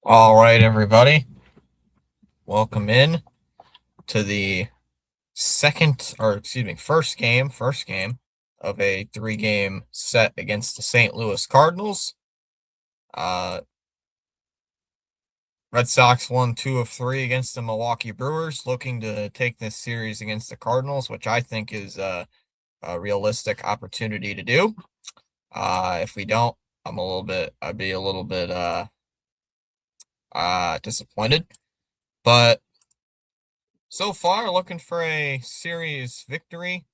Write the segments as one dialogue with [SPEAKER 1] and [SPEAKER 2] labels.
[SPEAKER 1] All right, everybody. Welcome in to the first game of a three-game set against the St. Louis Cardinals. Uh, Red Sox won 2 of 3 against the Milwaukee Brewers, looking to take this series against the Cardinals, which I think is a realistic opportunity to do. If we don't, I'd be a little bit disappointed. But so far, looking for a series victory.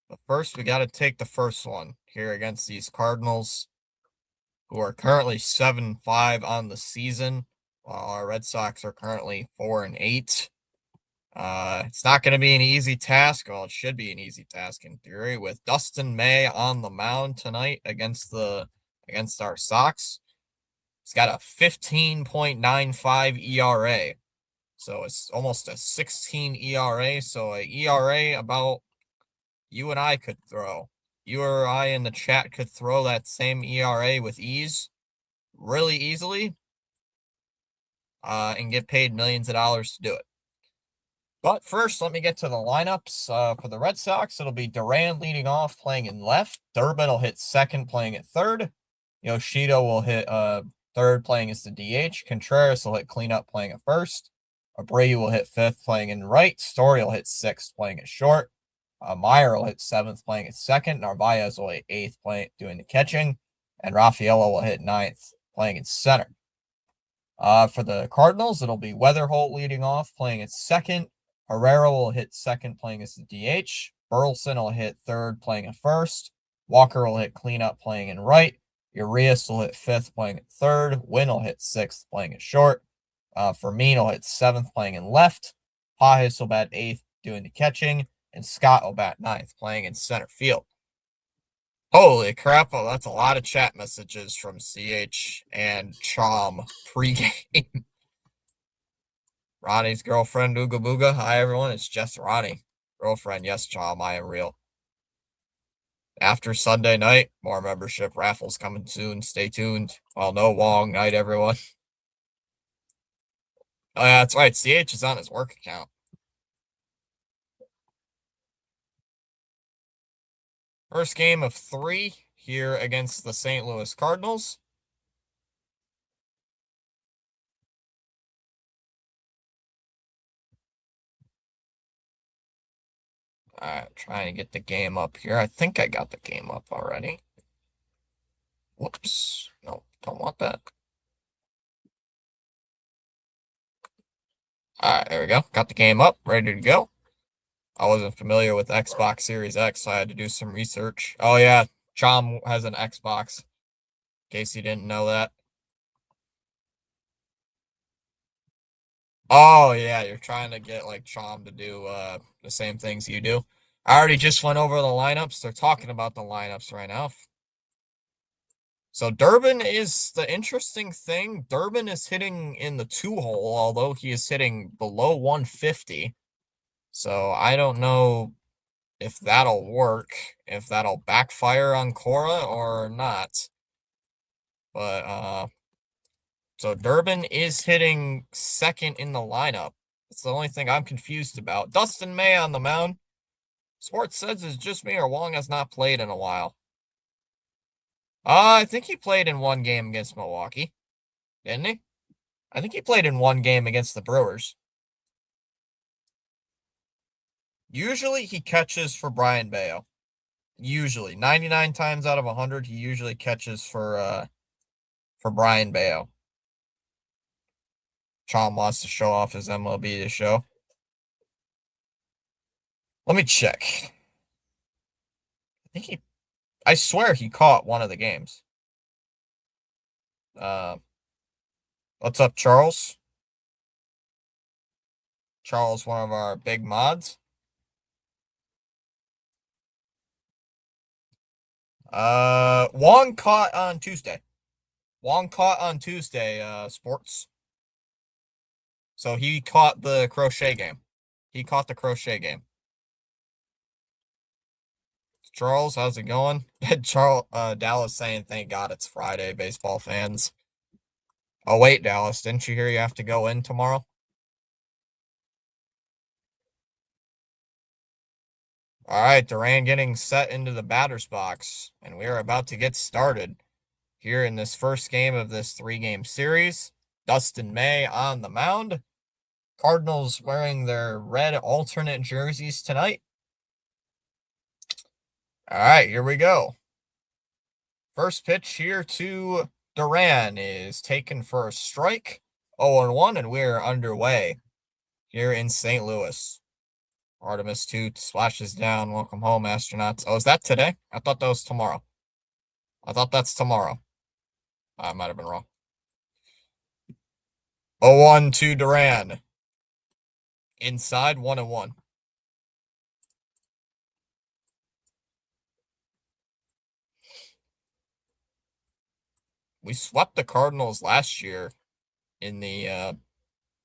[SPEAKER 1] But first, we got to take the first one here against these Cardinals, who are currently 7-5 on the season, while our Red Sox are currently 4-8. It's not going to be an easy task. Well, it should be an easy task in theory, with Dustin May on the mound tonight against our Sox. He's got a 15.95 ERA. So it's almost a 16 ERA. So a ERA about you and I could throw. You or I in the chat could throw that same ERA with ease, really easily, and get paid millions of dollars to do it. But first, let me get to the lineups. For the Red Sox, it'll be Duran leading off, playing in left. Durbin will hit second, playing at third. Yoshida will hit third, playing as the DH. Contreras will hit cleanup, playing at first. Abreu will hit fifth, playing in right. Story will hit sixth, playing at short. Meyer will hit seventh, playing at second. Narvaez will hit eighth, doing the catching. And Raffaello will hit ninth, playing in center. For the Cardinals, it'll be Weatherholt leading off, playing at second. Herrera will hit second, playing as the DH. Burleson will hit third, playing at first. Walker will hit cleanup, playing in right. Urias will hit fifth, playing at third. Wynn will hit sixth, playing at short. Fermin will hit seventh, playing in left. Pajes will bat eighth, doing the catching. And Scott will bat ninth, playing in center field. Holy crap, oh, that's a lot of chat messages from CH and Chom pregame. Ronnie's girlfriend, Ooga Booga. Hi, everyone. It's just Ronnie. Girlfriend, yes, Chom, I am real. After Sunday night, more membership raffles coming soon. Stay tuned. Well, no Wong night, everyone. Oh, yeah, that's right. CH is on his work account. First game of 3 here against the St. Louis Cardinals. All right, trying to get the game up here. I think I got the game up already. Whoops. No, don't want that. All right, there we go. Got the game up, ready to go. I wasn't familiar with Xbox Series X, so I had to do some research. Oh, yeah, Chom has an Xbox, in case you didn't know that. Oh, yeah, you're trying to get, like, Chom to do the same things you do. I already just went over the lineups. They're talking about the lineups right now. So Durbin is the interesting thing. Durbin is hitting in the 2-hole, although he is hitting below 150. So I don't know if that'll work, if that'll backfire on Cora or not. But so Durbin is hitting second in the lineup. That's the only thing I'm confused about. Dustin May on the mound. Sports says it's just me or Wong has not played in a while. I think he played in one game against Milwaukee, didn't he? I think he played in one game against the Brewers. Usually he catches for Brian Bayo. Usually. 99 times out of 100, he usually catches for Brian Bayo. Chom wants to show off his MLB to show. Let me check. I swear he caught one of the games. What's up, Charles? Charles, one of our big mods. Wong caught on Tuesday. Sports. So he caught the crochet game. Charles, how's it going? Dallas saying, thank God it's Friday, baseball fans. Oh, wait, Dallas, didn't you hear you have to go in tomorrow? All right, Duran getting set into the batter's box, and we are about to get started here in this first game of this three-game series. Dustin May on the mound. Cardinals wearing their red alternate jerseys tonight. All right, here we go. First pitch here to Duran is taken for a strike. 0-1, and we're underway here in St. Louis. Artemis 2 splashes down. Welcome home, astronauts. Oh, is that today? I thought that was tomorrow. I thought that's tomorrow. I might have been wrong. 0-1 to Duran. Inside 1-1. We swept the Cardinals last year in the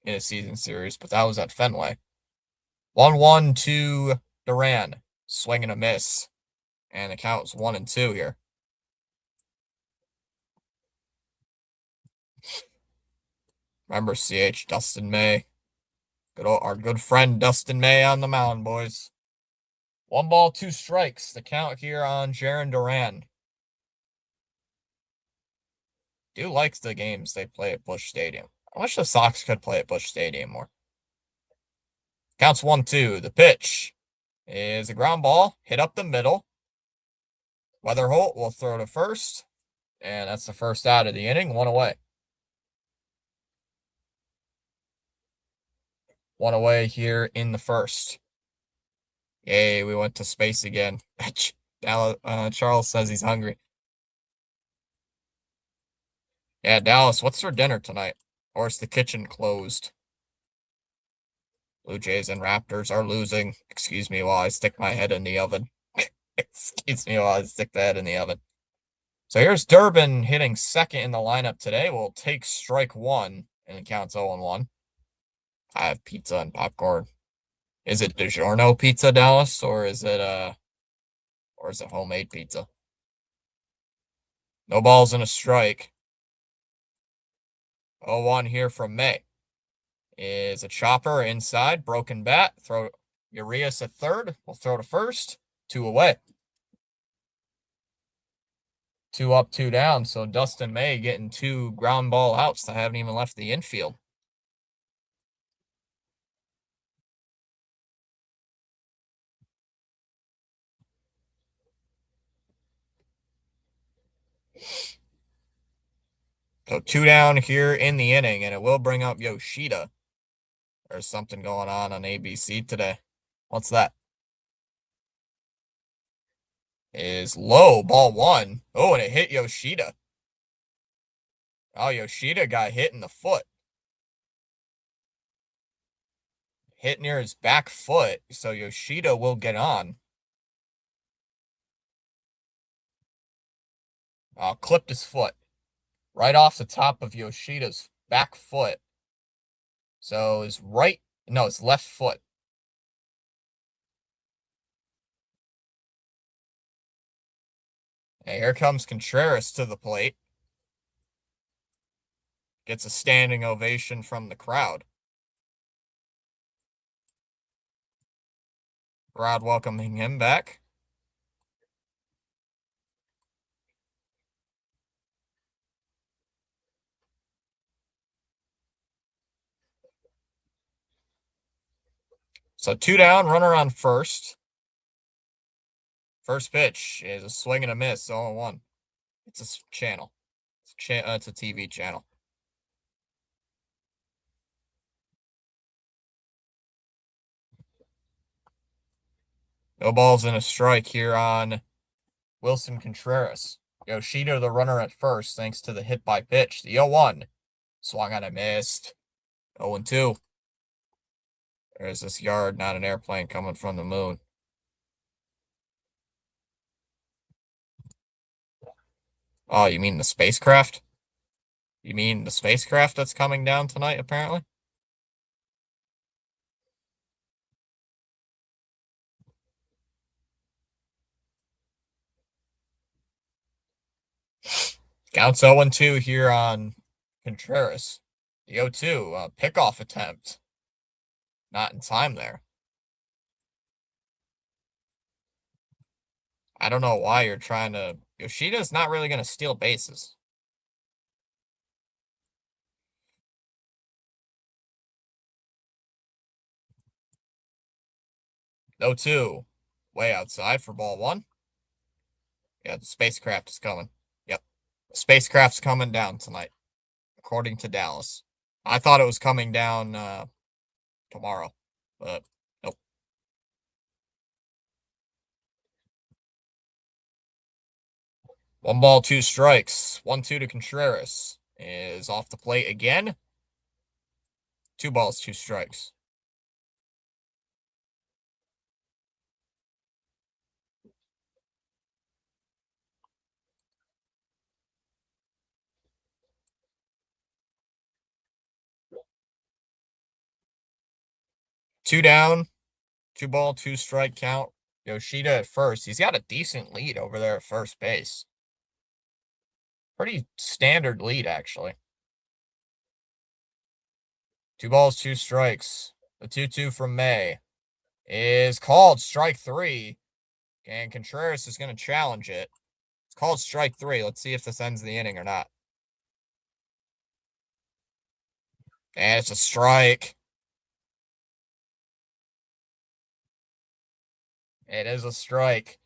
[SPEAKER 1] in a season series, but that was at Fenway. 1-1 to Duran. Swing and a miss. And the count was 1-2 here. Remember CH Dustin May. Our good friend Dustin May on the mound, boys. 1 ball, 2 strikes. The count here on Jarren Duran. Do likes the games they play at Busch Stadium. I wish the Sox could play at Busch Stadium more. Counts 1-2. The pitch is a ground ball, hit up the middle. Weatherholt will throw to first, and that's the first out of the inning. 1 away. 1 away here in the first. Yay, we went to space again. Charles says he's hungry. Yeah, Dallas, what's for dinner tonight? Or is the kitchen closed? Blue Jays and Raptors are losing. Excuse me while I stick my head in the oven. Excuse me while I stick the head in the oven. So here's Durbin hitting second in the lineup today. We'll take strike 1, and it counts 0-1. I have pizza and popcorn. Is it DiGiorno pizza, Dallas, or is it homemade pizza? No balls and a strike. 0-1 here from May. Is a chopper inside, broken bat. Throw Urias at third. We'll throw to first. 2 away. 2 up, 2 down. So Dustin May getting 2 ground ball outs that haven't even left the infield. So 2 down here in the inning, and it will bring up Yoshida. There's something going on ABC today. What's that? Is low, ball 1. Oh, and it hit Yoshida. Oh, Yoshida got hit in the foot. Hit near his back foot, so Yoshida will get on. Clipped his foot. Right off the top of Yoshida's back foot. So his his left foot. And here comes Contreras to the plate. Gets a standing ovation from the crowd. Crowd welcoming him back. So 2 down, runner on first. First pitch is a swing and a miss, 0-1. It's a channel. It's a TV channel. No balls and a strike here on Wilson Contreras. Yoshida, the runner at first, thanks to the hit by pitch. The 0-1. Swung on and missed. 0-2. There's this yard, not an airplane coming from the moon. Oh, you mean the spacecraft? You mean the spacecraft that's coming down tonight, apparently? Counts 0-2 here on Contreras. The 0-2, pickoff attempt. Not in time there. I don't know why you're trying to. Yoshida's not really going to steal bases. 0-2. Way outside for ball one. Yeah, the spacecraft is coming. Yep. The spacecraft's coming down tonight, according to Dallas. I thought it was coming down tomorrow, but nope. 1 ball, 2 strikes. 1-2 to Contreras is off the plate again. 2 balls, 2 strikes. Two down, 2 ball, 2 strike count. Yoshida at first. He's got a decent lead over there at first base. Pretty standard lead, actually. 2 balls, 2 strikes. The 2-2 from May is called strike three. And Contreras is going to challenge it. It's called strike three. Let's see if this ends the inning or not. And it's a strike. It is a strike.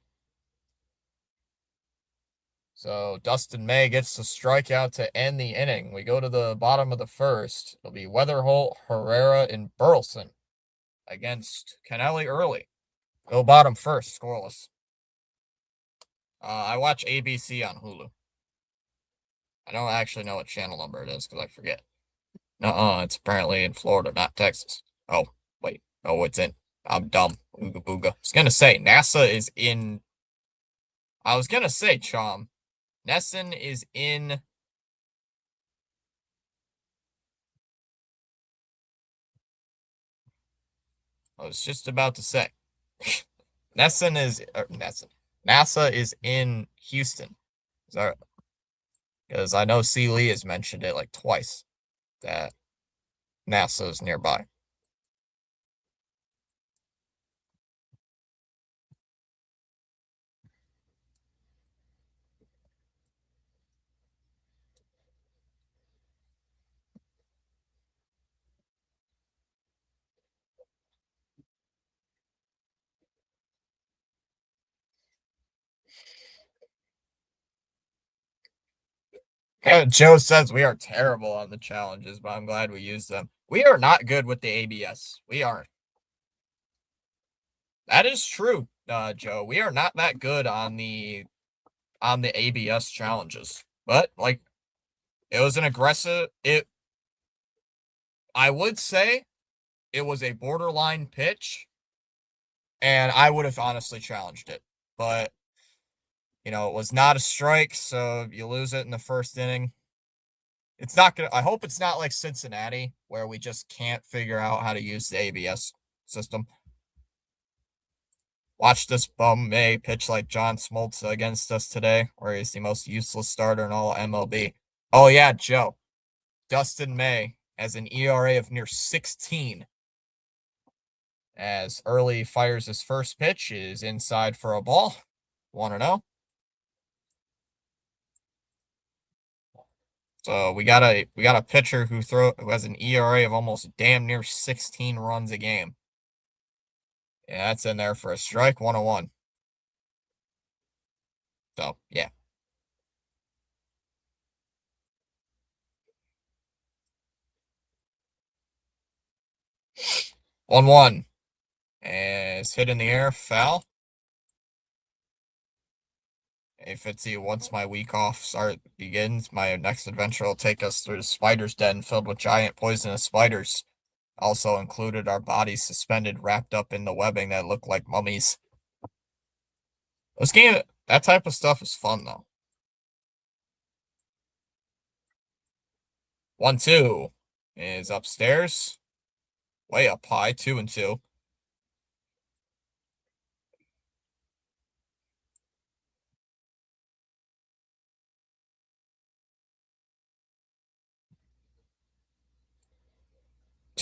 [SPEAKER 1] So Dustin May gets the strikeout to end the inning. We go to the bottom of the first. It'll be Weatherholt, Herrera, and Burleson against Kennelly early. Go bottom first, scoreless. I watch ABC on Hulu. I don't actually know what channel number it is because I forget. It's apparently in Florida, not Texas. Oh, wait. Oh, it's in. I'm dumb. Ooga booga. I was going to say, NASA is in. I was going to say, Chom. Nesson is in. I was just about to say. Nesson is. Nesson. NASA is in Houston. Because I know C. Lee has mentioned it like twice that NASA is nearby. Joe says we are terrible on the challenges, but I'm glad we use them. We are not good with the ABS. We aren't. That is true, Joe. We are not that good on the ABS challenges. But like it was an aggressive I would say it was a borderline pitch, and I would have honestly challenged it. But it was not a strike, so you lose it in the first inning. It's not gonna. I hope it's not like Cincinnati, where we just can't figure out how to use the ABS system. Watch this bum May pitch like John Smoltz against us today, where he's the most useless starter in all MLB. Oh yeah, Joe. Dustin May has an ERA of near 16. As Early fires his first pitch, is inside for a ball. 1-0. So we got a pitcher who has an ERA of almost damn near 16 runs a game. Yeah, that's in there for a strike. 1-1. So yeah. 1-1. And it's hit in the air, foul. Hey Fitzy, once my week off begins, my next adventure will take us through the spider's den filled with giant poisonous spiders. Also included our bodies suspended, wrapped up in the webbing that look like mummies. That type of stuff is fun though. 1-2 is upstairs. Way up high, 2-2.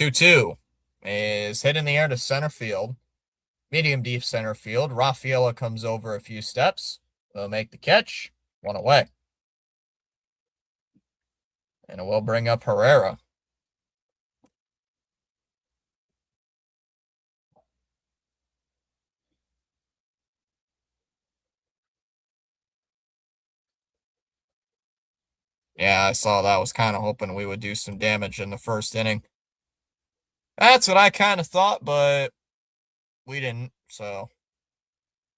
[SPEAKER 1] 2-2 is hit in the air to center field. Medium deep center field. Rafaela comes over a few steps. Will make the catch. One away. And it will bring up Herrera. Yeah, I saw that. I was kind of hoping we would do some damage in the first inning. That's what I kind of thought, but we didn't. So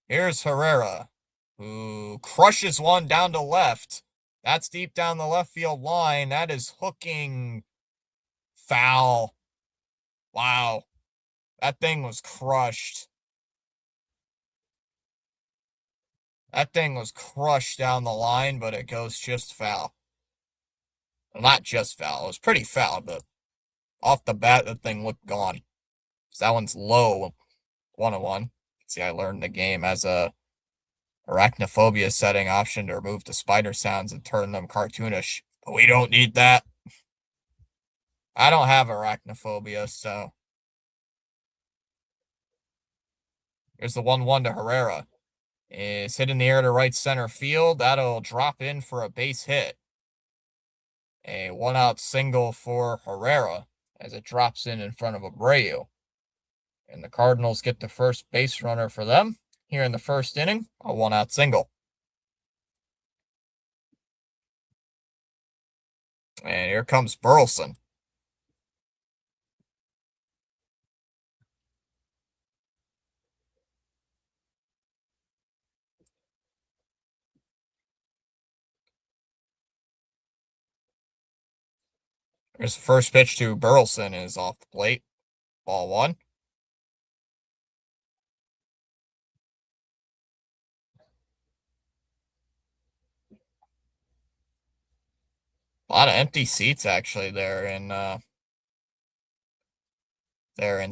[SPEAKER 1] here's Herrera, who crushes one down to left. That's deep down the left field line. That is hooking foul. Wow. That thing was crushed. That thing was crushed down the line, but it goes just foul. Well, not just foul. It was pretty foul, but off the bat, that thing looked gone. So that one's low, 101. See, I learned the game as a arachnophobia setting option to remove the spider sounds and turn them cartoonish. But we don't need that. I don't have arachnophobia, so. Here's the 1-1 to Herrera. Is hit in the air to right center field. That'll drop in for a base hit. A 1-out single for Herrera as it drops in front of Abreu. And the Cardinals get the first base runner for them here in the first inning, a 1-out single. And here comes Burleson. Here's the first pitch to Burleson is off the plate. Ball 1. A lot of empty seats actually there in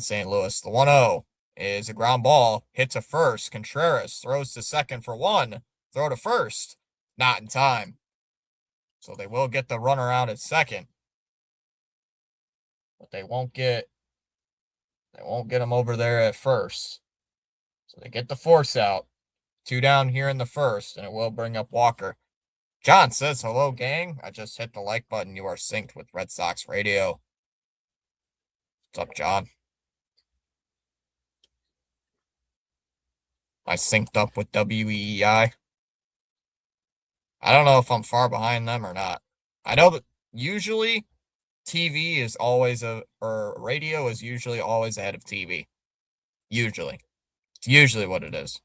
[SPEAKER 1] St. Louis. The 1-0 is a ground ball. Hit to first. Contreras throws to second for 1. Throw to first. Not in time. So they will get the runner out at second. But they won't get him over there at first. So they get the force out. 2 down here in the first, and it will bring up Walker. John says, hello, gang. I just hit the like button. You are synced with Red Sox Radio. What's up, John? I synced up with WEEI. I don't know if I'm far behind them or not. I know that usually TV is always or radio is usually always ahead of TV. Usually. It's usually what it is.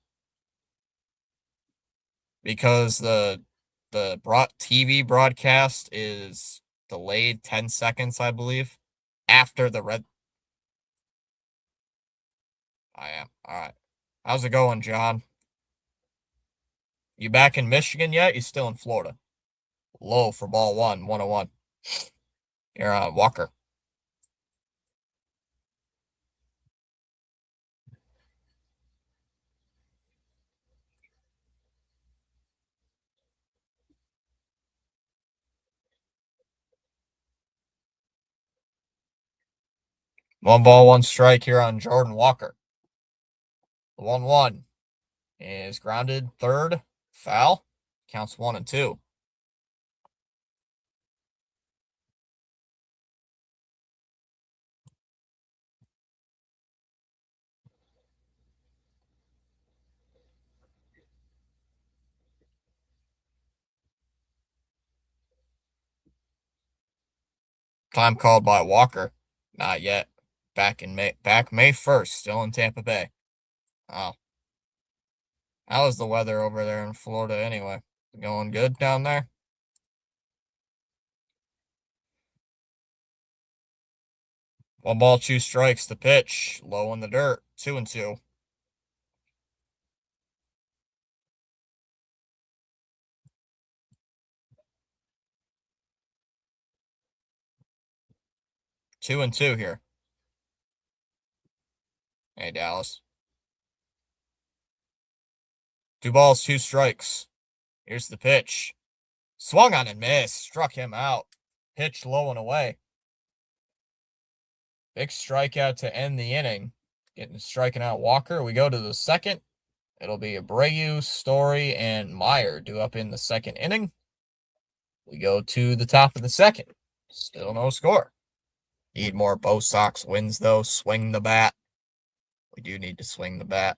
[SPEAKER 1] Because the TV broadcast is delayed 10 seconds, I believe, after the red. I am. All right. How's it going, John? You back in Michigan yet? You still in Florida? Low for ball 1, 101. You're on Walker. One ball, one strike here on Jordan Walker. The 1-1 is grounded third, foul. Counts 1 and 2. Time called by Walker. Not yet. Back May 1st, still in Tampa Bay. Oh. How is the weather over there in Florida anyway? Going good down there? One ball, 2 strikes. The pitch. Low in the dirt. 2 and 2. Two and two here. Hey, Dallas. 2 balls, 2 strikes. Here's the pitch. Swung on and missed. Struck him out. Pitch low and away. Big strikeout to end the inning. Striking out Walker. We go to the second. It'll be Abreu, Story, and Meyer due up in the second inning. We go to the top of the second. Still no score. Need more Bo Sox wins, though. Swing the bat. We do need to swing the bat.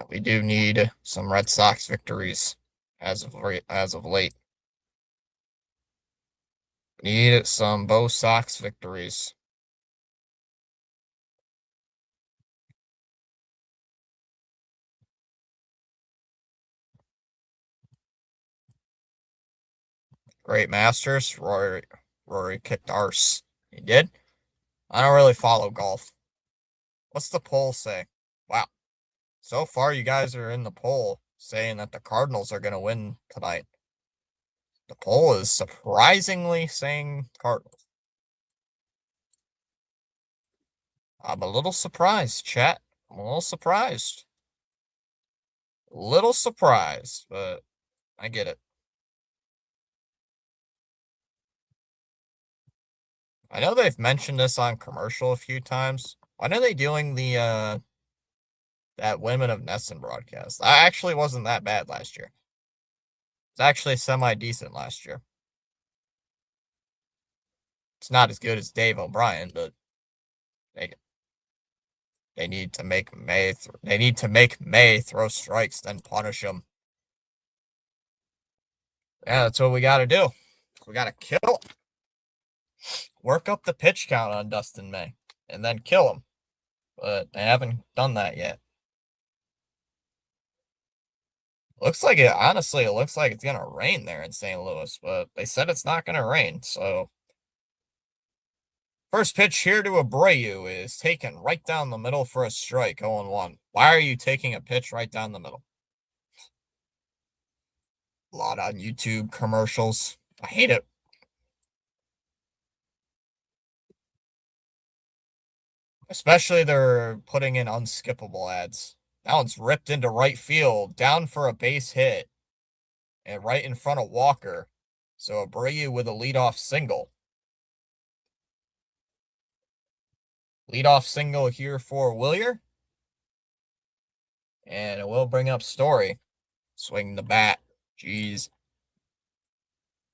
[SPEAKER 1] We do need some Red Sox victories as of late. Need some Bo Sox victories. Great Masters. Rory kicked arse. He did? I don't really follow golf. What's the poll say? Wow. So far, you guys are in the poll saying that the Cardinals are going to win tonight. The poll is surprisingly saying Cardinals. I'm a little surprised, chat. I'm a little surprised. Little surprised, but I get it. I know they've mentioned this on commercial a few times. When are they doing the that Women of Nesson broadcast? I actually wasn't that bad last year. It's actually semi-decent last year. It's not as good as Dave O'Brien, but they need to make May throw strikes, then punish him. Yeah, that's what we got to do. We got to kill him. Work up the pitch count on Dustin May, and then kill him. But they haven't done that yet. Honestly, it looks like it's gonna rain there in St. Louis, but they said it's not gonna rain, so first pitch here to Abreu is taken right down the middle for a strike, 0-1. Why are you taking a pitch right down the middle? A lot on YouTube commercials. I hate it. Especially they're putting in unskippable ads. That one's ripped into right field, down for a base hit, and right in front of Walker. So Abreu with a leadoff single. Leadoff single here for Willier. And it will bring up Story. Swing the bat. Jeez.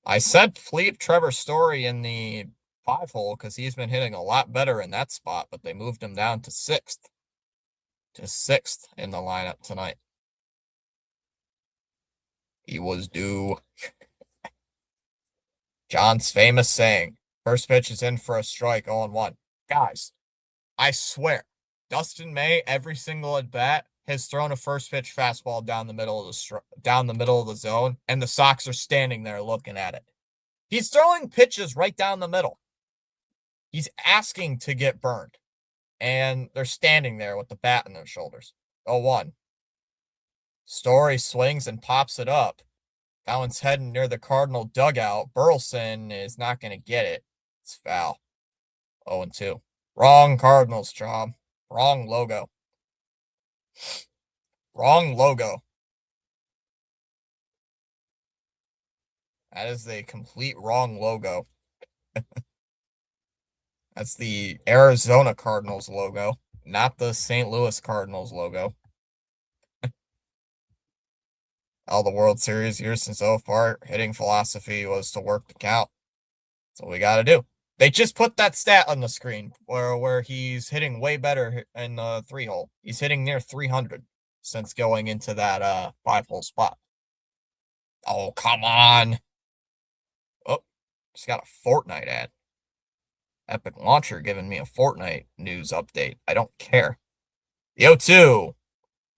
[SPEAKER 1] I said leave Trevor Story in the 5-hole because he's been hitting a lot better in that spot, but they moved him down to 6th. To 6th in the lineup tonight. He was due. John's famous saying, first pitch is in for a strike, 0-1. Guys, I swear, Dustin May, every single at bat, has thrown a first pitch fastball down the middle of the zone, and the Sox are standing there looking at it. He's throwing pitches right down the middle. He's asking to get burned, and they're standing there with the bat on their shoulders. 0-1. Story swings and pops it up. That one's heading near the Cardinal dugout. Burleson is not going to get it. It's foul. 0-2. Wrong Cardinals, job. Wrong logo. Wrong logo. That is a complete wrong logo. That's the Arizona Cardinals logo, not the St. Louis Cardinals logo. All the World Series years since so far, hitting philosophy was to work the count. That's what we got to do. They just put that stat on the screen where he's hitting way better in the 3-hole. He's hitting near 300 since going into that 5-hole spot. Oh, come on. Oh, just got a Fortnite ad. Epic Launcher giving me a Fortnite news update. I don't care. The 0-2.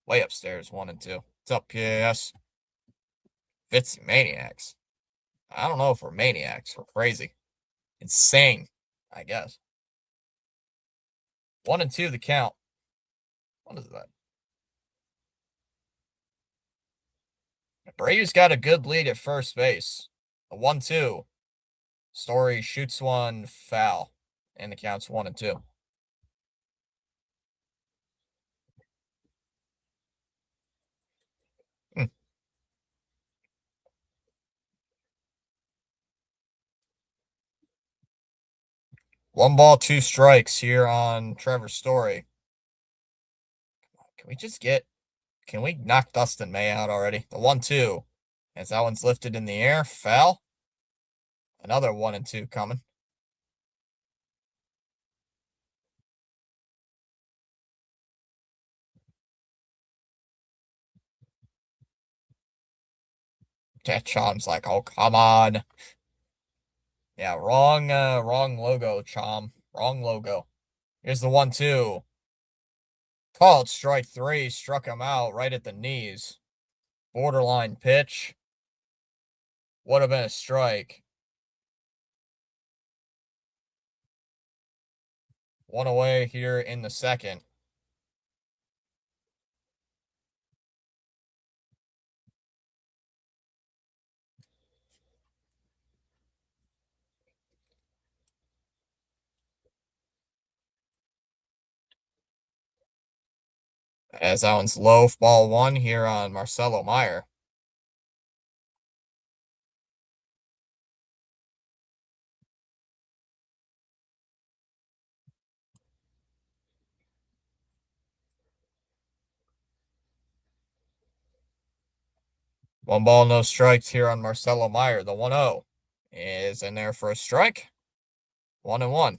[SPEAKER 1] Way upstairs, 1-2. What's up, PS? Fitz Maniacs. I don't know if we're maniacs. We're crazy. Insane, I guess. 1-2 the count. What is that? Abreu's got a good lead at first base. A 1-2. Story shoots one foul. And the count's 1-2. One ball, two strikes here on Trevor's Story. Can we just get, can we knock Dustin May out already? The 1-2. As that one's lifted in the air, foul. Another 1-2 coming. Chom's like, oh, come on. Yeah, wrong logo, Chom. Wrong logo. Here's the 1-2. Called strike three, struck him out right at the knees. Borderline pitch. Would have been a strike. One away here in the second. As that one's low, ball one here on Marcelo Meyer. One ball, no strikes here on Marcelo Meyer. The 1-0 is in there for a strike. 1-1.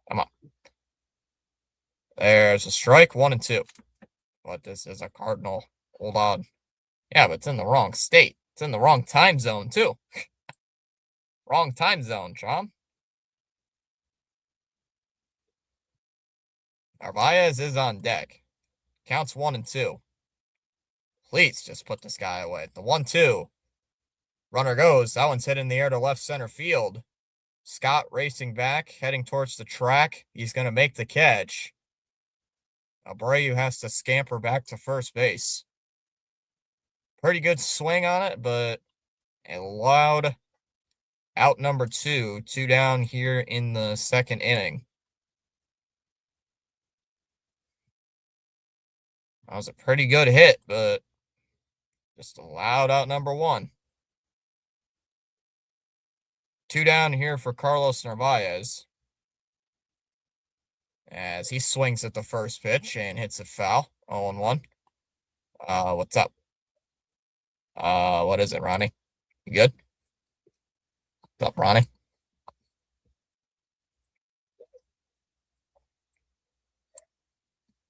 [SPEAKER 1] Come on. There's a strike. 1-2. But this is a Cardinal. Hold on. Yeah, but it's in the wrong state. It's in the wrong time zone, too. Wrong time zone, Chom. Narvaez is on deck. Counts 1-2. Please just put this guy away. The 1-2. Runner goes. That one's hit in the air to left center field. Scott racing back, heading towards the track. He's going to make the catch. Abreu has to scamper back to first base. Pretty good swing on it, but allowed out number two. Two down here in the second inning. That was a pretty good hit, but just allowed out number one. Two down here for Carlos Narvaez. As he swings at the first pitch and hits a foul. 0-1. What's up? What is it, Ronnie? You good? What's up, Ronnie?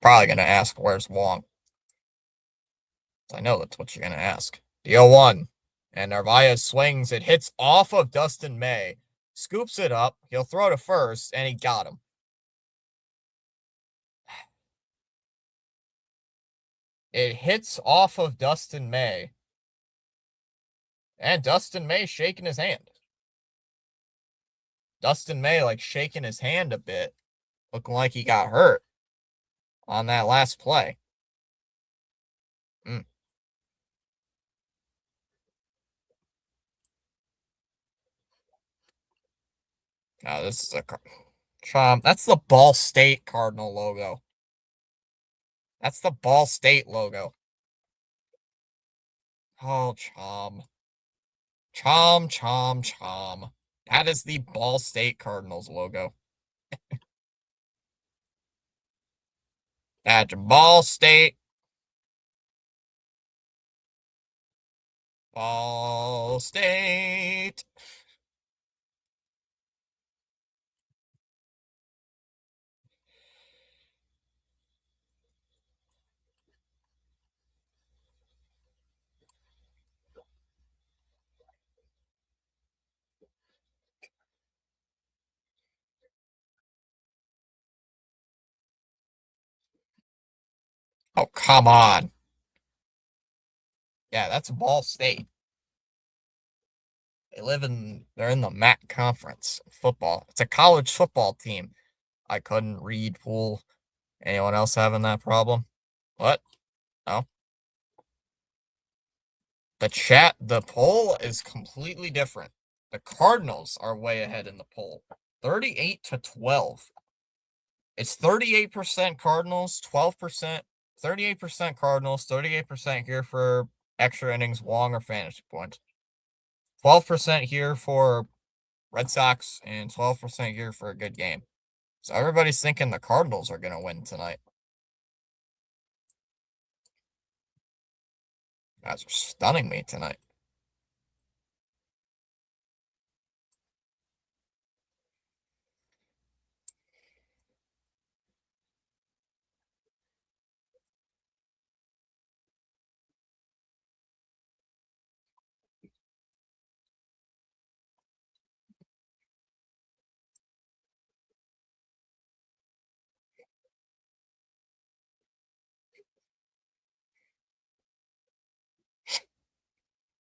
[SPEAKER 1] Probably gonna ask where's Wong. I know that's what you're gonna ask. The 0-1. And Narvaez swings. It hits off of Dustin May. Scoops it up. He'll throw to first, and he got him. It hits off of Dustin May. And Dustin May shaking his hand. Dustin May, like, shaking his hand a bit. Looking like he got hurt on that last play. No, this is a... That's the Ball State Cardinal logo. That's the Ball State logo. Oh, Chom. Chom. That is the Ball State Cardinals logo. That's Ball State. Ball State. Oh, come on. Yeah, that's Ball State. They're in the MAC conference football. It's a college football team. I couldn't read pool. Anyone else having that problem? What? No. The poll is completely different. The Cardinals are way ahead in the poll. 38-12 It's 38% Cardinals, 12%, 38% Cardinals, 38% here for extra innings, Wong, or fantasy points. 12% here for Red Sox, and 12% here for a good game. So everybody's thinking the Cardinals are going to win tonight. Guys are stunning me tonight.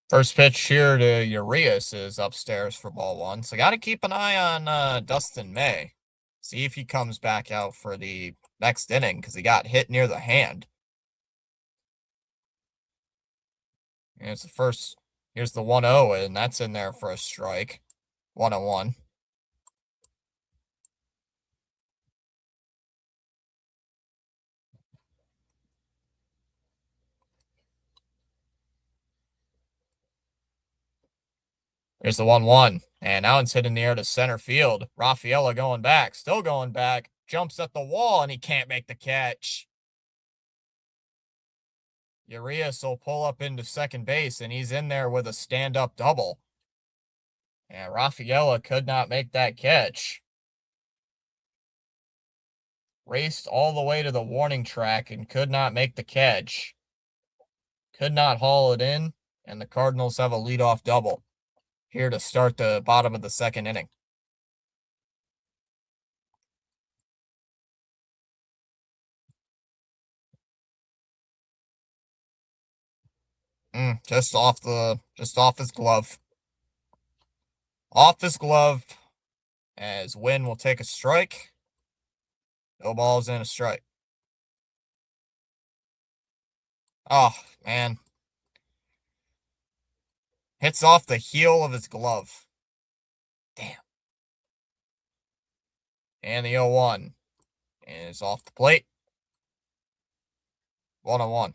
[SPEAKER 1] First pitch here to Urias is upstairs for ball one. So got to keep an eye on Dustin May. See if he comes back out for the next inning because he got hit near the hand. And it's the first. Here's the 1-0, and that's in there for a strike. 1-1. Here's the 1-1. And now it's hit in the air to center field. Rafaela going back. Still going back. Jumps at the wall, and he can't make the catch. Urias will pull up into second base, and he's in there with a stand-up double. And Rafaela could not make that catch. Raced all the way to the warning track and could not make the catch. Could not haul it in, and the Cardinals have a leadoff double here to start the bottom of the second inning. Just off his glove. Off his glove, as Wynn will take a strike. No balls and a strike. Oh, man. Hits off the heel of his glove. Damn. And the 0-1 is off the plate. 1-1.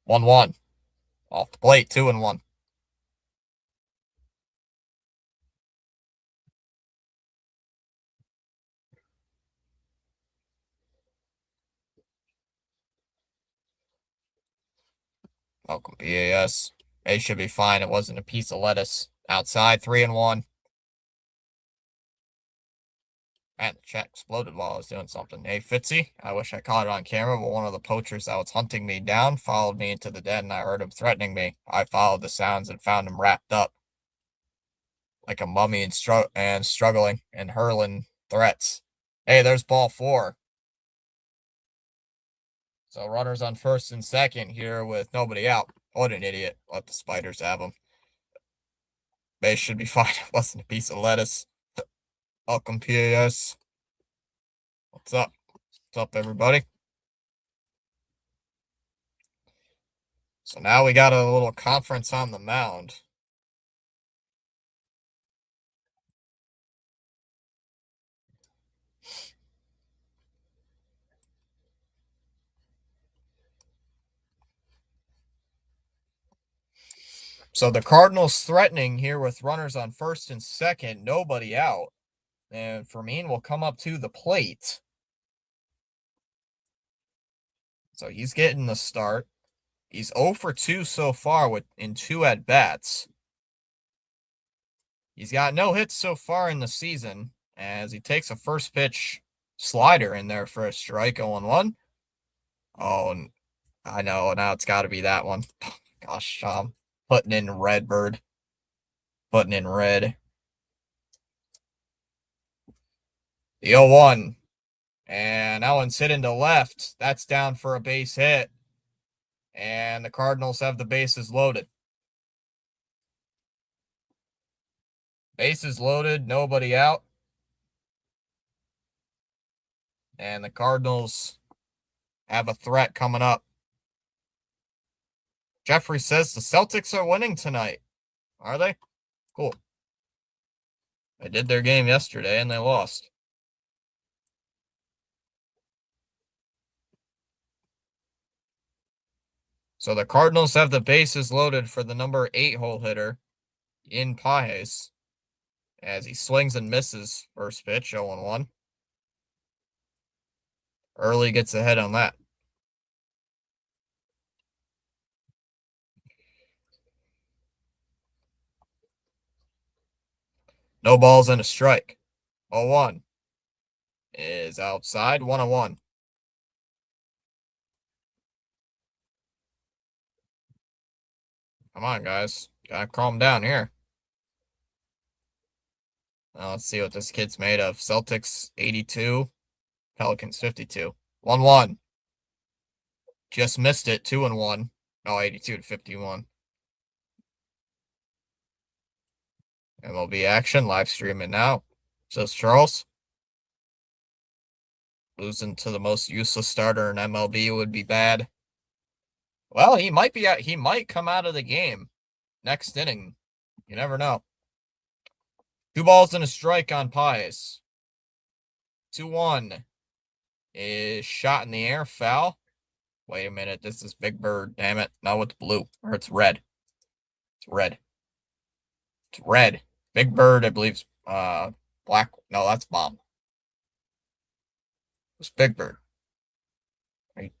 [SPEAKER 1] One. Off the plate, 2-1. Welcome, BAS. They should be fine. It wasn't a piece of lettuce. Outside, 3-1. Man, the chat exploded while I was doing something. Hey, Fitzy, I wish I caught it on camera, but one of the poachers that was hunting me down followed me into the den, and I heard him threatening me. I followed the sounds and found him wrapped up like a mummy and struggling and hurling threats. Hey, there's ball 4. So runners on first and second here with nobody out. What an idiot. Let the spiders have him. They should be fine. It wasn't a piece of lettuce. Welcome, PAS. What's up? What's up, everybody? So now we got a little conference on the mound. So the Cardinals threatening here with runners on first and second, nobody out. And Fermin will come up to the plate. So he's getting the start. He's 0 for 2 so far in 2 at-bats. He's got no hits so far in the season as he takes a first pitch slider in there for a strike, 0-1. Oh, I know. Now it's got to be that one. Gosh, putting in Redbird. Putting in red. The 0-1. And that one's hit into left. That's down for a base hit. And the Cardinals have the bases loaded. Bases loaded, nobody out. And the Cardinals have a threat coming up. Jeffrey says the Celtics are winning tonight. Are they? Cool. They did their game yesterday and they lost. So the Cardinals have the bases loaded for the number 8 hole hitter in Pages as he swings and misses first pitch, 0-1. Early gets ahead on that. No balls and a strike. 0-1 is outside, 1-1. Come on, guys. Gotta calm down here. Now let's see what this kid's made of. Celtics 82, Pelicans 52. 1-1. Just missed it, 2-1. Oh, 82-51. MLB action, live streaming now. Says Charles. Losing to the most useless starter in MLB would be bad. Well, he might come out of the game next inning. You never know. 2 balls and a strike on Pages. 2-1 is shot in the air, foul. Wait a minute, this is Big Bird, damn it. No, it's blue, or it's red. It's red. It's red. Big Bird, I believe, black. No, that's Bomb. It's Big Bird. Right.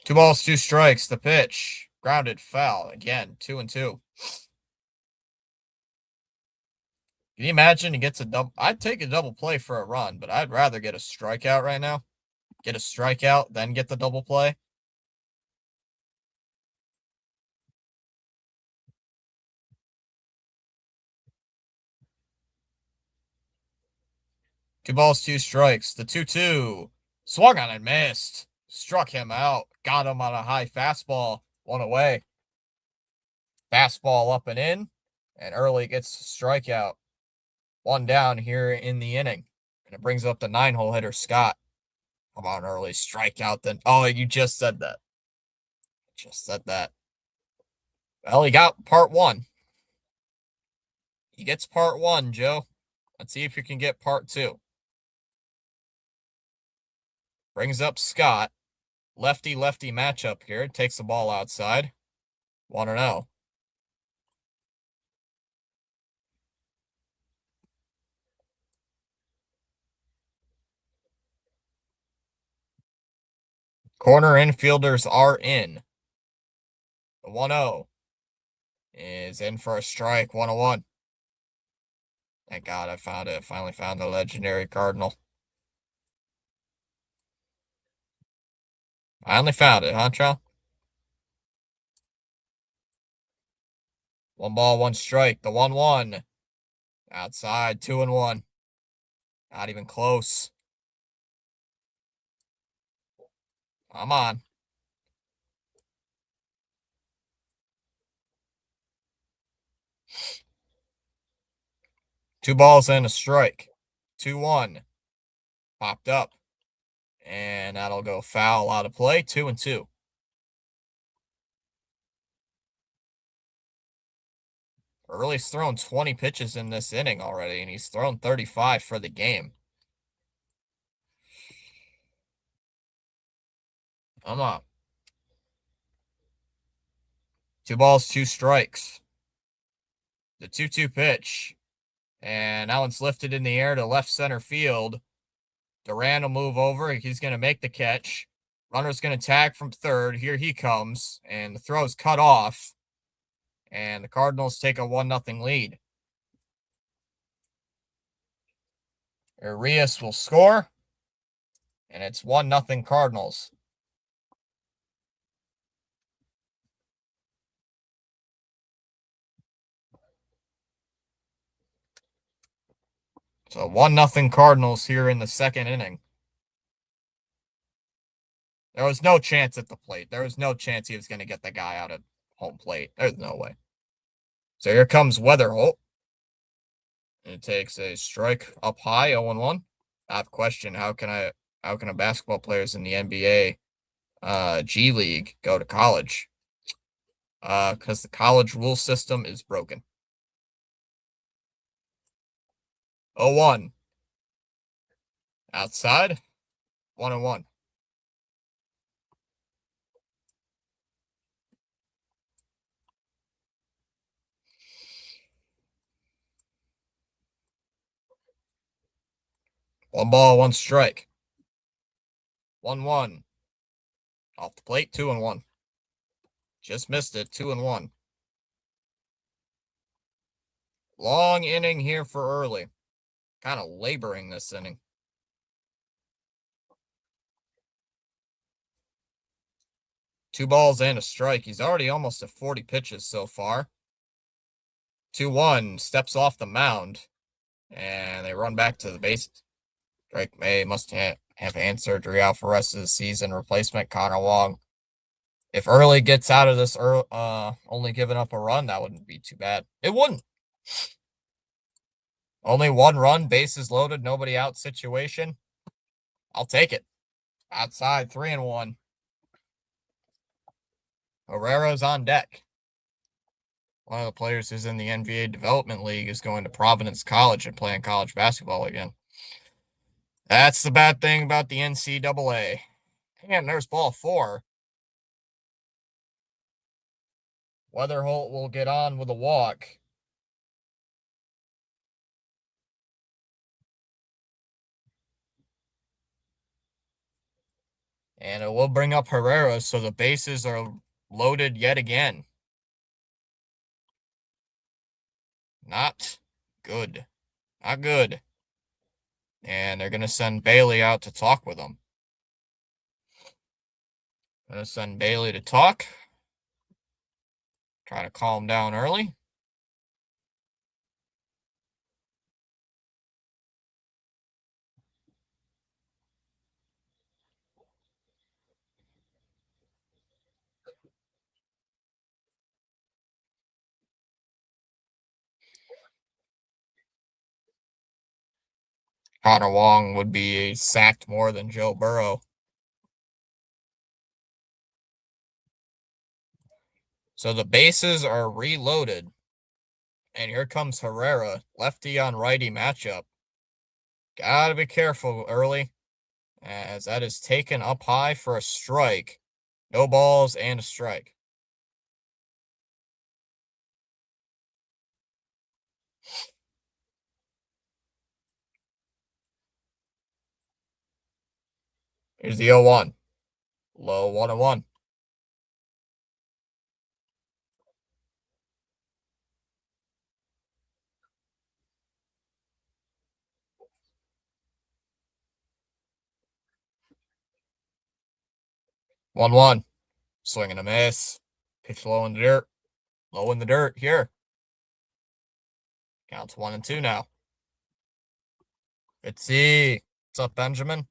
[SPEAKER 1] 2 balls, 2 strikes. The pitch. Grounded, foul. Again, 2-2. Can you imagine he gets a double? I'd take a double play for a run, but I'd rather get a strikeout right now. Get a strikeout, then get the double play. Two balls, 2 strikes. The 2-2. Swung on and missed. Struck him out. Got him on a high fastball. 1 away. Fastball up and in. And Early gets a strikeout. 1 down here in the inning. And it brings up the 9 hole hitter, Scott. Come on, Early. Strikeout then. Oh, you just said that. Just said that. Well, he got part 1. He gets part 1, Joe. Let's see if you can get part 2. Brings up Scott. Lefty-lefty matchup here. Takes the ball outside. 1-0. Corner infielders are in. The 1-0 is in for a strike. 1-1. Thank God I found it. Finally found the legendary Cardinal. I only found it, huh, Chow? 1 ball, 1 strike. The 1-1. Outside, 2-1. Not even close. Come on. Two balls and a strike. 2-1. Popped up. And that'll go foul out of play. 2-2. Early's thrown 20 pitches in this inning already, and he's thrown 35 for the game. Come on. 2 balls, 2 strikes. The 2-2 pitch. And that one's lifted in the air to left center field. Duran will move over. He's going to make the catch. Runner's going to tag from third. Here he comes. And the throw's cut off. And the Cardinals take a 1-0 lead. Arias will score. And it's 1-0 Cardinals. So 1-0 Cardinals here in the second inning. There was no chance at the plate. There was no chance he was going to get the guy out of home plate. There's no way. So here comes Weatherholt. And it takes a strike up high, 0-1. I have a question. How can a basketball players in the NBA G League, go to college. Because the college rule system is broken. 0-1. Outside, 1-1. One ball, one strike. 1-1. Off the plate, 2-1. Just missed it, 2-1. Long inning here for early. Kind of laboring this inning. Two balls and a strike. He's already almost at 40 pitches so far. 2-1, steps off the mound, and they run back to the bases. Drake May must have hand surgery out for the rest of the season. Replacement Connor Wong. If Early gets out of this only giving up a run, that wouldn't be too bad. It wouldn't. Only one run, bases loaded, nobody out situation. I'll take it. Outside, 3-1. Herrera's on deck. One of the players who's in the NBA Development League is going to Providence College and playing college basketball again. That's the bad thing about the NCAA. And there's ball 4. Weatherholt will get on with a walk. And it will bring up Herrera, so the bases are loaded yet again. Not good. Not good. And they're going to send Bailey out to talk with him. Going to send Bailey to talk. Try to calm down early. Connor Wong would be sacked more than Joe Burrow. So the bases are reloaded. And here comes Herrera, lefty on righty matchup. Gotta be careful early, as that is taken up high for a strike. No balls and a strike. Here's the 0-1. Low 1-1. One one. Swing and a miss. Pitch low in the dirt. Low in the dirt here. Counts 1-2 now. Fitzy. What's up, Benjamin?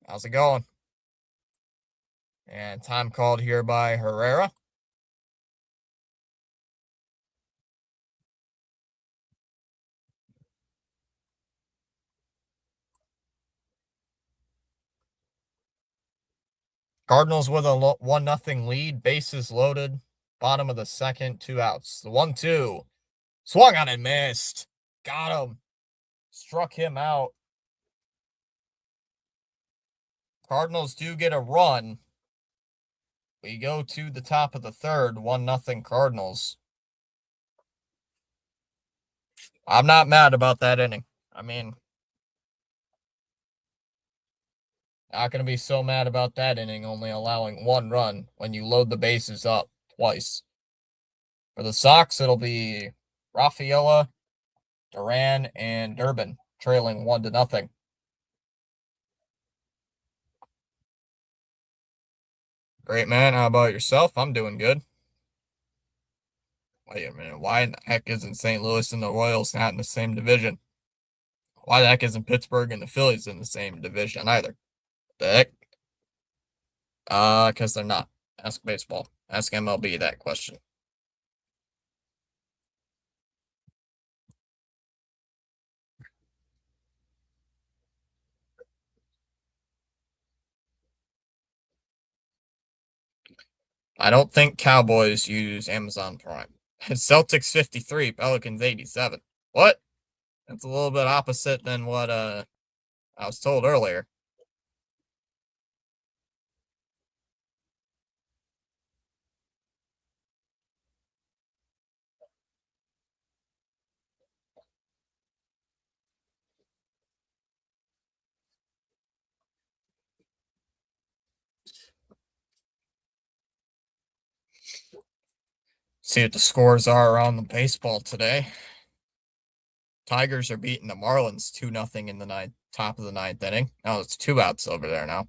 [SPEAKER 1] How's it going? And time called here by Herrera. Cardinals with a 1-0 lead. Bases loaded. Bottom of the second. 2 outs. The 1-2. Swung on and missed. Got him. Struck him out. Cardinals do get a run. We go to the top of the third. 1-0 Cardinals. I'm not mad about that inning. I mean, not going to be so mad about that inning, only allowing 1 run when you load the bases up twice. For the Sox, it'll be Rafaela, Duran, and Durbin trailing 1-0. Great, man. How about yourself? I'm doing good. Wait a minute. Why in the heck isn't St. Louis and the Royals not in the same division? Why the heck isn't Pittsburgh and the Phillies in the same division either? The heck? Because they're not. Ask baseball. Ask MLB that question. I don't think Cowboys use Amazon Prime. Celtics 53, Pelicans 87. What? That's a little bit opposite than what I was told earlier. See what the scores are around the baseball today. Tigers are beating the Marlins 2-0 in the top of the ninth inning. Oh, it's 2 outs over there now.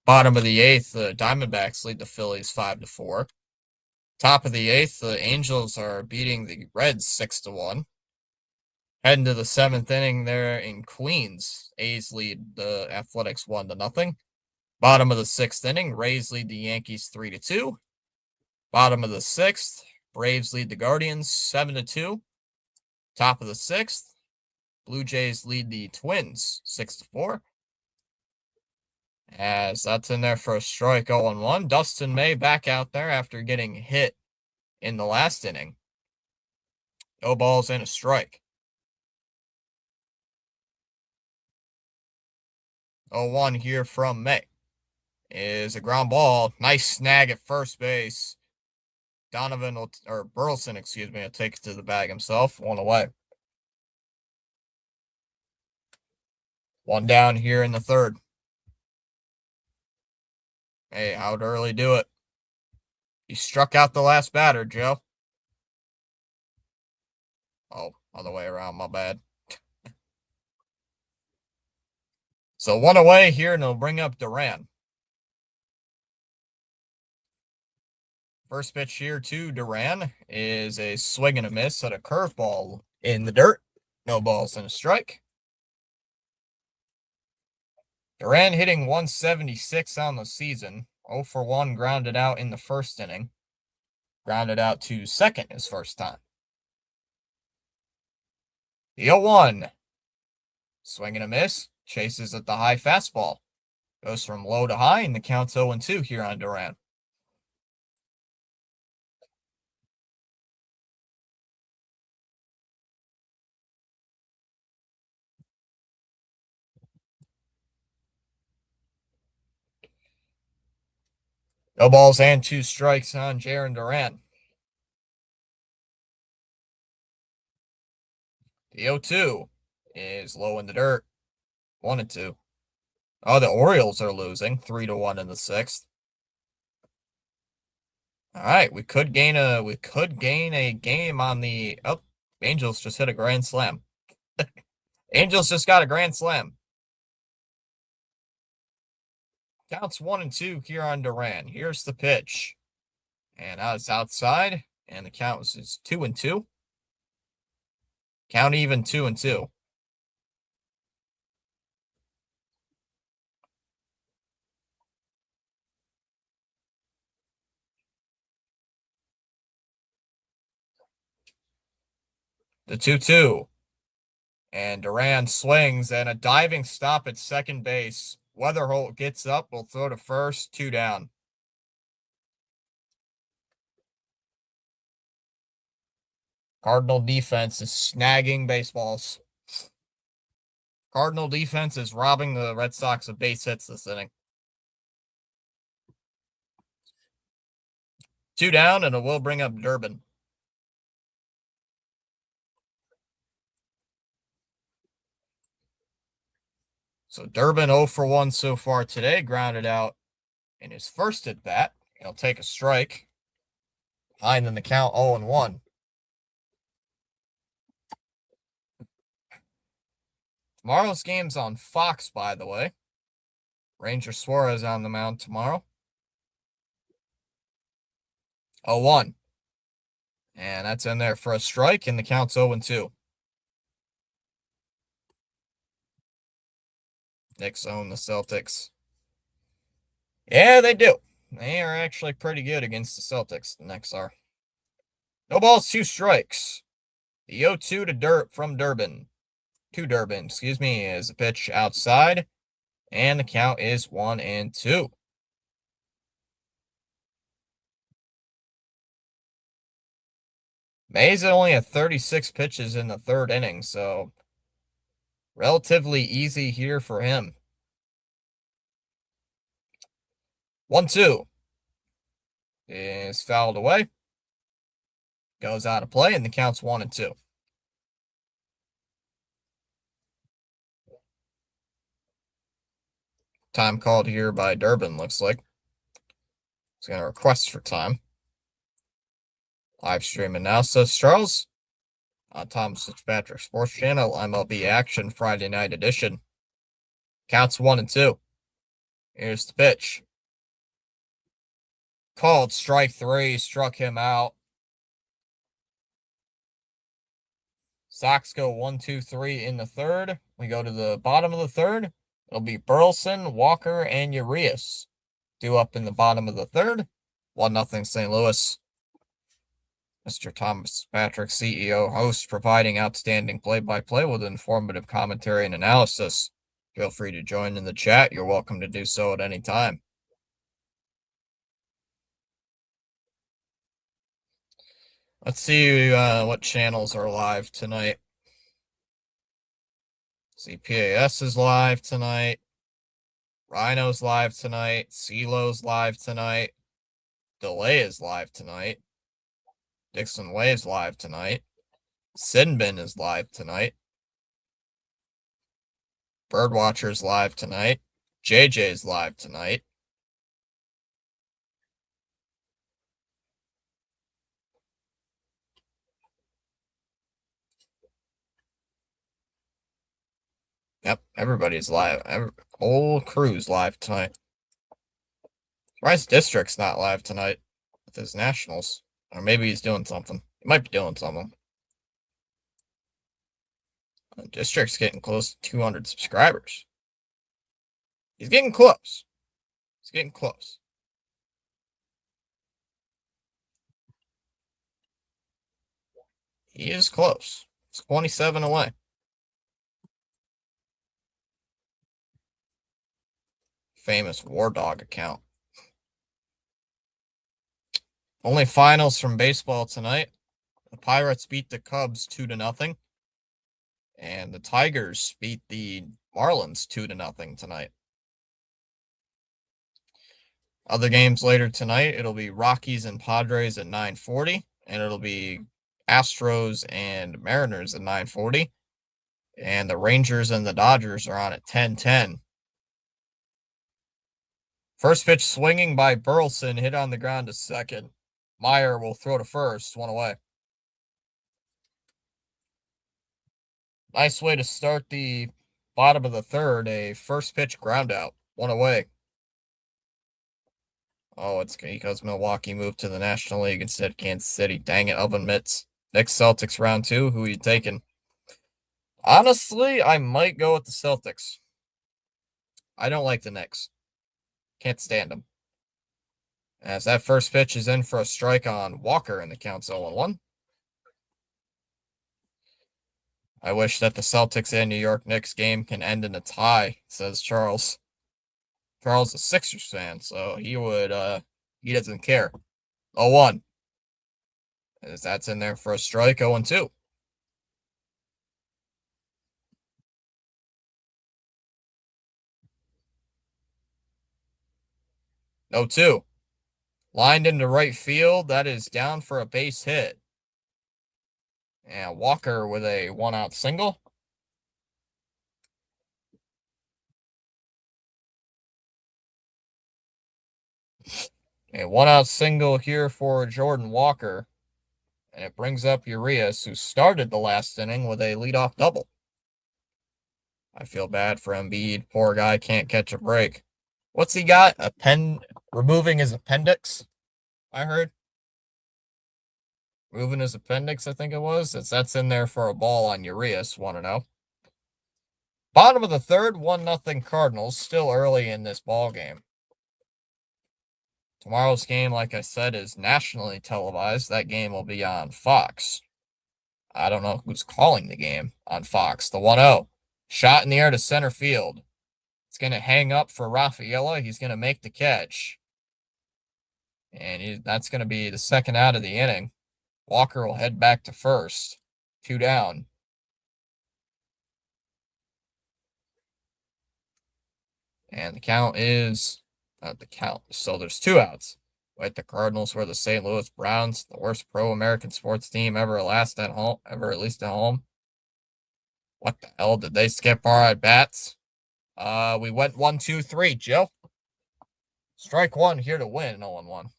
[SPEAKER 1] Bottom of the eighth, the Diamondbacks lead the Phillies 5-4. Top of the eighth, the Angels are beating the Reds 6-1. Heading to the seventh inning there in Queens, A's lead the Athletics 1-0. Bottom of the sixth inning, Rays lead the Yankees 3-2. Bottom of the sixth, Braves lead the Guardians 7-2. Top of the sixth, Blue Jays lead the Twins 6-4. As that's in there for a strike 0-1. Dustin May back out there after getting hit in the last inning. No balls and a strike. 0-1 here from May. Is a ground ball. Nice snag at first base. Burleson, excuse me, will take it to the bag himself. 1 away. 1 down here in the third. Hey, how'd Early do it? He struck out the last batter, Joe. Oh, other way around, my bad. So 1 away here, and it'll bring up Duran. First pitch here to Duran is a swing and a miss at a curveball in the dirt. No balls and a strike. Duran hitting 176 on the season. 0 for 1 grounded out in the first inning. Grounded out to second his first time. The 0-1. Swing and a miss. Chases at the high fastball. Goes from low to high, and the count's 0-2 here on Duran. No balls and 2 strikes on Jarren Duran. The 0-2 is low in the dirt. 1-2. Oh, the Orioles are losing 3-1 in the sixth. All right, we could gain a game on the Angels just hit a grand slam. Angels just got a grand slam. Counts 1-2 here on Duran. Here's the pitch. And it's outside. And the count is 2-2. Count even 2-2. The 2-2. And Duran swings and a diving stop at second base. Weatherholt gets up, will throw to first, 2 down. Cardinal defense is snagging baseballs. Cardinal defense is robbing the Red Sox of base hits this inning. 2 down, and it will bring up Durbin. So Durbin 0 for 1 so far today, grounded out in his first at bat. He'll take a strike. Behind in the count 0-1. Tomorrow's game's on Fox, by the way. Ranger Suarez on the mound tomorrow. 0-1. And that's in there for a strike, and the count's 0-2. Knicks own the Celtics. Yeah, they do. They are actually pretty good against the Celtics, the Knicks are. No balls, 2 strikes. The 0-2 to Durbin. To Durbin, excuse me, is a pitch outside. And the count is 1-2. Mays only had 36 pitches in the third inning, so relatively easy here for him. 1-2 is fouled away. Goes out of play, and the count's 1-2. Time called here by Durbin, looks like. He's going to request for time. Live streaming now, says Charles. On Tom's Fitzpatrick Sports Channel, MLB Action Friday Night Edition. Counts 1-2. Here's the pitch. Called strike 3, struck him out. Sox go 1-2-3 in the third. We go to the bottom of the third. It'll be Burleson, Walker, and Urias due up in the bottom of the third. 1-0 St. Louis. Mr. Thomas Patrick, CEO, host, providing outstanding play-by-play with informative commentary and analysis. Feel free to join in the chat. You're welcome to do so at any time. Let's see what channels are live tonight. CPAS is live tonight. Rhino's live tonight. CeeLo's live tonight. Delay is live tonight. Dixon Way is live tonight. Sinbin is live tonight. Birdwatcher's live tonight. JJ's live tonight. Yep, everybody's live. Whole crew's live tonight. Rice District's not live tonight with his nationals. Or maybe he's doing something. He might be doing something. District's getting close to 200 subscribers. He's getting close. He's getting close. He is close. It's 27 away. Famous War Dog account. Only finals from baseball tonight. The Pirates beat the Cubs 2-0. And the Tigers beat the Marlins 2-0 tonight. Other games later tonight, it'll be Rockies and Padres at 9:40, and it'll be Astros and Mariners at 9:40, and the Rangers and the Dodgers are on at 10:10. First pitch swinging by Burleson, hit on the ground to second. Meyer will throw to first, 1 away. Nice way to start the bottom of the third, a first pitch ground out, 1 away. Oh, it's because Milwaukee moved to the National League instead of Kansas City. Dang it, oven mitts. Next Celtics round 2. Who are you taking? Honestly, I might go with the Celtics. I don't like the Knicks. Can't stand them. As that first pitch is in for a strike on Walker and the count's 0-1. I wish that the Celtics and New York Knicks game can end in a tie, says Charles. Charles is a Sixers fan, so he doesn't care. 0-1. As that's in there for a strike, 0-2. No 2. Lined into right field. That is down for a base hit. And Walker with a 1-out single. A 1-out single here for Jordan Walker. And it brings up Urias, who started the last inning with a leadoff double. I feel bad for Embiid. Poor guy can't catch a break. What's he got? Removing his appendix, I heard. Removing his appendix, I think it was. That's in there for a ball on Urias, 1-0. Bottom of the third, 1-0 Cardinals. Still early in this ball game. Tomorrow's game, like I said, is nationally televised. That game will be on Fox. I don't know who's calling the game on Fox. The 1-0. Shot in the air to center field. It's going to hang up for Rafaela. He's going to make the catch. And that's going to be the second out of the inning. Walker will head back to first. 2 down. And the count is not the count. So there's 2 outs. Wait, the Cardinals were the St. Louis Browns, the worst pro-American sports team ever last at home, ever at least at home. What the hell? Did they skip our at bats? We went 1-2-3, Joe. Strike one here to win, 0-1.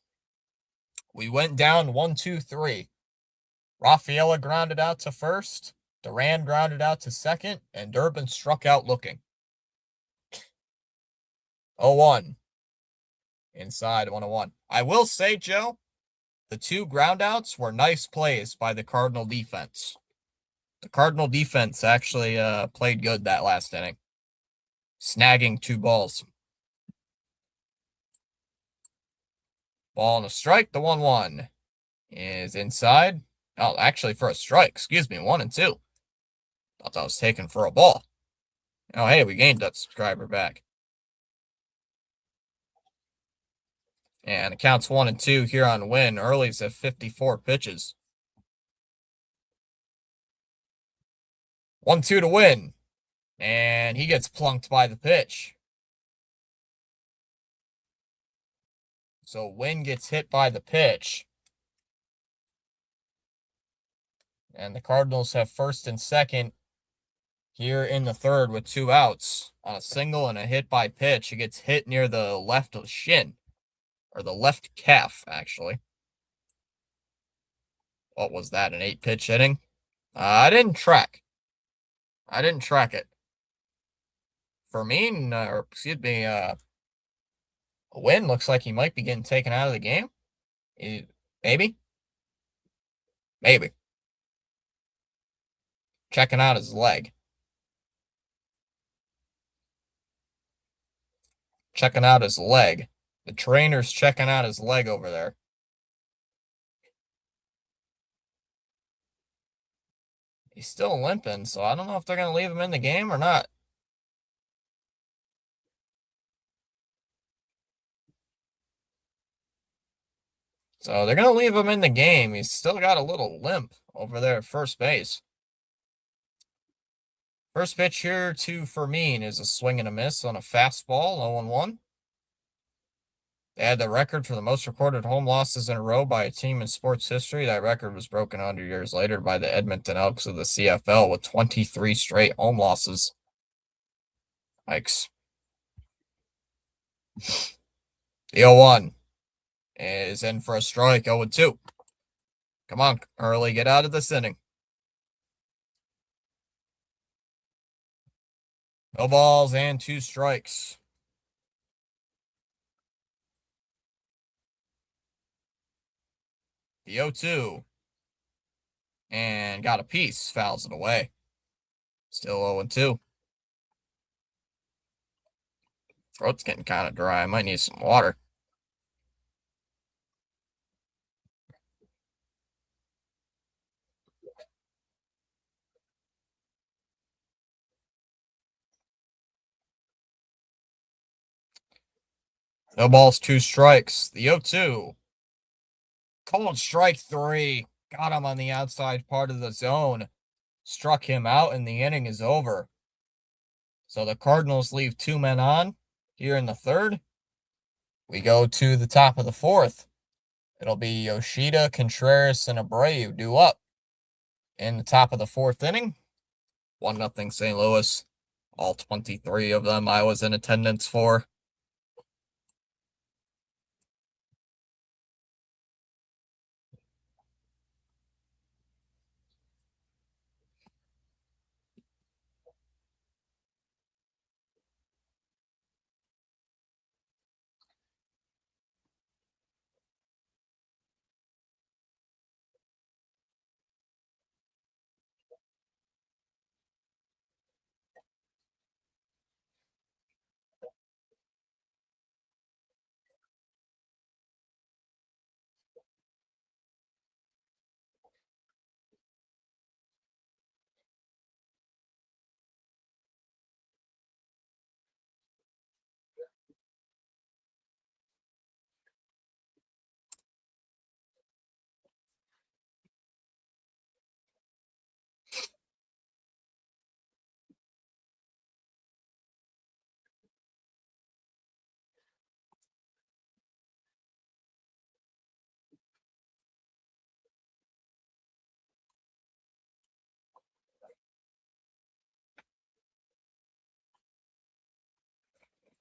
[SPEAKER 1] We went down 1-2-3. Rafaela grounded out to first, Duran grounded out to second, and Durbin struck out looking. 0-1. Inside 1-1. I will say, Joe, the 2 groundouts were nice plays by the Cardinal defense. The Cardinal defense actually played good that last inning, snagging 2 balls. Ball and a strike. The 1-1 is inside. Oh, actually for a strike. Excuse me, 1-2. Thought that was taken for a ball. Oh, hey, we gained that subscriber back. And it counts 1-2 here on Win. Early's at 54 pitches. 1-2 to Win. And he gets plunked by the pitch. So Win gets hit by the pitch. And the Cardinals have first and second here in the third with 2 outs. On a single and a hit by pitch, he gets hit near the left shin. Or the left calf, actually. What was that, an 8-pitch inning? I didn't track it. Fermin, or excuse me, Win looks like he might be getting taken out of the game. Maybe. Checking out his leg. The trainer's checking out his leg over there. He's still limping, so I don't know if they're going to leave him in the game or not. So they're going to leave him in the game. He's still got a little limp over there at first base. First pitch here to Fermin is a swing and a miss on a fastball, 0-1. They had the record for the most recorded home losses in a row by a team in sports history. That record was broken 100 years later by the Edmonton Elks of the CFL with 23 straight home losses. Yikes. The 0-1 is in for a strike, 0-2. Come on, Early, get out of this inning. No balls and 2 strikes. The 0-2. And got a piece, fouls it away. Still 0-2. Throat's getting kind of dry. I might need some water. No balls, 2 strikes. The 0-2. Cold strike 3. Got him on the outside part of the zone. Struck him out, and the inning is over. So the Cardinals leave 2 men on here in the third. We go to the top of the fourth. It'll be Yoshida, Contreras, and Abreu due up in the top of the 4th inning. 1-0 St. Louis. All 23 of them I was in attendance for.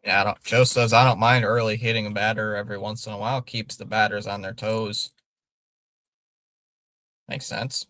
[SPEAKER 1] Yeah, Joe says I don't mind early hitting a batter every once in a while. Keeps the batters on their toes. Makes sense.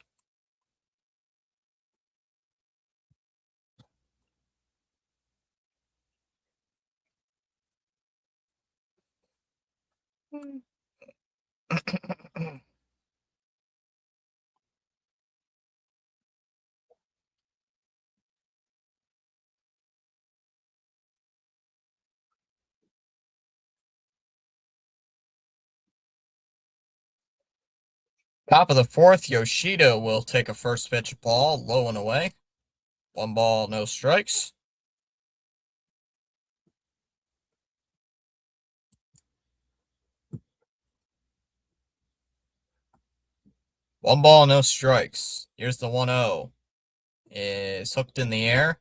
[SPEAKER 1] Top of the fourth, Yoshida will take a first pitch ball, low and away. 1 ball, no strikes. One ball, no strikes. Here's the 1-0. Is hooked in the air.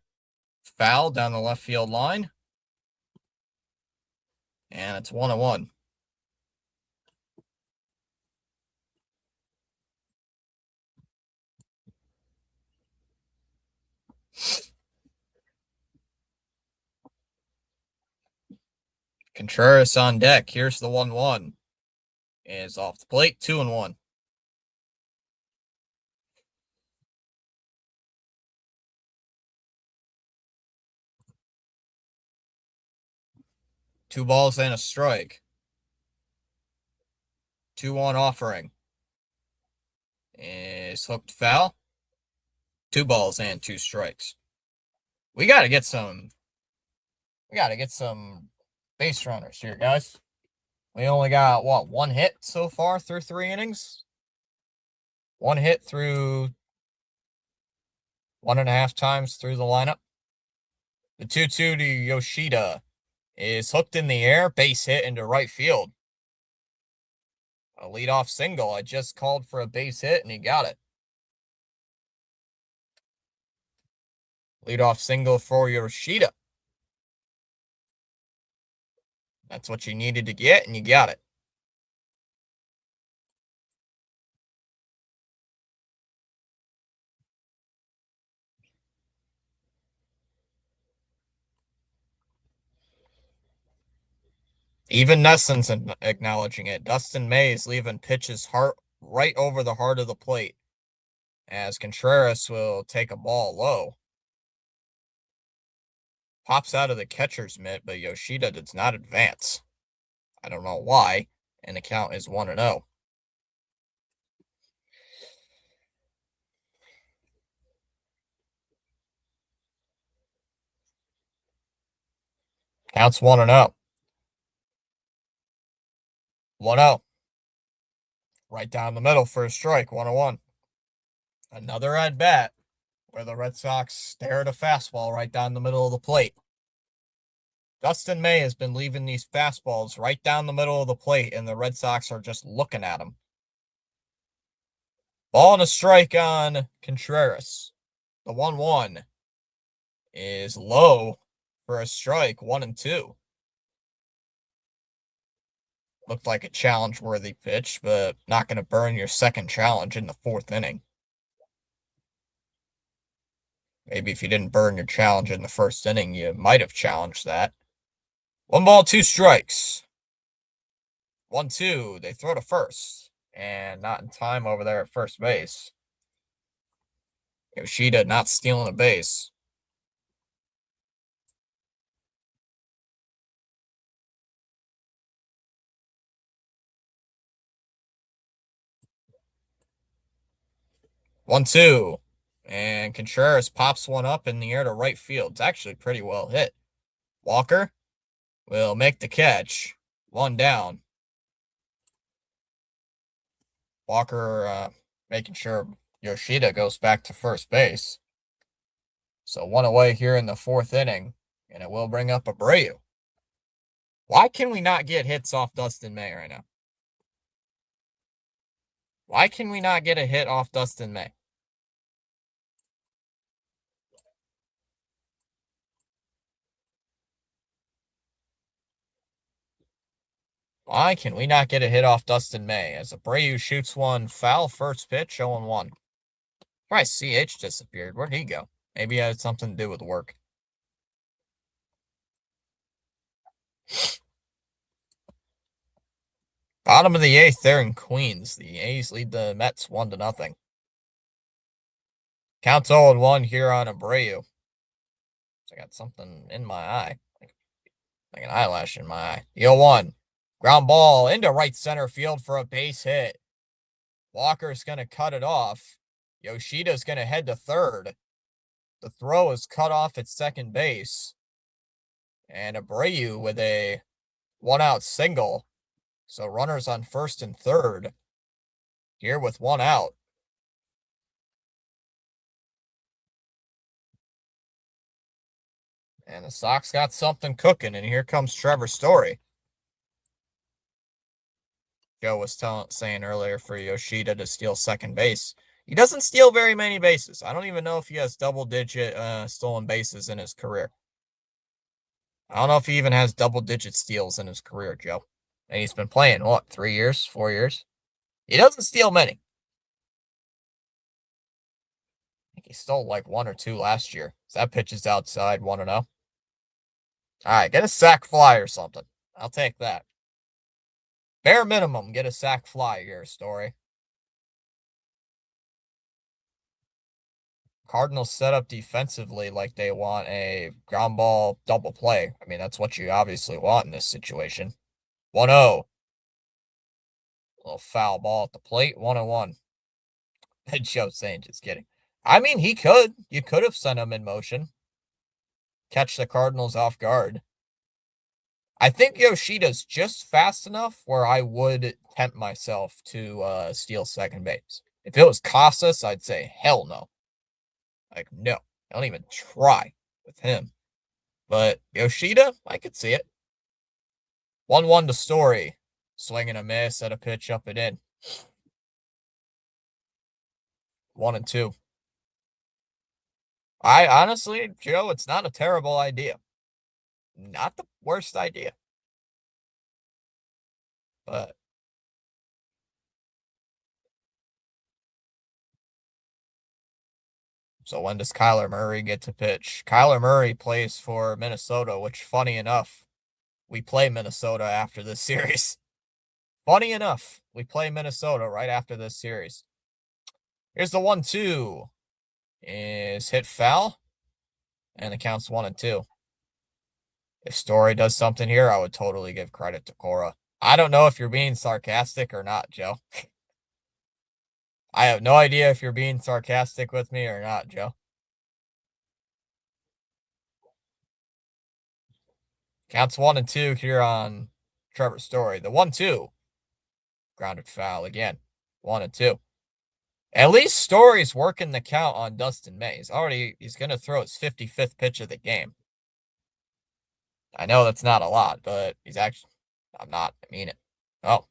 [SPEAKER 1] Foul down the left field line. And it's 1-1. Contreras on deck. Here's the 1-1. Is off the plate. 2-1. 2 balls and a strike. 2-1 offering. Is hooked foul. 2 balls and 2 strikes. We gotta get some base runners here, guys. We only got what, 1 hit so far through 3 innings? 1 hit through 1.5 times through the lineup. The 2-2 to Yoshida is hooked in the air, base hit into right field. A leadoff single. I just called for a base hit and he got it. Leadoff single for Yoshida. That's what you needed to get, and you got it. Even Nesson's acknowledging it. Dustin May is leaving pitches right over the heart of the plate, as Contreras will take a ball low. Pops out of the catcher's mitt, but Yoshida does not advance. I don't know why, and the count is 1-0. Counts 1-0. 1-0. Right down the middle for a strike, 1-1. Another at bat where the Red Sox stare at a fastball right down the middle of the plate. Dustin May has been leaving these fastballs right down the middle of the plate, and the Red Sox are just looking at him. Ball and a strike on Contreras. The 1-1 is low for a strike, 1-2. Looked like a challenge-worthy pitch, but not going to burn your second challenge in the 4th inning. Maybe if you didn't burn your challenge in the 1st inning, you might have challenged that. 1 ball, 2 strikes. 1-2. They throw to first, and not in time over there at first base. Yoshida not stealing a base. One, two. And Contreras pops one up in the air to right field. It's actually pretty well hit. Walker will make the catch. 1 down. Walker making sure Yoshida goes back to first base. So 1 away here in the 4th inning, and it will bring up Abreu. Why can we not get hits off Dustin May right now? Why can we not get a hit off Dustin May? Why can we not get a hit off Dustin May as Abreu shoots one foul first pitch, 0-1? Why CH disappeared? Where'd he go? Maybe it had something to do with work. Bottom of the eighth, they're in Queens. The A's lead the Mets 1-0. Count 0-1 here on Abreu. I got something in my eye, like an eyelash in my eye. The 0-1. Ground ball into right center field for a base hit. Walker's going to cut it off. Yoshida's going to head to third. The throw is cut off at second base. And Abreu with a 1-out single. So runners on first and third. Here with 1 out. And the Sox got something cooking, and here comes Trevor Story. Joe was saying earlier for Yoshida to steal second base. He doesn't steal very many bases. I don't even know if he has double-digit stolen bases in his career. I don't know if he even has double-digit steals in his career, Joe. And he's been playing, what, 3 years, 4 years? He doesn't steal many. I think he stole like 1 or 2 last year. So that pitch is outside, 1-0. All right, get a sac fly or something. I'll take that. Bare minimum, get a sac fly here, Story. Cardinals set up defensively like they want a ground ball double play. I mean, that's what you obviously want in this situation. 1-0. Little foul ball at the plate, 1-1. And Joe saying, just kidding. I mean, he could. You could have sent him in motion. Catch the Cardinals off guard. I think Yoshida's just fast enough where I would tempt myself to steal second base. If it was Casas, I'd say, hell no. Like, no. Don't even try with him. But Yoshida, I could see it. 1-1 to Story. Swing and a miss at a pitch up and in. 1-2. I honestly, Joe, it's not a terrible idea. Not the worst idea. But so when does Kyler Murray get to pitch? Kyler Murray plays for Minnesota, which, funny enough, we play Minnesota after this series. Funny enough, we play Minnesota right after this series. Here's the 1-2. Is hit foul. And the count's 1-2. If Story does something here, I would totally give credit to Cora. I don't know if you're being sarcastic or not, Joe. I have no idea if you're being sarcastic with me or not, Joe. Counts 1-2 here on Trevor Story. The 1-2. Grounded foul again. 1-2. At least Story's working the count on Dustin May. He's going to throw his 55th pitch of the game. I know that's not a lot, but I mean it. Oh.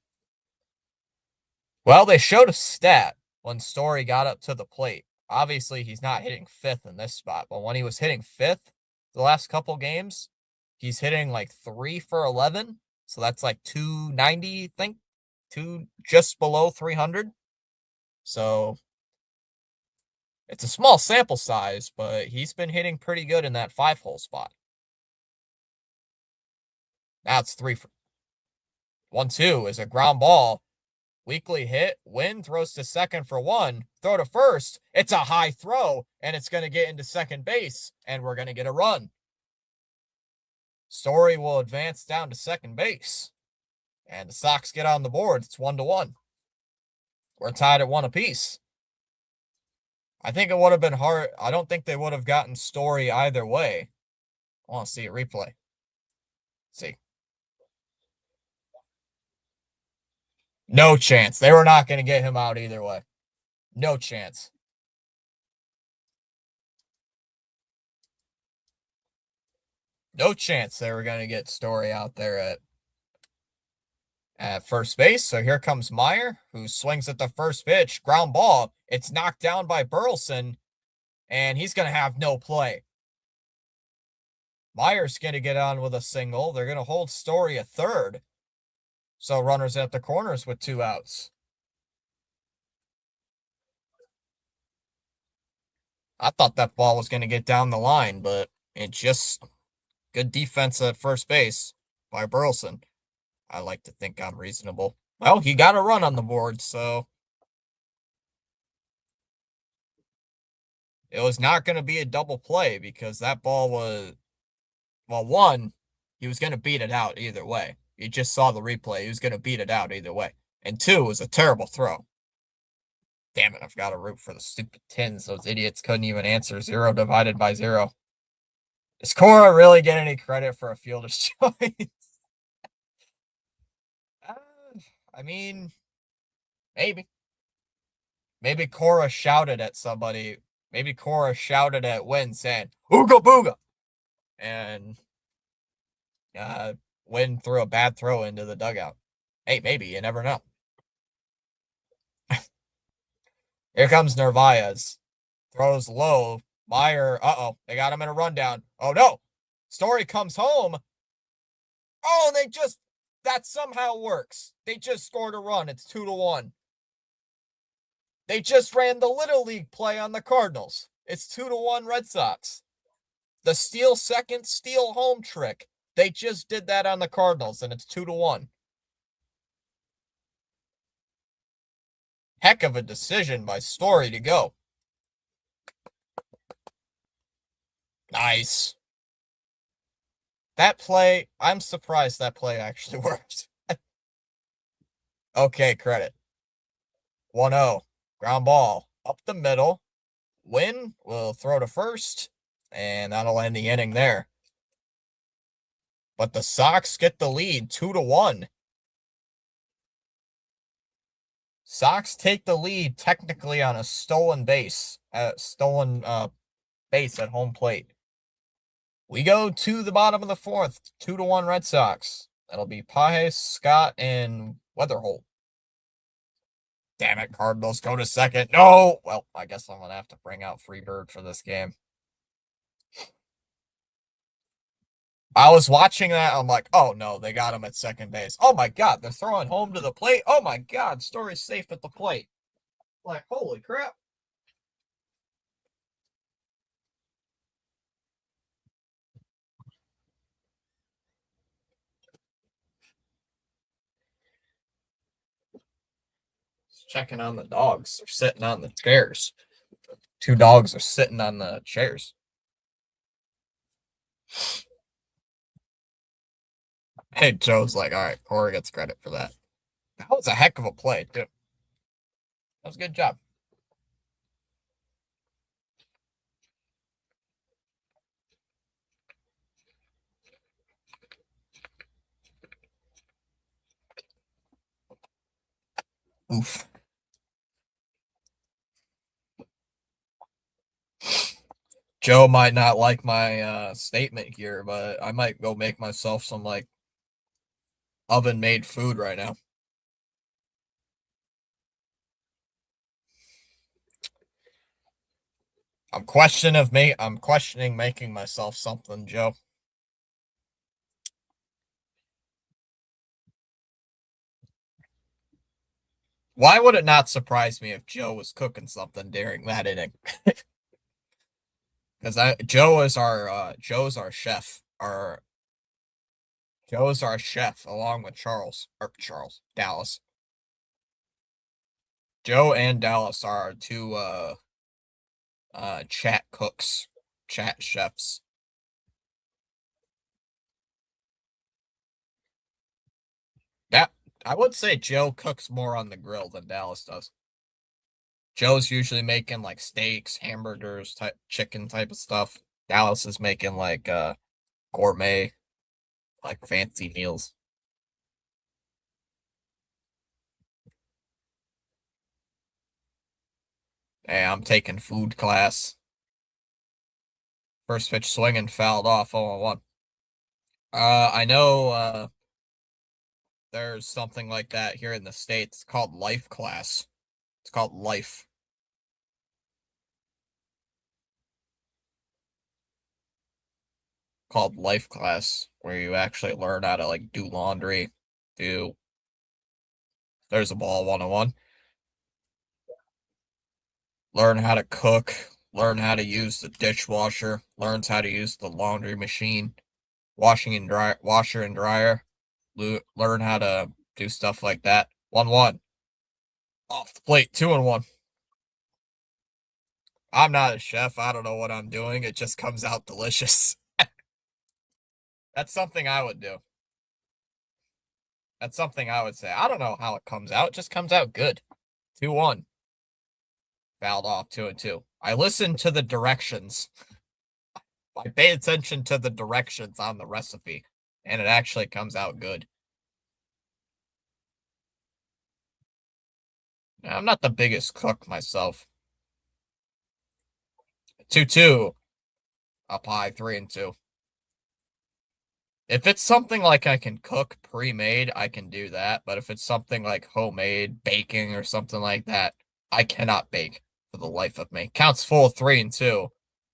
[SPEAKER 1] Well, they showed a stat when Story got up to the plate. Obviously, he's not hitting fifth in this spot, but when he was hitting fifth the last couple games, he's hitting like 3 for 11. So that's like 290, I think. Just below 300. So it's a small sample size, but he's been hitting pretty good in that 5-hole spot. Now it's 3 for 1-2 is a ground ball. Weekly hit. Win throws to second for 1. Throw to first. It's a high throw, and it's going to get into second base, and we're going to get a run. Story will advance down to second base, and the Sox get on the board. It's 1-1. We're tied at 1 apiece. I think it would have been hard. I don't think they would have gotten Story either way. I want to see a replay. Let's see. No chance. They were not going to get him out either way. No chance. No chance they were going to get Story out there at first base. So here comes Meyer, who swings at the first pitch. Ground ball. It's knocked down by Burleson, and he's going to have no play. Meyer's going to get on with a single. They're going to hold Story at third. So runners at the corners with 2 outs. I thought that ball was going to get down the line, but it just good defense at first base by Burleson. I like to think I'm reasonable. Well, he got a run on the board, so it was not going to be a double play because that ball was, well, one, he was going to beat it out either way. You just saw the replay. He was going to beat it out either way. And two, it was a terrible throw. Damn it, I've got to root for the stupid tins. Those idiots couldn't even answer 0 divided by 0. Does Cora really get any credit for a fielder's choice? Uh, I mean, maybe. Maybe Cora shouted at somebody. Maybe Cora shouted at Wynn saying, Ooga Booga! And Wynn threw a bad throw into the dugout. Hey, maybe. You never know. Here comes Narvaez. Throws low. Meyer, they got him in a rundown. Oh, no. Story comes home. Oh, that somehow works. They just scored a run. It's 2-1. They just ran the Little League play on the Cardinals. It's 2-1 Red Sox. The steal second, steal home trick. They just did that on the Cardinals, and it's 2-1. Heck of a decision by Story to go. Nice. That play, I'm surprised that play actually worked. Okay, credit. 1-0. Ground ball. Up the middle. Wynn will throw to first, and that'll end the inning there. But the Sox get the lead 2-1. Sox take the lead technically on a stolen base at home plate. We go to the bottom of the fourth, 2-1 Red Sox. That'll be Pages, Scott, and Weatherholt. Damn it, Cardinals go to second. No! Well, I guess I'm going to have to bring out Freebird for this game. I was watching that. I'm like, oh no, they got him at second base. Oh my God, they're throwing home to the plate. Oh my God, Story's safe at the plate. Like, holy crap. Checking on the dogs. They're sitting on the chairs. 2 dogs are sitting on the chairs. Hey, Joe's like, all right, Corey gets credit for that. That was a heck of a play, too. That was a good job. Oof. Joe might not like my statement here, but I might go make myself some like oven made food right now. I'm questioning making myself something, Joe. Why would it not surprise me if Joe was cooking something during that inning? Because Joe's our chef. Joe's our chef along with Dallas. Joe and Dallas are our two chat cooks, chat chefs. That I would say Joe cooks more on the grill than Dallas does. Joe's usually making like steaks, hamburgers, type chicken type of stuff. Dallas is making like gourmet, like fancy meals. Hey, I'm taking food class. First pitch swinging, fouled off 0-1. I know there's something like that here in the States called life class. It's called life. Called life class, where you actually learn how to like do laundry, do there's a ball 101. Learn how to cook, learn how to use the dishwasher, learns how to use the laundry machine, washer and dryer, learn how to do stuff like that. 1-1. Off the plate, 2-1. I'm not a chef. I don't know what I'm doing. It just comes out delicious. That's something I would do. That's something I would say. I don't know how it comes out. It just comes out good. 2-1. Fouled off 2-2. I listened to the directions. I pay attention to the directions on the recipe, and it actually comes out good. I'm not the biggest cook myself. 2-2. Up high, 3-2. If it's something like I can cook pre-made, I can do that. But if it's something like homemade baking or something like that, I cannot bake for the life of me. Counts full, 3-2.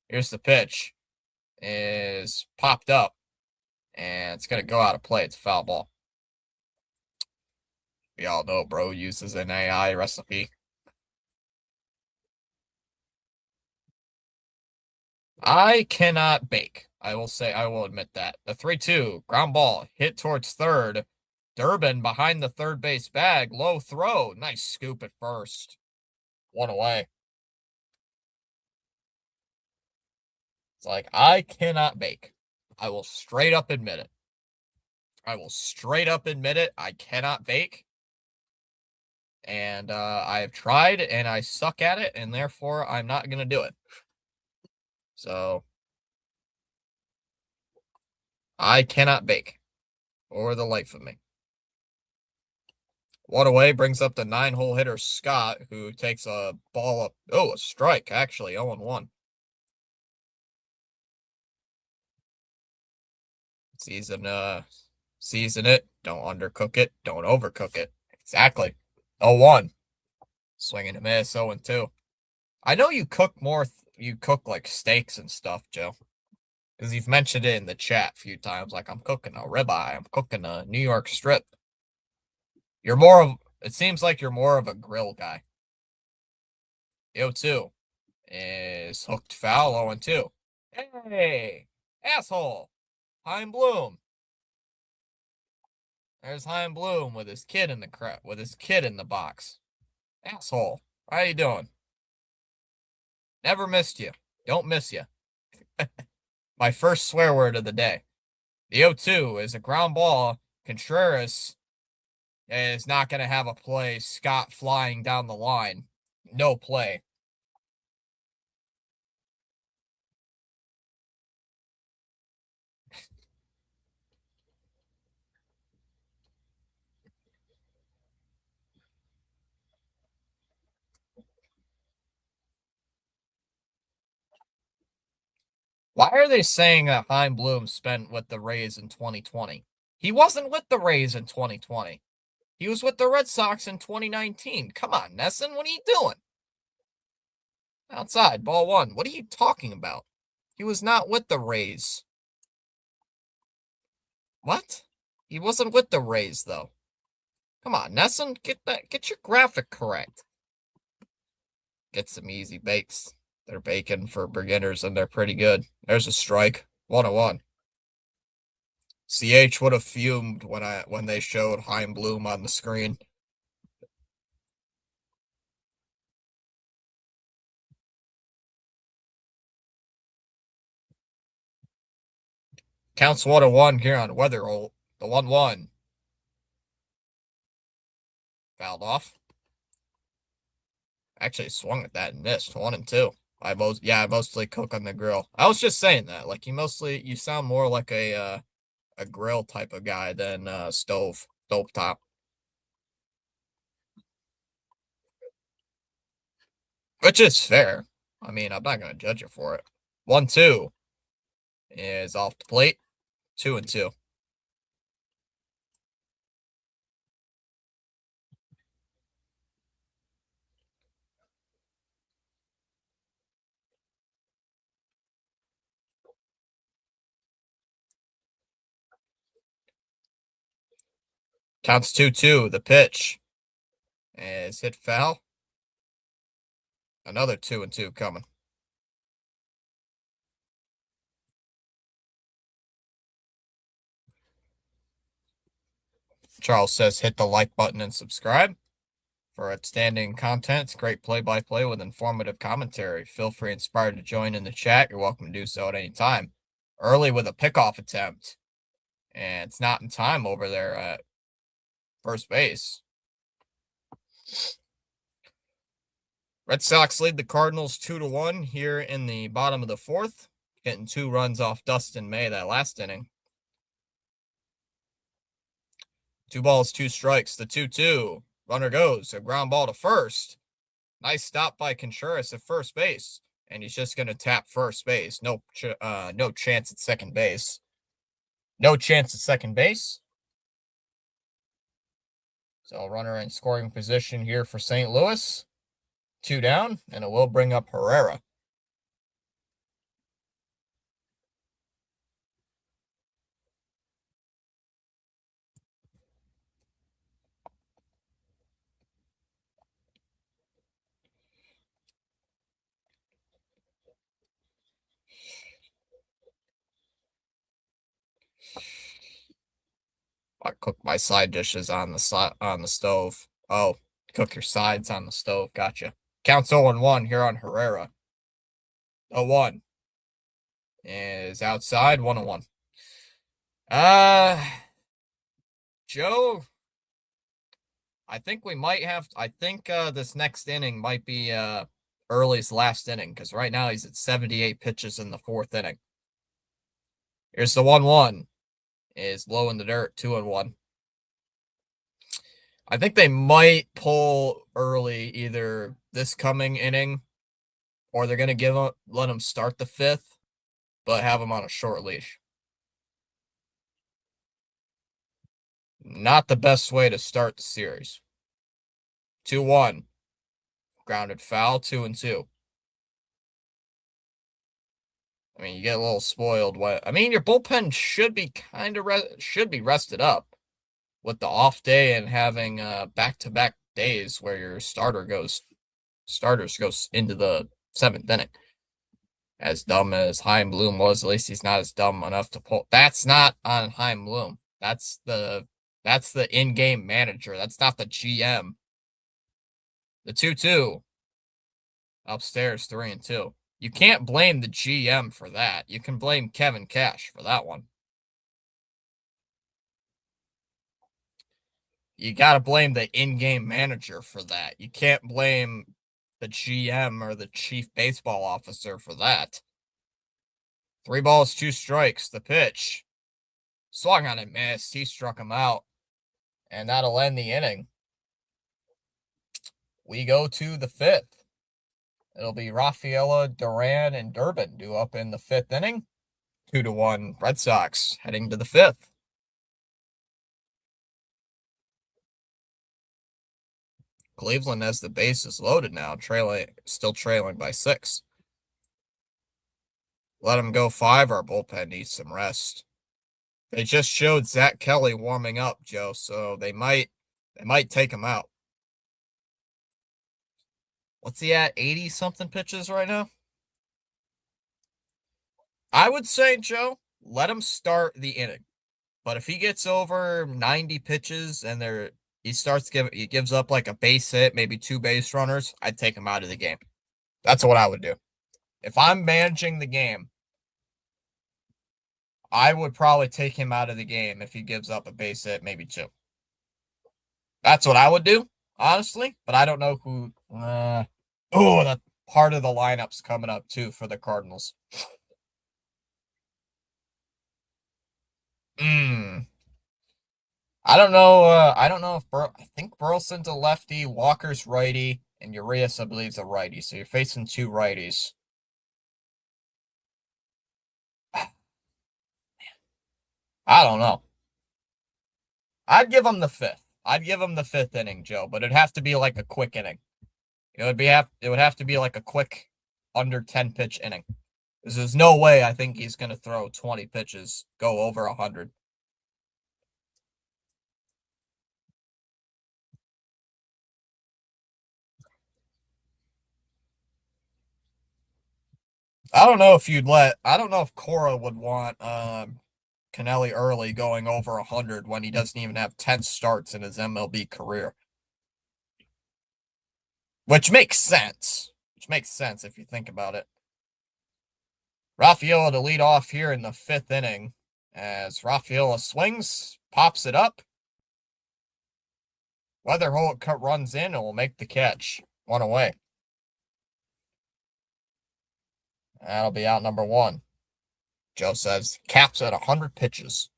[SPEAKER 1] Here's the pitch. Is popped up, and it's gonna go out of play. It's a foul ball. We all know bro uses an AI recipe. I cannot bake. I will admit that. The 3-2 ground ball hit towards third. Durbin behind the third base bag. Low throw. Nice scoop at first. 1 away. It's like, I cannot bake. I will straight up admit it. I will straight up admit it. I cannot bake. And I have tried and I suck at it, and therefore I'm not going to do it. So I cannot bake for the life of me. 1 away brings up the 9-hole hitter Scott, who takes a ball up. Oh, a strike, actually, 0-1. Season it. Don't undercook it. Don't overcook it. Exactly. 0-1. Swing and a miss, 0-2. I know you cook more, you cook like steaks and stuff, Joe. Because you've mentioned it in the chat a few times, like I'm cooking a ribeye, I'm cooking a New York strip. You're more of, it seems like you're more of a grill guy. 0-2 is hooked foul, 0-2. Hey, asshole. Heim Bloom. There's Heim Bloom with his kid in the box. Asshole. How you doing? Never missed you. Don't miss you. My first swear word of the day. The 0-2 is a ground ball. Contreras is not going to have a play. Scott flying down the line. No play. Why are they saying that Heim Bloom spent with the Rays in 2020? He wasn't with the Rays in 2020. He was with the Red Sox in 2019. Come on, Nesson, what are you doing? Outside, ball 1. What are you talking about? He was not with the Rays. What? He wasn't with the Rays, though. Come on, Nesson, get your graphic correct. Get some easy bakes. They're baking for beginners, and they're pretty good. There's a strike. 1-1. CH would have fumed when they showed Heim Bloom on the screen. Counts 1-1 here on Weatherholt. The 1-1. Fouled off. Actually swung at that and missed. 1-2. I mostly cook on the grill. I was just saying that. Like you sound more like a grill type of guy than stove top. Which is fair. I mean, I'm not gonna judge you for it. 1-2 is off the plate. 2-2. Counts 2-2. The pitch is hit foul. Another 2-2 coming. Charles says hit the like button and subscribe for outstanding content. It's great play-by-play with informative commentary. Feel free inspired to join in the chat. You're welcome to do so at any time. Early with a pickoff attempt, and it's not in time over there at first base. Red Sox lead the Cardinals 2-1 here in the bottom of the fourth, getting 2 runs off Dustin May that last inning. 2 balls, 2 strikes, the 2-2. Runner goes, a ground ball to first. Nice stop by Contreras at first base, and he's just going to tap first base. No chance at second base. No chance at second base. So runner in scoring position here for St. Louis. 2 down, and it will bring up Herrera. I cook my side dishes on the stove. Oh, cook your sides on the stove. Gotcha. Counts 0-1 here on Herrera. 0-1 is outside. 1-1. Joe, I think we might have. I think this next inning might be Early's last inning because right now he's at 78 pitches in the fourth inning. Here's the 1-1. Is low in the dirt. 2-1. I think they might pull Early either this coming inning, or they're gonna let him start the fifth, but have him on a short leash. Not the best way to start the series. 2-1. Grounded foul. 2-2. I mean, you get a little spoiled. I mean, your bullpen should be rested up with the off day and having back-to-back days where your starters goes into the 7th inning. As dumb as Chaim Bloom was, at least he's not as dumb enough to pull. That's not on Chaim Bloom. That's the in-game manager. That's not the GM. The 2-2. Upstairs, 3-2. You can't blame the GM for that. You can blame Kevin Cash for that one. You got to blame the in-game manager for that. You can't blame the GM or the chief baseball officer for that. 3 balls, 2 strikes. The pitch. Swung on and missed. He struck him out. And that'll end the inning. We go to the 5th. It'll be Rafaela, Duran, and Durbin due up in the 5th inning. 2-1 Red Sox heading to the 5th. Cleveland has the bases loaded now, still trailing by 6. Let them go 5. Our bullpen needs some rest. They just showed Zach Kelly warming up, Joe, so they might take him out. What's he at? 80-something pitches right now? I would say, Joe, let him start the inning. But if he gets over 90 pitches and he gives up like a base hit, maybe 2 base runners, I'd take him out of the game. That's what I would do. If I'm managing the game, I would probably take him out of the game if he gives up a base hit, maybe 2. That's what I would do, honestly. But I don't know who. That part of the lineup's coming up too for the Cardinals. I don't know. I don't know if I think Burleson's a lefty, Walker's righty, and Urias, I believe, is a righty. So you're facing 2 righties. I don't know. I'd give him the 5th. I'd give him the 5th inning, Joe, but it'd have to be like a quick inning. It would have to be like a quick under 10 pitch inning. Because there's no way I think he's going to throw 20 pitches, go over 100. I don't know if Cora would want Kennelly early going over 100 when he doesn't even have 10 starts in his MLB career. Which makes sense. Which makes sense if you think about it. Rafaela to lead off here in the 5th inning as Rafaela swings, pops it up. Weatherholt runs in and will make the catch. One away. That'll be out number 1. Joe says caps at 100 pitches.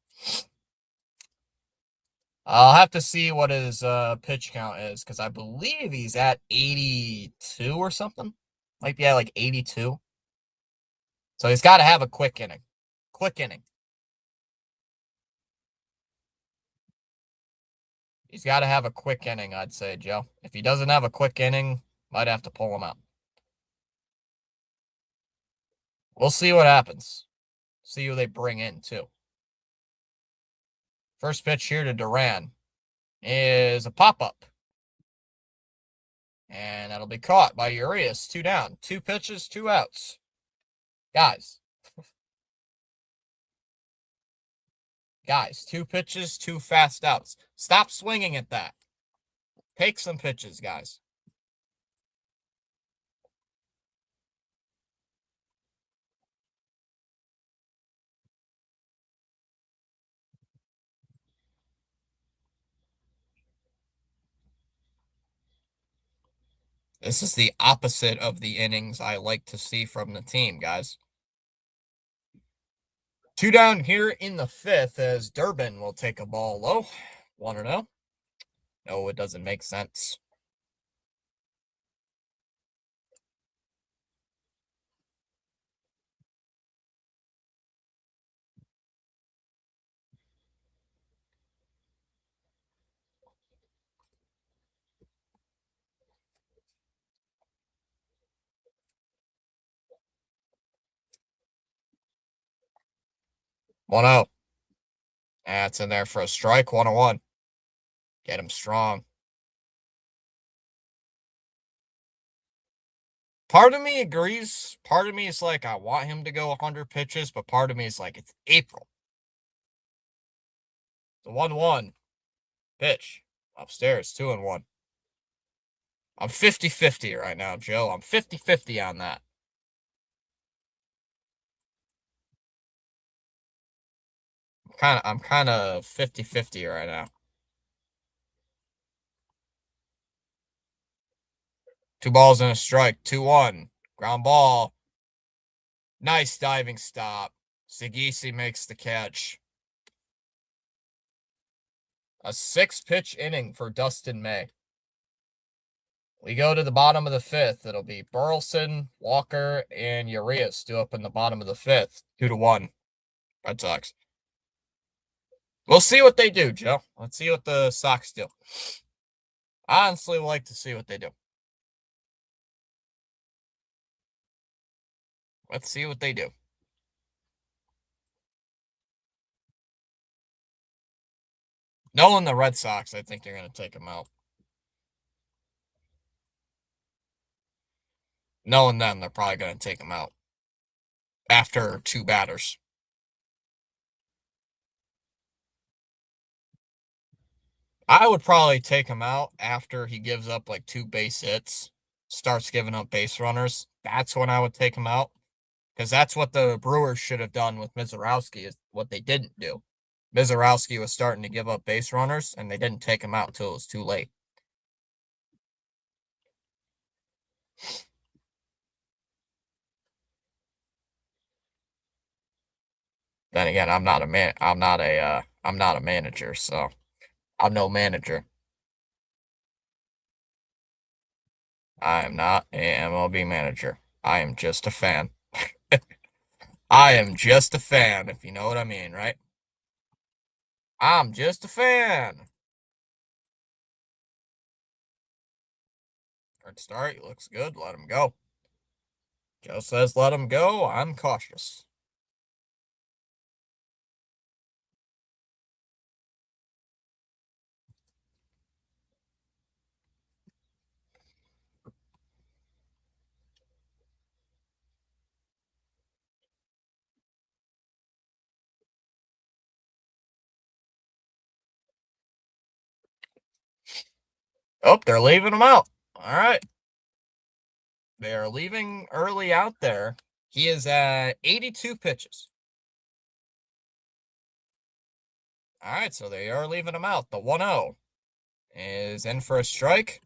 [SPEAKER 1] I'll have to see what his pitch count is because I believe he's at 82 or something. Might be at like 82. So he's got to have a quick inning. Quick inning. He's got to have a quick inning, I'd say, Joe. If he doesn't have a quick inning, might have to pull him out. We'll see what happens. See who they bring in, too. First pitch here to Duran is a pop-up. And that'll be caught by Urias. 2 down. 2 pitches, 2 outs. Guys. Guys, 2 pitches, 2 fast outs. Stop swinging at that. Take some pitches, guys. This is the opposite of the innings I like to see from the team, guys. 2 down here in the 5th as Durbin will take a ball low. 1-0. No, it doesn't make sense. One out. That's in there for a strike. 1-1. Get him strong. Part of me agrees. Part of me is like, I want him to go 100 pitches, but part of me is like, it's April. The 1-1 pitch upstairs, 2-1. I'm 50-50 right now, Joe. I'm 50-50 on that. I'm kind of 50-50 right now. 2 balls and a strike. 2-1. Ground ball. Nice diving stop. Sagisi makes the catch. A 6-pitch inning for Dustin May. We go to the bottom of the 5th. It'll be Burleson, Walker, and Urias due up in the bottom of the 5th. 2-1. Red Sox. We'll see what they do, Joe. Let's see what the Sox do. I honestly would like to see what they do. Let's see what they do. Knowing the Red Sox, I think they're going to take them out. Knowing them, they're probably going to take them out after 2 batters. I would probably take him out after he gives up like 2 base hits, starts giving up base runners. That's when I would take him out because that's what the Brewers should have done with Mizorowski is what they didn't do. Mizorowski was starting to give up base runners, and they didn't take him out until it was too late. Then again, I'm not a manager, so I'm no manager. I am not a MLB manager. I am just a fan. I am just a fan, if you know what I mean, right? I'm just a fan. Good start. He looks good. Let him go. Joe says let him go. I'm cautious. Oh, they're leaving him out. All right. They are leaving early out there. He is at 82 pitches. All right, so they are leaving him out. The 1-0 is in for a strike.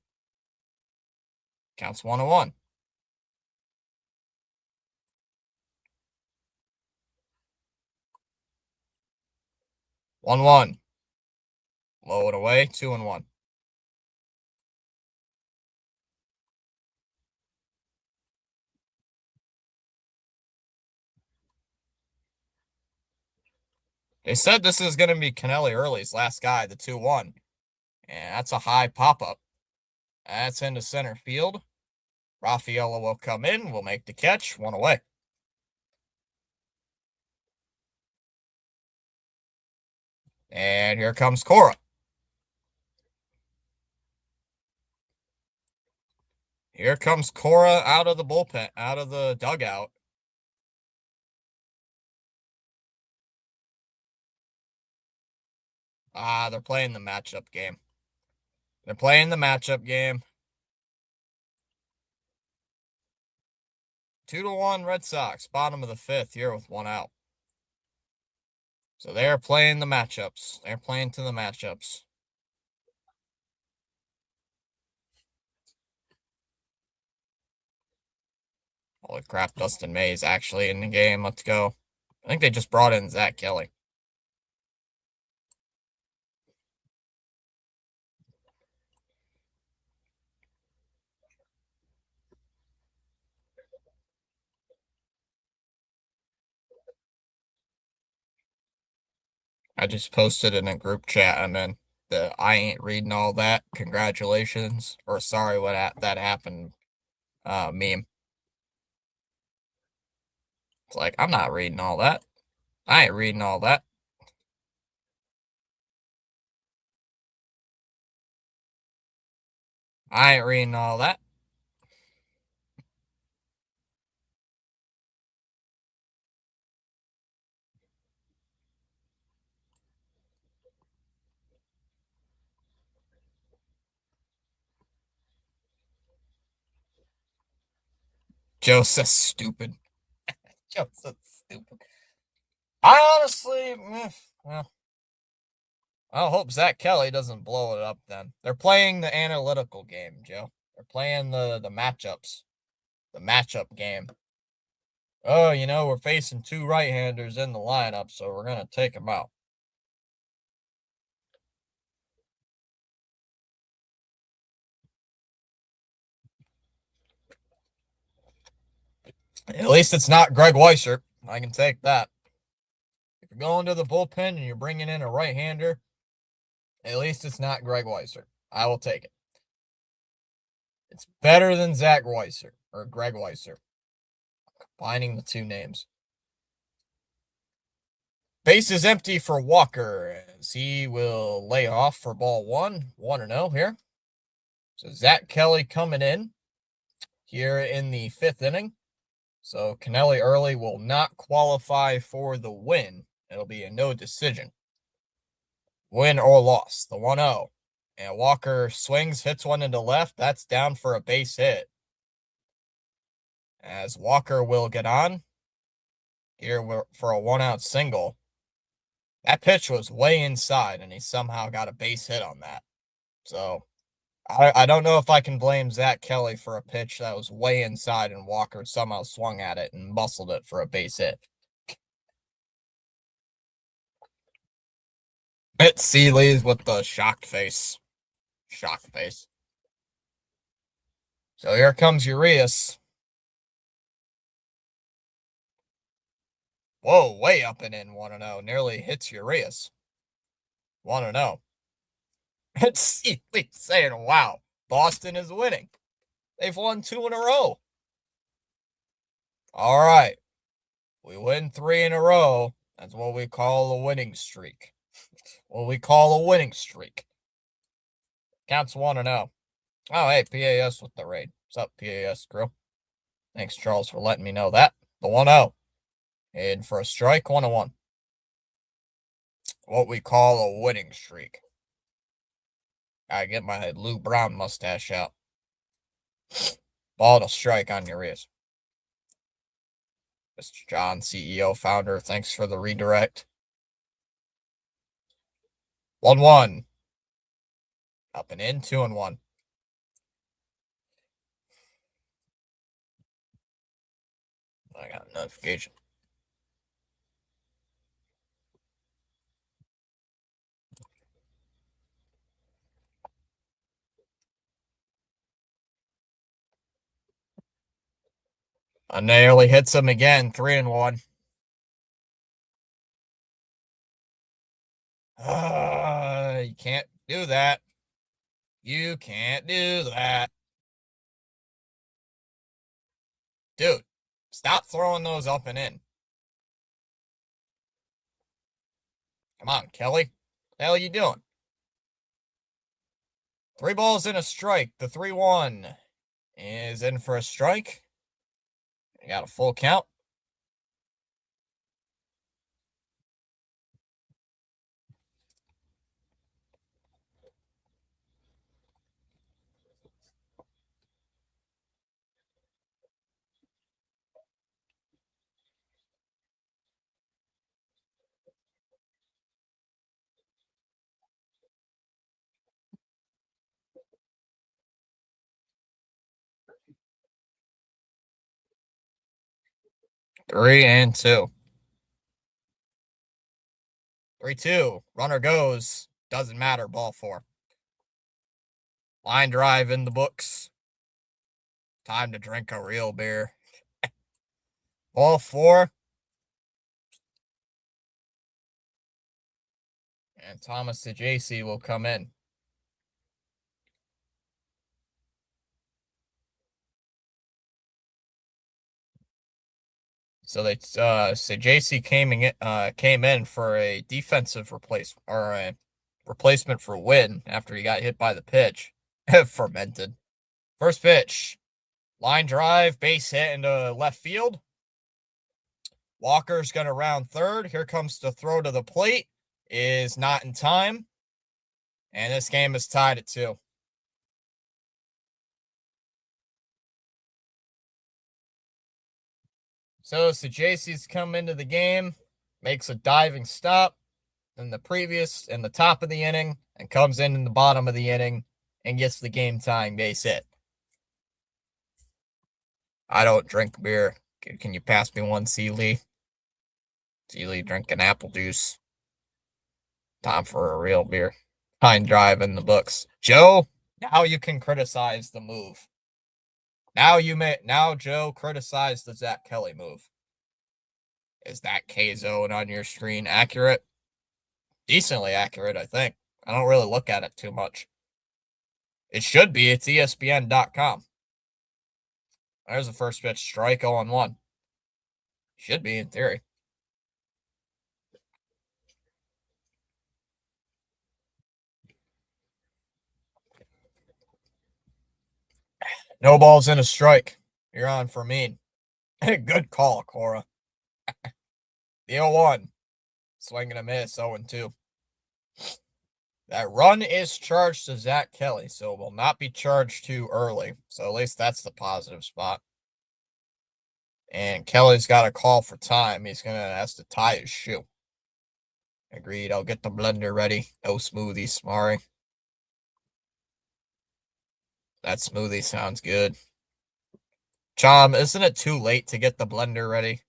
[SPEAKER 1] Counts 1-1. 1-1. Low it away. 2-1. They said this is going to be Kennelly Early's last guy, the 2-1. And that's a high pop-up. That's into center field. Raffaello will come in, will make the catch, 1 away. And here comes Cora. Here comes Cora out of the bullpen, out of the dugout. They're playing the matchup game. They're playing the matchup game. 2-1 Red Sox, bottom of the 5th here with 1 out. So they're playing the matchups. They're playing to the matchups. Holy crap, Dustin May is actually in the game. Let's go. I think they just brought in Zach Kelly. I just posted in a group chat I'm in the I ain't reading all that. Congratulations. Or sorry what that happened meme. It's like, I'm not reading all that. I ain't reading all that. I ain't reading all that. Joseph's stupid. Joseph's stupid. I honestly, well, I hope Zach Kelly doesn't blow it up then. They're playing the analytical game, Joe. They're playing the matchups. The matchup game. Oh, we're facing 2 right-handers in the lineup, so we're going to take them out. At least it's not Greg Weissert. I can take that. If you're going to the bullpen and you're bringing in a right-hander, at least it's not Greg Weissert. I will take it. It's better than Zach Weissert or Greg Weissert. Combining the 2 names. Base is empty for Walker as he will lay off for ball 1. 1-0 here. So Zach Kelly coming in here in the 5th inning. So Kennelly Early will not qualify for the win. It'll be a no decision. Win or loss, the 1-0. And Walker swings, hits one into left. That's down for a base hit. As Walker will get on here for a 1-out single. That pitch was way inside, and he somehow got a base hit on that. So I don't know if I can blame Zach Kelly for a pitch that was way inside and Walker somehow swung at it and muscled it for a base hit. It's Seeley's with the shocked face. Shocked face. So here comes Urias. Whoa, way up and in 1-0. Nearly hits Urias. 1-0. It's Seeley saying, wow, Boston is winning. They've won 2 in a row. All right. We win 3 in a row. That's what we call a winning streak. What we call a winning streak. Counts 1-0. Oh, hey, PAS with the raid. What's up, PAS crew? Thanks, Charles, for letting me know that. The 1-0. In for a strike, 1-1. What we call a winning streak. I get my Lou Brown mustache out. Ball to strike on your ears. Mr. John, CEO, founder, thanks for the redirect. 1-1. Up and in, 2-1. I got a notification. Nearly hits him again, 3-1. You can't do that. You can't do that. Dude, stop throwing those up and in. Come on, Kelly. What the hell are you doing? 3 balls and a strike. The 3-1 is in for a strike. You got a full count. Three and two. 3-2. Runner goes. Doesn't matter. Ball 4. Line drive in the books. Time to drink a real beer. Ball 4. And Thomas to JC will come in. So JC came in for a defensive replacement or a replacement for Wynn after he got hit by the pitch. Fermented. First pitch. Line drive, base hit into left field. Walker's going to round third. Here comes the throw to the plate. Is not in time. And this game is tied at 2. So JC's come into the game, makes a diving stop in the top of the inning, and comes in the bottom of the inning and gets the game tying base hit. I don't drink beer. Can you pass me one, Sealy? Sealy drinking apple juice. Time for a real beer. Line drive in the books. Joe, now you can criticize the move. Now Joe criticize the Zach Kelly move. Is that K zone on your screen accurate? Decently accurate, I think. I don't really look at it too much. It should be. It's ESPN.com. There's the first pitch. Strike 0-1. Should be in theory. No balls in a strike. You're on for mean. Good call, Cora. The 0-1. Swing and a miss, 0-2. That run is charged to Zach Kelly, so it will not be charged too early. So at least that's the positive spot. And Kelly's got a call for time. He's going to have to tie his shoe. Agreed. I'll get the blender ready. No smoothie, Smari. That smoothie sounds good. Chom, isn't it too late to get the blender ready?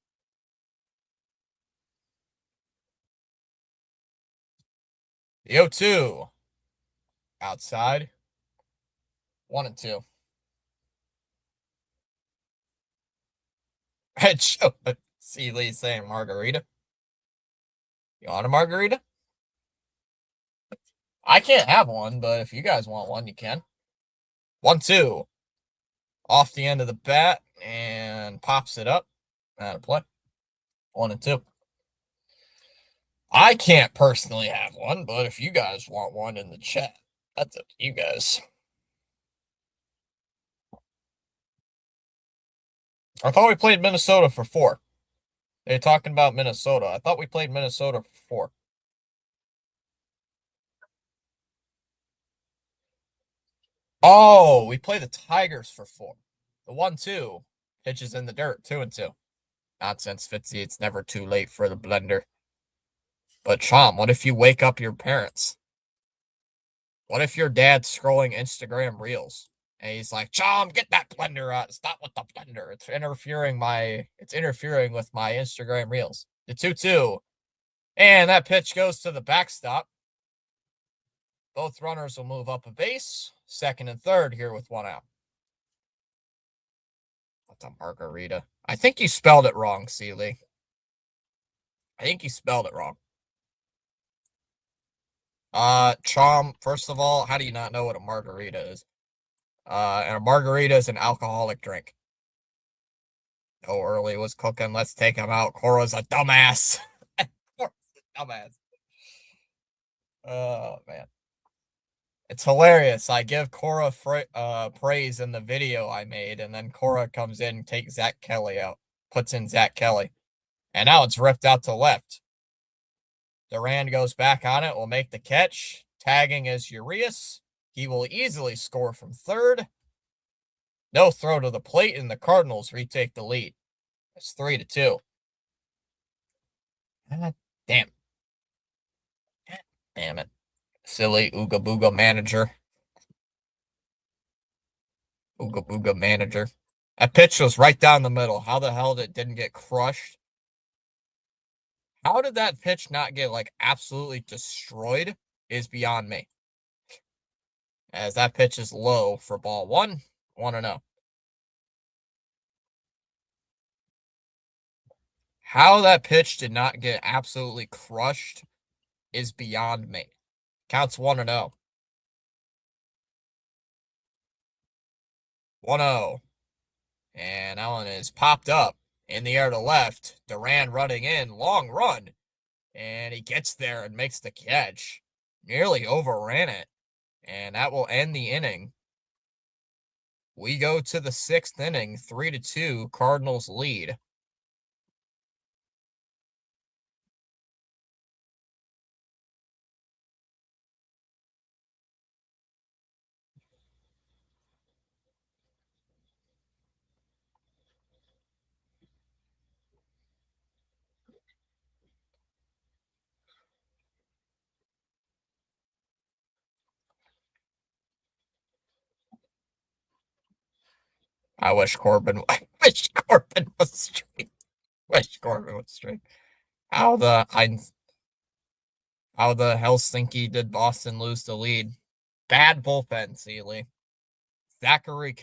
[SPEAKER 1] The 0-2. Outside. 1-2. See Lee saying margarita. You want a margarita? I can't have one, but if you guys want one, you can. 1-2. Off the end of the bat and pops it up. Out of play. 1-2. I can't personally have one, but if you guys want one in the chat, that's up to you guys. I thought we played Minnesota for 4. They're talking about Minnesota. I thought we played Minnesota for 4. Oh, we play the Tigers for 4. The 1-2 pitches in the dirt, 2-2. Nonsense, Fitzy. It's never too late for the blender. But Chom, what if you wake up your parents? What if your dad's scrolling Instagram reels and he's like, Chom, get that blender out. Stop with the blender. It's interfering with my Instagram reels. The 2-2. And that pitch goes to the backstop. Both runners will move up a base. Second and third here with 1 out. What's a margarita? I think you spelled it wrong, Seeley. I think you spelled it wrong. Chom, first of all, how do you not know what a margarita is? And a margarita is an alcoholic drink. Oh, Early was cooking. Let's take him out. Cora's a dumbass. Cora's a dumbass. Oh, man. It's hilarious. I give Cora praise in the video I made, and then Cora comes in and takes Zach Kelly out. Puts in Zach Kelly. And now it's ripped out to left. Durand goes back on it, will make the catch. Tagging is Urias. He will easily score from third. No throw to the plate, and the Cardinals retake the lead. It's 3-2. God damn. God damn it. Silly Ooga Booga manager. Ooga Booga manager. That pitch was right down the middle. How the hell didn't get crushed? How did that pitch not get like absolutely destroyed is beyond me. As that pitch is low for ball 1. 1-0. How that pitch did not get absolutely crushed is beyond me. Counts 1-0. 1-0. And that one is popped up in the air to left. Durand running in, long run. And he gets there and makes the catch. Nearly overran it. And that will end the inning. We go to the 6th inning, 3-2, Cardinals lead. I wish Corbin was straight. Wish Corbin was straight. How the Helsinki did Boston lose the lead? Bad bullpen, Seeley. Zachary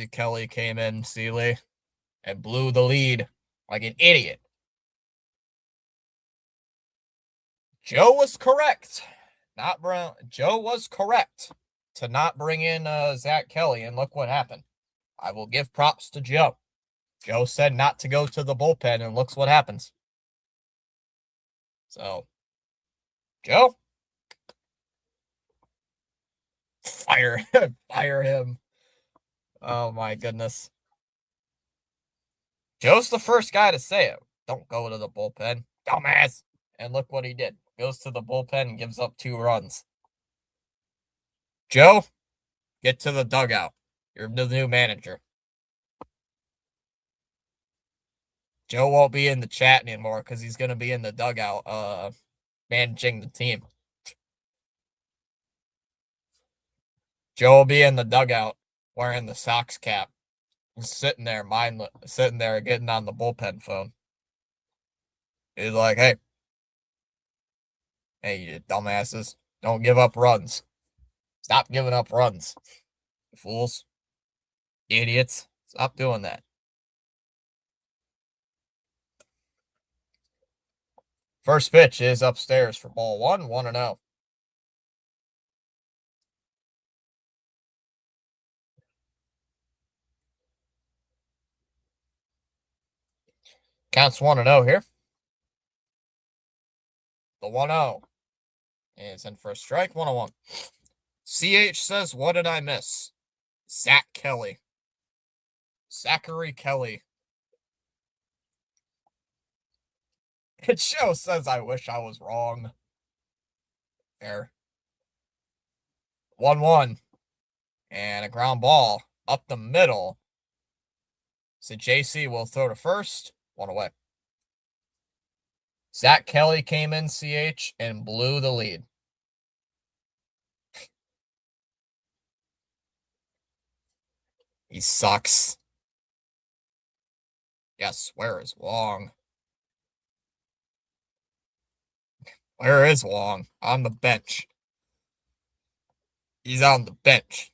[SPEAKER 1] Kelly came in, Seeley, and blew the lead like an idiot. Joe was correct. Joe was correct to not bring in Zach Kelly, and look what happened. I will give props to Joe. Joe said not to go to the bullpen, and looks what happens. So, Joe, fire him. Oh my goodness. Joe's the first guy to say it. Don't go to the bullpen, dumbass. And look what he did. Goes to the bullpen and gives up 2 runs. Joe, get to the dugout. You're the new manager. Joe won't be in the chat anymore because he's going to be in the dugout managing the team. Joe will be in the dugout wearing the Sox cap. Just sitting there, getting on the bullpen phone. He's like, hey, you dumbasses, don't give up runs. Stop giving up runs. You fools. Idiots. Stop doing that. First pitch is upstairs for ball 1, 1-0. Counts 1-0 here. The 1-0 is in for a strike, 1-1. CH says, what did I miss? Zach Kelly. Zachary Kelly. It show says, I wish I was wrong. There. 1-1. And a ground ball up the middle. So JC will throw to first. One away. Zach Kelly came in CH and blew the lead. He sucks. Yes, where is Wong? Where is Wong? On the bench. He's on the bench.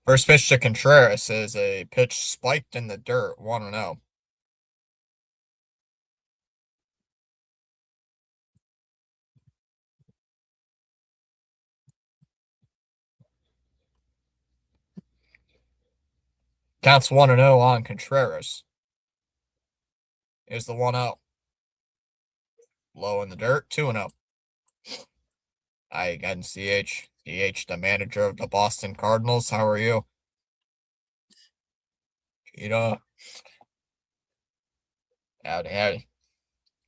[SPEAKER 1] First pitch to Contreras is a pitch spiked in the dirt. 1-0. Counts 1-0 on Contreras. Here's the 1-0. Low in the dirt. 2-0. Hi again, CH. CH, the manager of the Boston Cardinals. How are you? Cheetah. Howdy, howdy.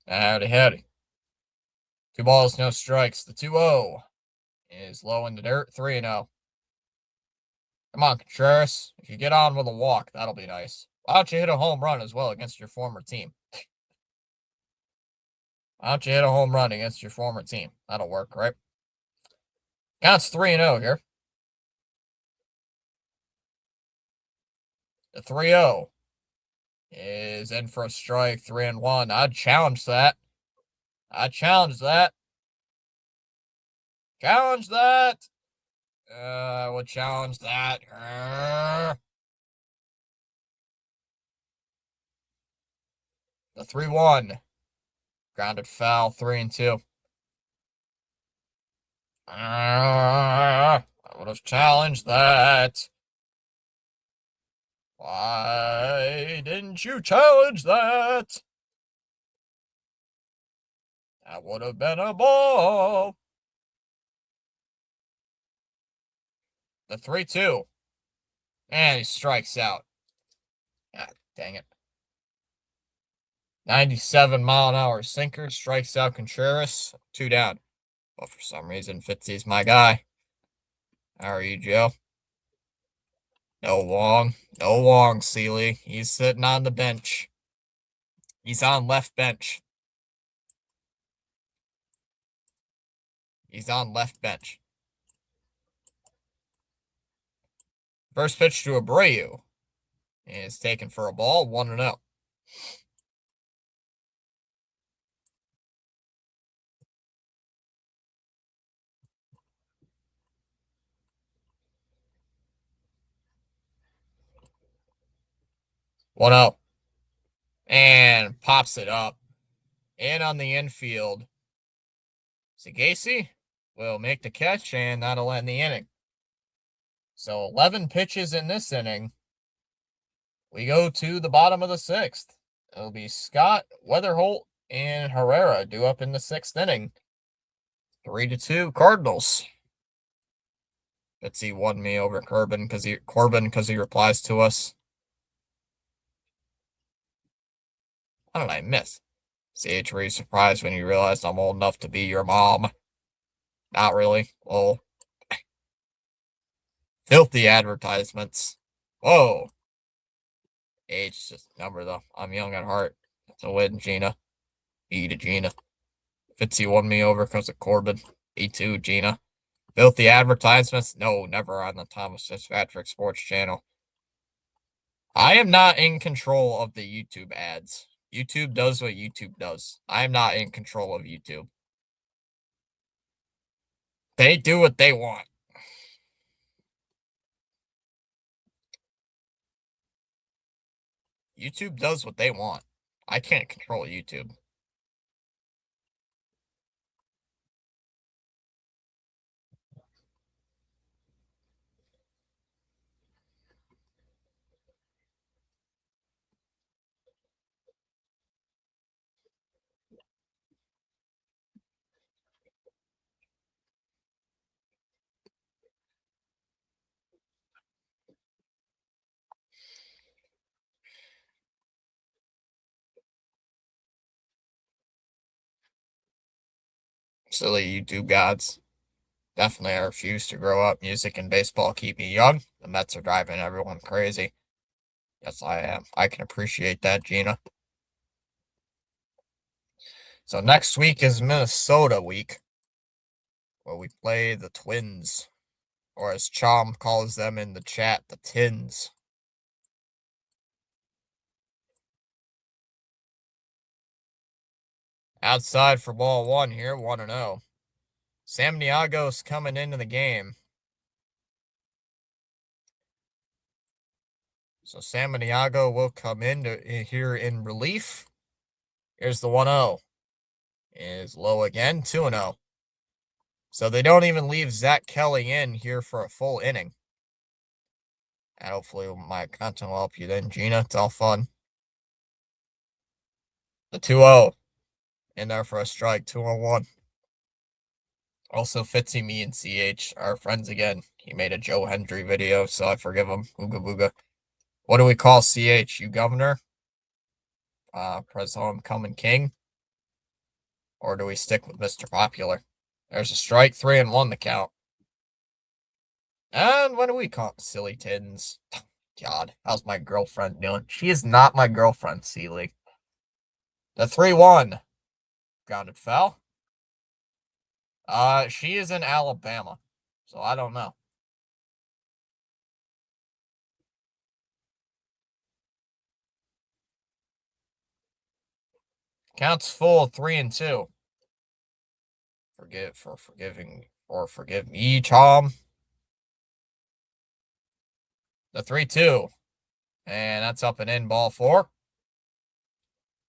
[SPEAKER 1] Howdy, howdy. 2 balls, no strikes. The 2-0 is low in the dirt. 3-0. Come on, Contreras. If you get on with a walk, that'll be nice. Why don't you hit a home run as well against your former team? Why don't you hit a home run against your former team? That'll work, right? Counts 3-0 here. The 3-0 is in for a strike. 3-1. I'd challenge that. Challenge that. I would challenge that. The 3-1. Grounded foul. 3-2. I would have challenged that. Why didn't you challenge that? That would have been a ball. The 3-2. And he strikes out. God dang it. 97-mile-an-hour sinker strikes out Contreras. 2 down. But for some reason, Fitzy's my guy. How are you, Joe? No Wong. No Wong, Seeley. He's sitting on the bench. He's on left bench. He's on left bench. First pitch to Abreu is taken for a ball. 1-0. One out. And pops it up. In on the infield. Sagasi will make the catch, and that'll end the inning. So 11 pitches in this inning. We go to the bottom of the 6th. It'll be Scott, Weatherholt, and Herrera due up in the 6th inning. 3-2 Cardinals. Bitsy won me over Corbin because he replies to us. What did I miss? CH, were you surprised when you realized I'm old enough to be your mom? Not really. Well, filthy advertisements. Whoa. Age just a number, though. I'm young at heart. It's a win, Gina. E to Gina. Fitzy won me over because of Corbin. E2, Gina. Filthy advertisements? No, never on the Thomas Fitzpatrick Sports Channel. I am not in control of the YouTube ads. YouTube does what YouTube does. I am not in control of YouTube. They do what they want. YouTube does what they want. I can't control YouTube. Silly YouTube gods. Definitely, I refuse to grow up. Music and baseball keep me young. The Mets are driving everyone crazy. Yes, I am. I can appreciate that, Gina. So next week is Minnesota week, where we play the Twins, or as Chom calls them in the chat, the Tins. Outside for ball one here, 1-0. Sam Niago's coming into the game. So Sam Niago will come in here in relief. Here's the 1-0. Is low again, 2-0. So they don't even leave Zach Kelly in here for a full inning. And hopefully my content will help you then, Gina. It's all fun. The 2-0. In there for a strike, 2-1. Also, Fitzy, me, and CH are friends again. He made a Joe Hendry video, so I forgive him. Ooga booga. What do we call CH? You governor? Pres homecoming king? Or do we stick with Mr. Popular? There's a strike, 3-1 the count. And what do we call silly tins? God, how's my girlfriend doing? She is not my girlfriend, Sealy. The 3-1. Grounded foul. She is in Alabama, so I don't know. Counts full, 3-2. Forgive me, Tom. The 3-2. And that's up and in, ball 4.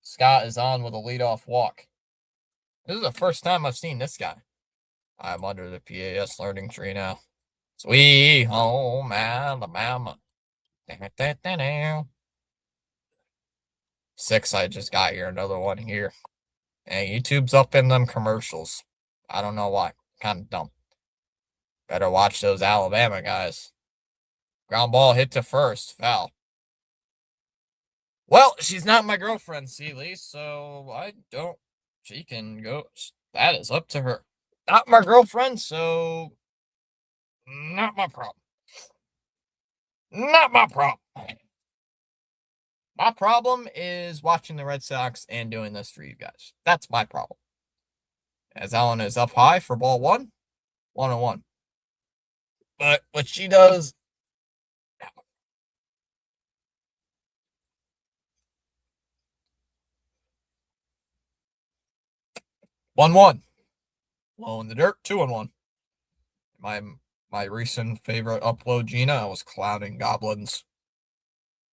[SPEAKER 1] Scott is on with a leadoff walk. This is the first time I've seen this guy. I'm under the PAS learning tree now. Sweet home Alabama. 6, I just got here. Another one here. And YouTube's up in them commercials. I don't know why. Kind of dumb. Better watch those Alabama guys. Ground ball hit to first. Foul. Well, she's not my girlfriend, Sealy, so I don't. She can go. That is up to her. Not my girlfriend, so. Not my problem. Not my problem. My problem is watching the Red Sox and doing this for you guys. That's my problem. As Allen is up high for ball 1, 1-1. But what she does. 1-1. Low in the dirt, 2-1. My recent favorite upload, Gina, I was clowning goblins.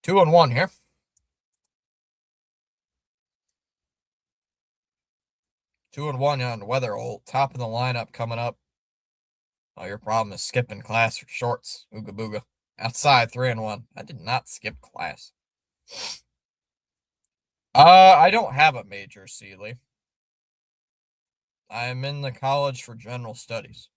[SPEAKER 1] 2-1 here. 2-1 on weather hole. Top of the lineup coming up. Oh, your problem is skipping class or shorts. Ooga booga. Outside, 3-1. I did not skip class. I don't have a major, Sealy. I'm in the college for general studies.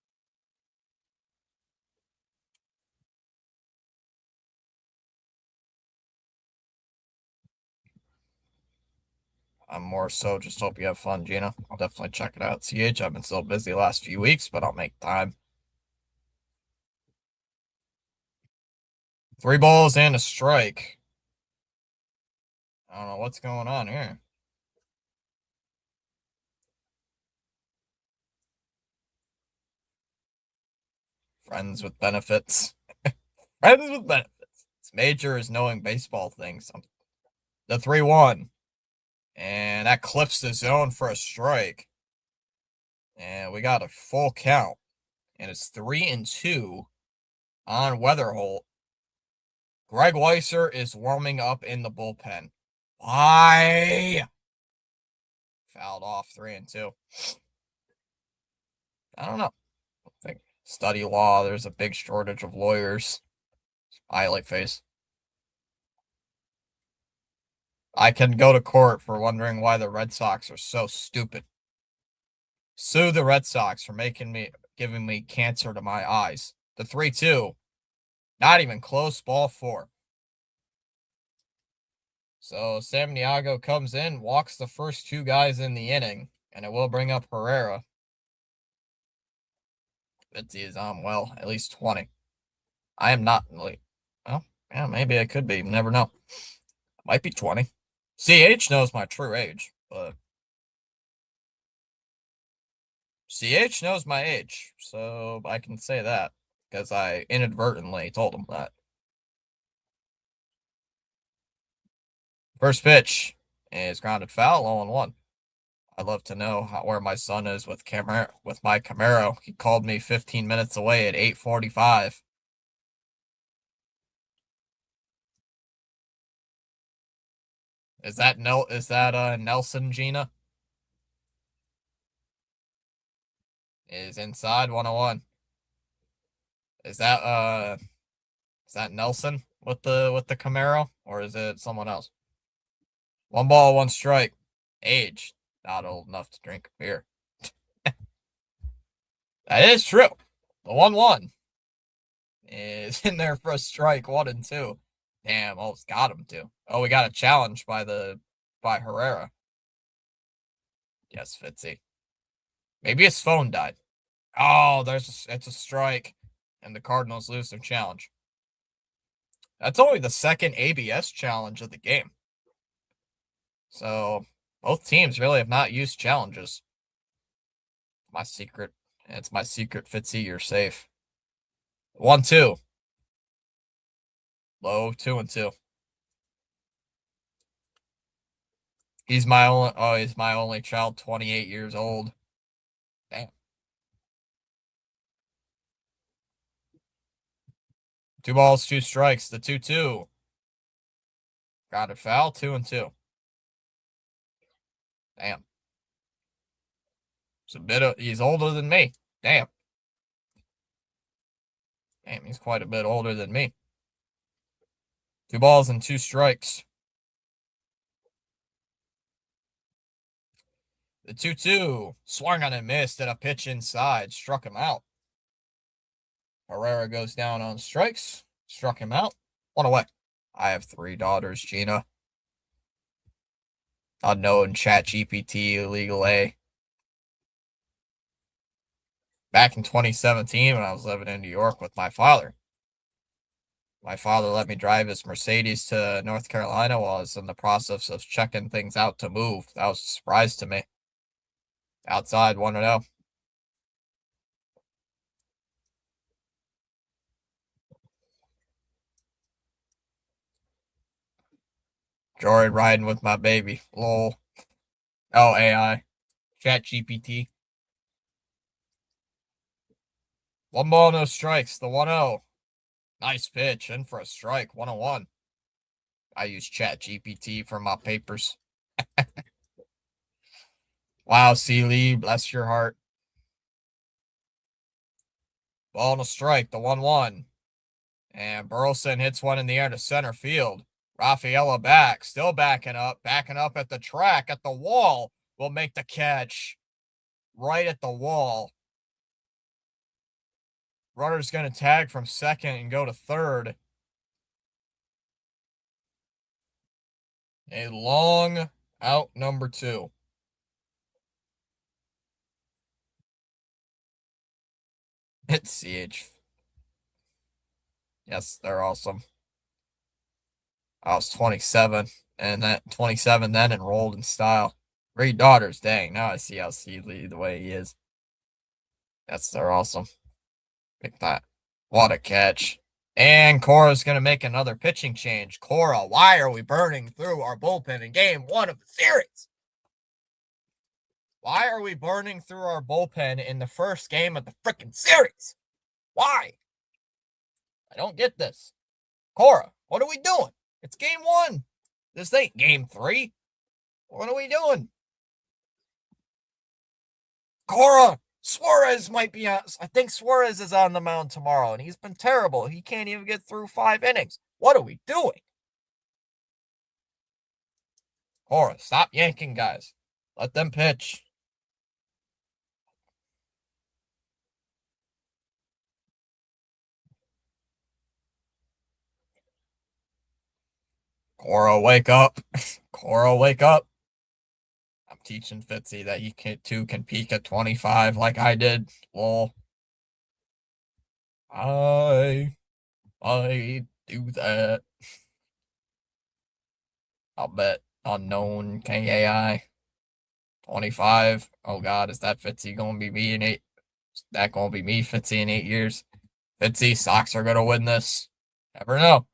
[SPEAKER 1] I'm more so just hope you have fun, Gina. I'll definitely check it out. CH, I've been so busy the last few weeks, but I'll make time. 3 balls and a strike. I don't know what's going on here. Friends with benefits. Friends with benefits. Its major is knowing baseball things. The 3-1. And that clips the zone for a strike. And we got a full count. And it's 3-2 on Weatherholt. Greg Weiser is warming up in the bullpen. Why? Fouled off, 3-2. I don't know. I think study law, there's a big shortage of lawyers. Smiley face. I can go to court for wondering why the Red Sox are so stupid. Sue the Red Sox for giving me cancer to my eyes. The 3-2. Not even close, ball 4. So Sam Niago comes in, walks the first 2 guys in the inning, and it will bring up Herrera. Fitzy is on well, at least 20. I am not like, well, yeah, maybe I could be. You never know. Might be 20. CH knows my true age, but CH knows my age, so I can say that because I inadvertently told him that. First pitch is grounded foul, 0-1. I'd love to know where my son is with my Camaro. He called me 15 minutes away at 8:45. Is that Nelson Gina? Is inside 101. Is that Nelson with the Camaro, or is it someone else? One ball, one strike. Age. Not old enough to drink beer. That is true. The 1-1 is in there for a strike, 1-2. Damn, almost got him too. Oh, we got a challenge by Herrera. Yes, Fitzy. Maybe his phone died. Oh, it's a strike, and the Cardinals lose their challenge. That's only the second ABS challenge of the game. So both teams really have not used challenges. My secret. It's my secret, Fitzy. You're safe. 1-2. Low 2-2. He's my only child, 28 years old. Damn. 2 balls, 2 strikes. The 2-2. Got a foul, 2-2. Damn. He's older than me. Damn. Damn, he's quite a bit older than me. 2 balls and 2 strikes. The 2-2 swung on and missed, and a pitch inside struck him out. Herrera goes down on strikes, struck him out. 1 away. I have 3 daughters, Gina. Unknown ChatGPT, illegal A. Back in 2017, when I was living in New York with my father, let me drive his Mercedes to North Carolina while I was in the process of checking things out to move. That was a surprise to me. Outside, 1-0. Joy riding with my baby. Lol. Oh, AI. Chat GPT. 1 ball, no strikes. The 1-0. Nice pitch. In for a strike. 1-1. I use Chat GPT for my papers. Wow, Sealy. Bless your heart. Ball and a strike. The 1-1. And Burleson hits one in the air to center field. Rafaela back. Still backing up at the track, at the wall. Will make the catch. Right at the wall. Runner's going to tag from second and go to third. A long out number 2. It's CH. Yes, they're awesome. I was 27, and that 27 then enrolled in style. 3 daughters, dang. Now I see how Seedly the way he is. Yes, they're awesome. Pick that. What a catch. And Cora's going to make another pitching change. Cora, why are we burning through our bullpen in game 1 of the series? Why are we burning through our bullpen in the first game of the freaking series? Why? I don't get this. Cora, what are we doing? It's game 1. This ain't game 3. What are we doing? Cora, Suarez might be on. I think Suarez is on the mound tomorrow, and he's been terrible. He can't even get through 5 innings. What are we doing? Cora, stop yanking guys. Let them pitch. Cora, wake up. Cora, wake up. I'm teaching Fitzy that he too can peak at 25 like I did. Lol. I might do that. I'll bet unknown KAI 25. Oh God, is that Fitzy gonna be me in 8? Is that gonna be me, Fitzy, in 8 years? Fitzy, Sox are gonna win this. Never know.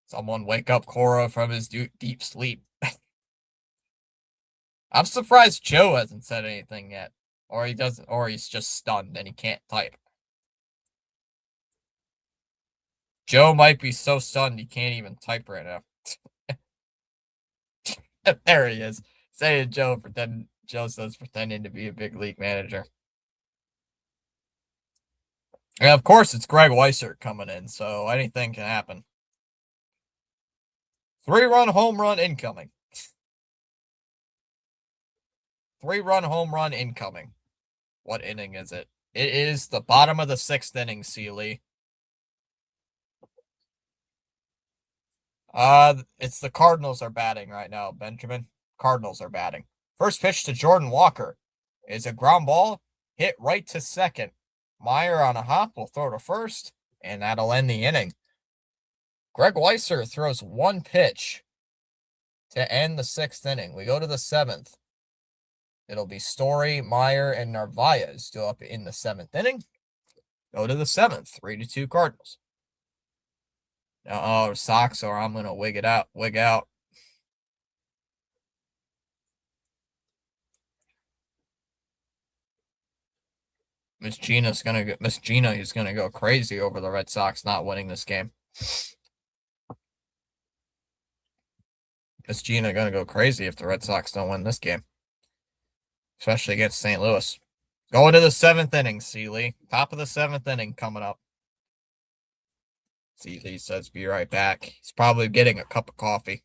[SPEAKER 1] Someone wake up Cora from his deep sleep. I'm surprised Joe hasn't said anything yet. Or he doesn't, or he's just stunned and he can't type. Joe might be so stunned he can't even type right now. There he is. Say to Joe, Joe says pretending to be a big league manager. And of course, it's Greg Weissert coming in, so anything can happen. 3-run home run incoming. 3-run home run incoming. What inning is it? It is the bottom of the 6th inning, Sealy. It's the Cardinals are batting right now, Benjamin. Cardinals are batting. First pitch to Jordan Walker is a ground ball hit right to second. Meyer on a hop will throw to first, and that'll end the inning. Greg Weissert throws one pitch to end the 6th inning. We go to the 7th. It'll be Story, Meyer, and Narvaez still up in the 7th inning. Go to the 7th, 3-2 Cardinals. Oh, Sox, or I'm gonna wig out. Miss Gina is gonna go crazy over the Red Sox not winning this game. Miss Gina gonna go crazy if the Red Sox don't win this game, especially against St. Louis. Going to the 7th inning, Sealy. Top of the 7th inning coming up. Sealy says be right back. He's probably getting a cup of coffee.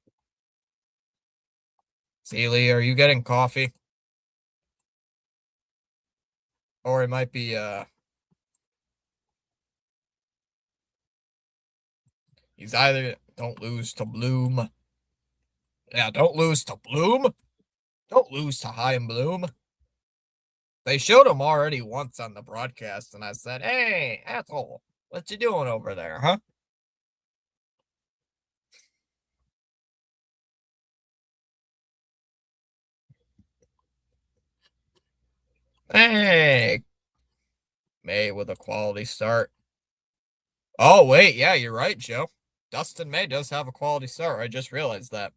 [SPEAKER 1] Sealy, are you getting coffee? Or it might be he's either don't lose to Bloom. Yeah, don't lose to Bloom. Don't lose to Chaim Bloom. They showed him already once on the broadcast, and I said, "Hey, asshole, what you doing over there, huh?" Hey, May with a quality start. Oh, wait, yeah, you're right, Joe. Dustin May does have a quality start. I just realized that.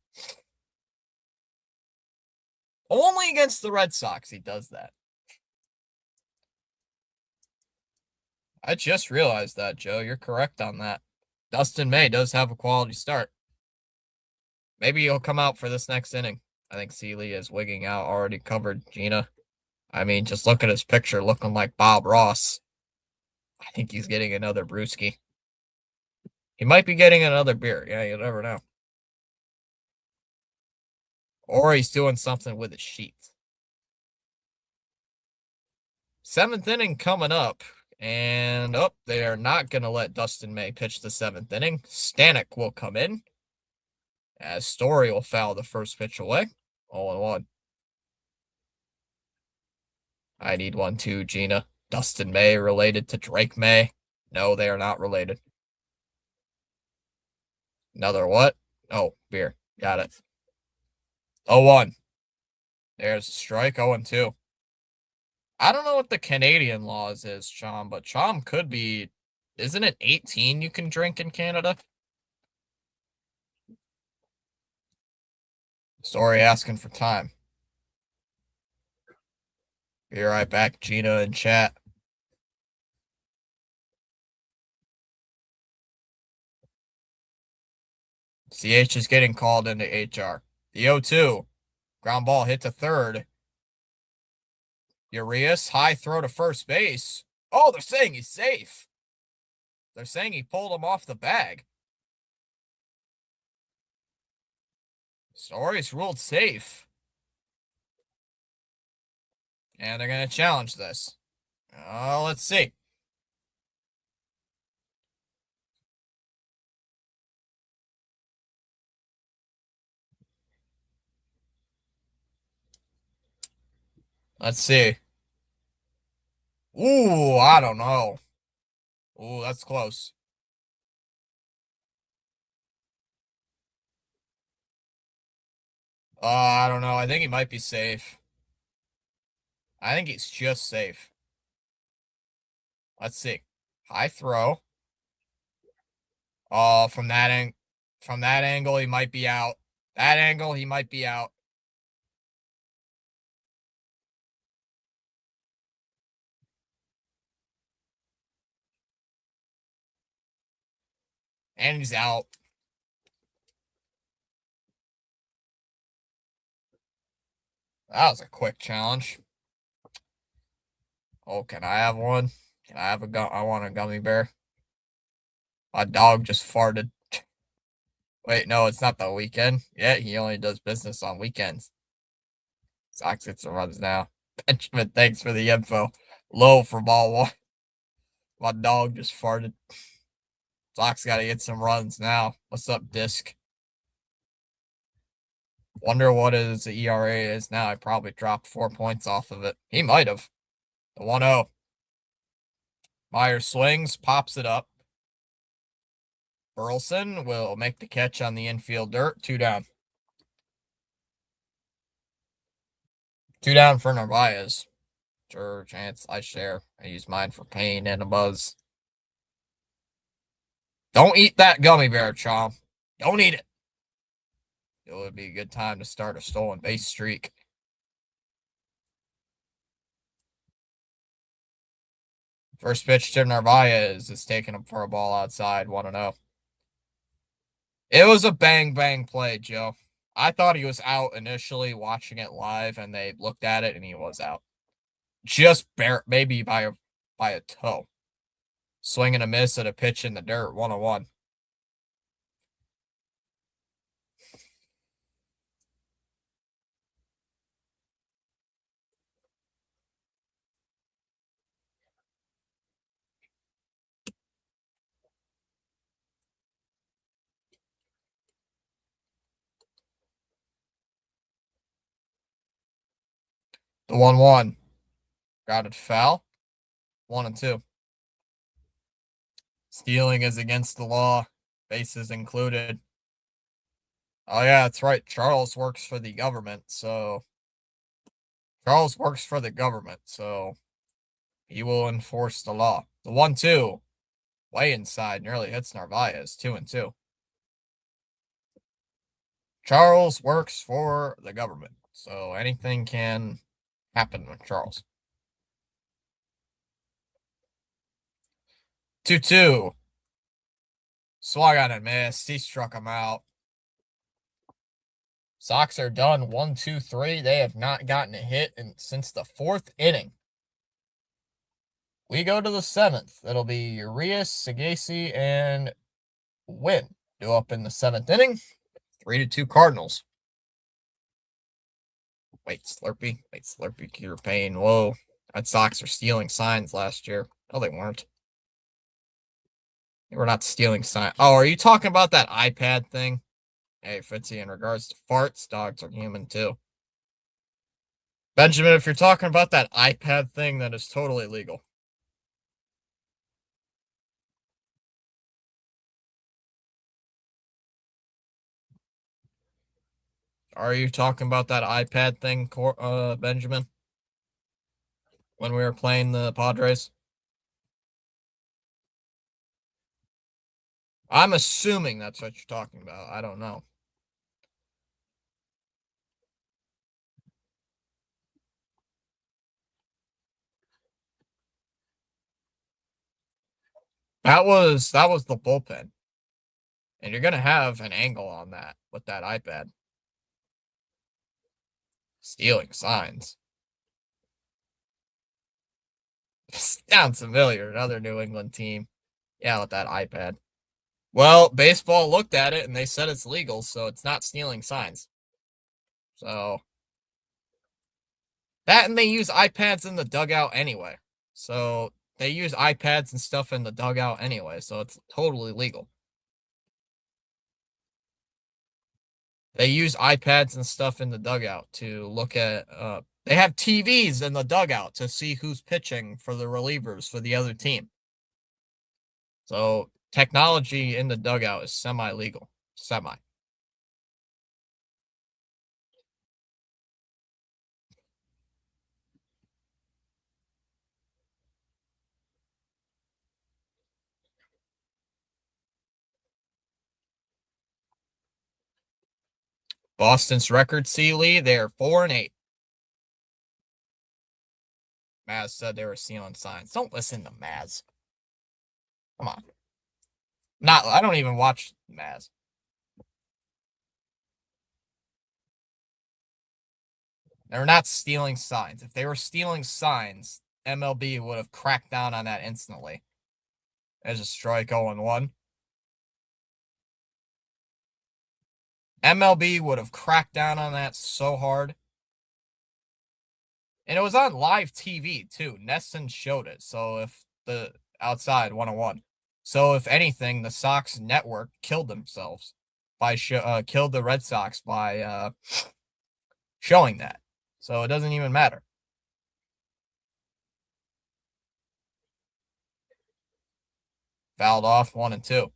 [SPEAKER 1] Only against the Red Sox he does that. I just realized that, Joe. You're correct on that. Dustin May does have a quality start. Maybe he'll come out for this next inning. I think Sealy is wigging out, already covered Gina. I mean, just look at his picture looking like Bob Ross. I think he's getting another brewski. He might be getting another beer. Yeah, you never know. Or he's doing something with his sheets. 7th inning coming up. And they are not going to let Dustin May pitch the 7th inning. Stanek will come in, as Story will foul the first pitch away. 0-1. I need one too, Gina. Dustin May related to Drake May? No, they are not related. Another what? Oh, beer. Got it. 0-1. There's a strike. 0-2. I don't know what the Canadian laws is, Chom, but Chom could be. Isn't it 18 you can drink in Canada? Story asking for time. Be right back, Gina in chat. CH is getting called into HR. The 0-2. Ground ball hit to third. Urias, high throw to first base. Oh, they're saying he's safe. They're saying he pulled him off the bag. Story's ruled safe. And they're going to challenge this. Let's see. Let's see. Ooh, I don't know. Ooh, that's close. I don't know. I think he might be safe. I think he's just safe. Let's see. High throw. Oh, from that angle, he might be out. That angle, he might be out. And he's out. That was a quick challenge. Oh, can I have one? Can I have a I want a gummy bear. My dog just farted. Wait, no, it's not the weekend. Yeah, he only does business on weekends. Sox gets the runs now. Benjamin, thanks for the info. Low for ball one. My dog just farted. Sox got to get some runs now. What's up, Disc? Wonder what his ERA is now. I probably dropped 4 points off of it. He might have. The 1-0. Myers swings, pops it up. Burleson will make the catch on the infield dirt. 2 down. 2 down for Narvaez. Sure, chance I share. I use mine for pain and a buzz. Don't eat that gummy bear, Chom. Don't eat it. It would be a good time to start a stolen base streak. First pitch to Narvaez is taking him for a ball outside, 1-0. It was a bang play, Joe. I thought he was out initially watching it live, and they looked at it, and he was out. Just maybe by a toe. Swing and a miss at a pitch in the dirt, 1-1. The 1-1. Grounded foul. 1-2. Stealing is against the law. Bases included. Oh, yeah, that's right. Charles works for the government, so he will enforce the law. The 1-2. Way inside. Nearly hits Narvaez. 2-2. Charles works for the government, so anything can happen with Charles. 2-2. Swung on and missed. He struck him out. Sox are done 1-2-3. They have not gotten a hit since the 4th inning. We go to the 7th. It'll be Urias, Sagasi, and Wynn due up in the 7th inning. 3-2 Cardinals. Wait, Slurpee. Cure pain. Whoa. Red Sox are stealing signs last year. No, they weren't. They were not stealing signs. Oh, are you talking about that iPad thing? Hey, Fitzy, in regards to farts, dogs are human too. Benjamin, if you're talking about that iPad thing, that is totally legal. Are you talking about that iPad thing, Benjamin? When we were playing the Padres? I'm assuming that's what you're talking about. I don't know. That was the bullpen. And you're gonna have an angle on that with that iPad. Stealing signs. Sounds familiar. Another New England team. Yeah, with that iPad. Well, baseball looked at it and they said it's legal, so it's not stealing signs. So that, and they use iPads in the dugout anyway. So they use iPads and stuff in the dugout anyway, so it's totally legal. They use iPads and stuff in the dugout to look at. They have TVs in the dugout to see who's pitching for the relievers for the other team. So technology in the dugout is semi-legal. Semi. Boston's record, C. Lee, they're 4-8. Maz said they were stealing signs. Don't listen to Maz. Come on. I don't even watch Maz. They're not stealing signs. If they were stealing signs, MLB would have cracked down on that instantly. There's a strike 0-1. MLB would have cracked down on that so hard. And it was on live TV too. Nesson showed it. So if the outside 101. So if anything, the Sox network killed themselves by killed the Red Sox by showing that. So it doesn't even matter. Fouled off 1-2.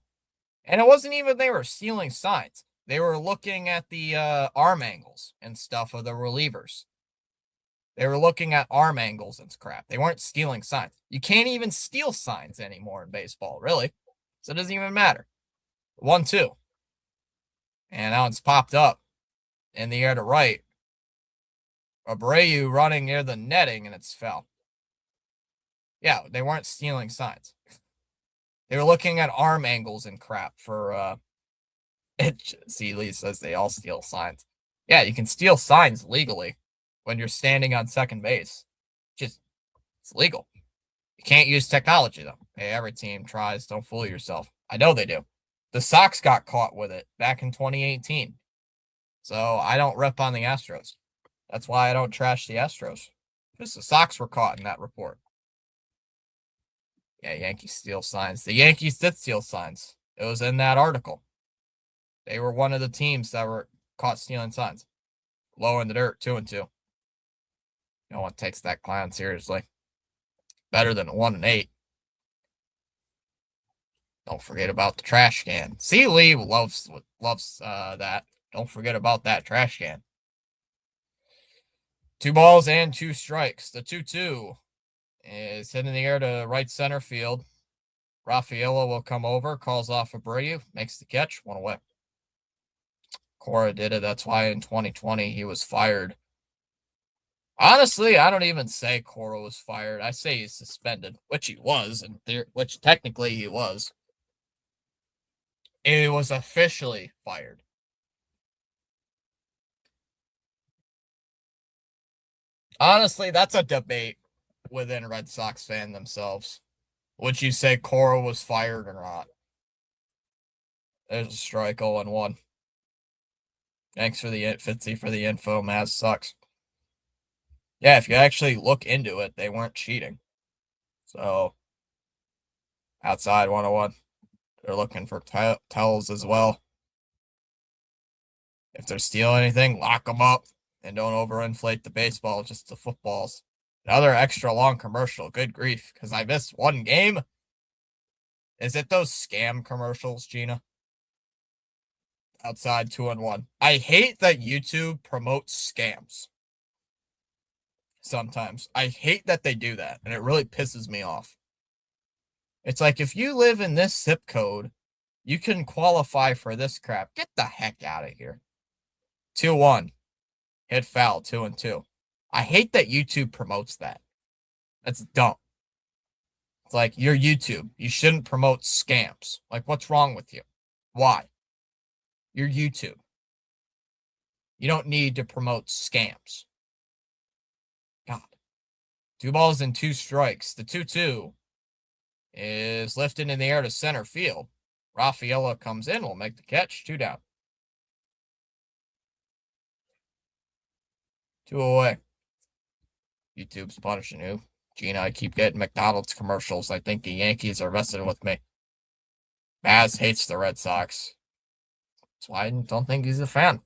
[SPEAKER 1] And it wasn't even they were stealing signs. They were looking at the arm angles and stuff of the relievers. They were looking at arm angles and crap. They weren't stealing signs. You can't even steal signs anymore in baseball, really. So it doesn't even matter. 1-2. And now it's popped up in the air to right. Abreu running near the netting, and it's foul. Yeah, they weren't stealing signs. They were looking at arm angles and crap for see, Lee says they all steal signs. Yeah, you can steal signs legally when you're standing on second base. Just it's legal. You can't use technology though. Hey, every team tries. Don't fool yourself. I know they do. The Sox got caught with it back in 2018. So I don't rip on the Astros. That's why I don't trash the Astros. Because the Sox were caught in that report. Yeah, Yankees steal signs. The Yankees did steal signs. It was in that article. They were one of the teams that were caught stealing signs. Low in the dirt, 2-2. No one takes that clown seriously. Better than 1-8. Don't forget about the trash can. See, Lee loves that. Don't forget about that trash can. 2 balls and 2 strikes. The 2-2 is hit in the air to right center field. Rafaela will come over, calls off Abreu, makes the catch, 1 away. Cora did it. That's why in 2020 he was fired. Honestly, I don't even say Cora was fired. I say he's suspended, which he was, and which technically he was. He was officially fired. Honestly, that's a debate within Red Sox fan themselves. Would you say Cora was fired or not? There's a strike 0-1. Thanks for the Fitzy for the info. Maz sucks. Yeah, if you actually look into it, they weren't cheating. So outside 101. They're looking for tells as well. If they're stealing anything, lock them up and don't overinflate the baseball, just the footballs. Another extra long commercial. Good grief, because I missed one game. Is it those scam commercials, Gina? Outside 2-1. I hate that YouTube promotes scams. Sometimes. I hate that they do that, and it really pisses me off. It's like, if you live in this zip code, you can qualify for this crap. Get the heck out of here. 2-1. Hit foul, 2-2. I hate that YouTube promotes that. That's dumb. It's like, you're YouTube. You shouldn't promote scams. Like, what's wrong with you? Why? You're YouTube. You don't need to promote scams. God. 2 balls and 2 strikes. The 2-2 is lifted in the air to center field. Rafaela comes in, will make the catch. 2 down. 2 away. YouTube's punishing you. Gina, I keep getting McDonald's commercials. I think the Yankees are messing with me. Maz hates the Red Sox. That's why I don't think he's a fan.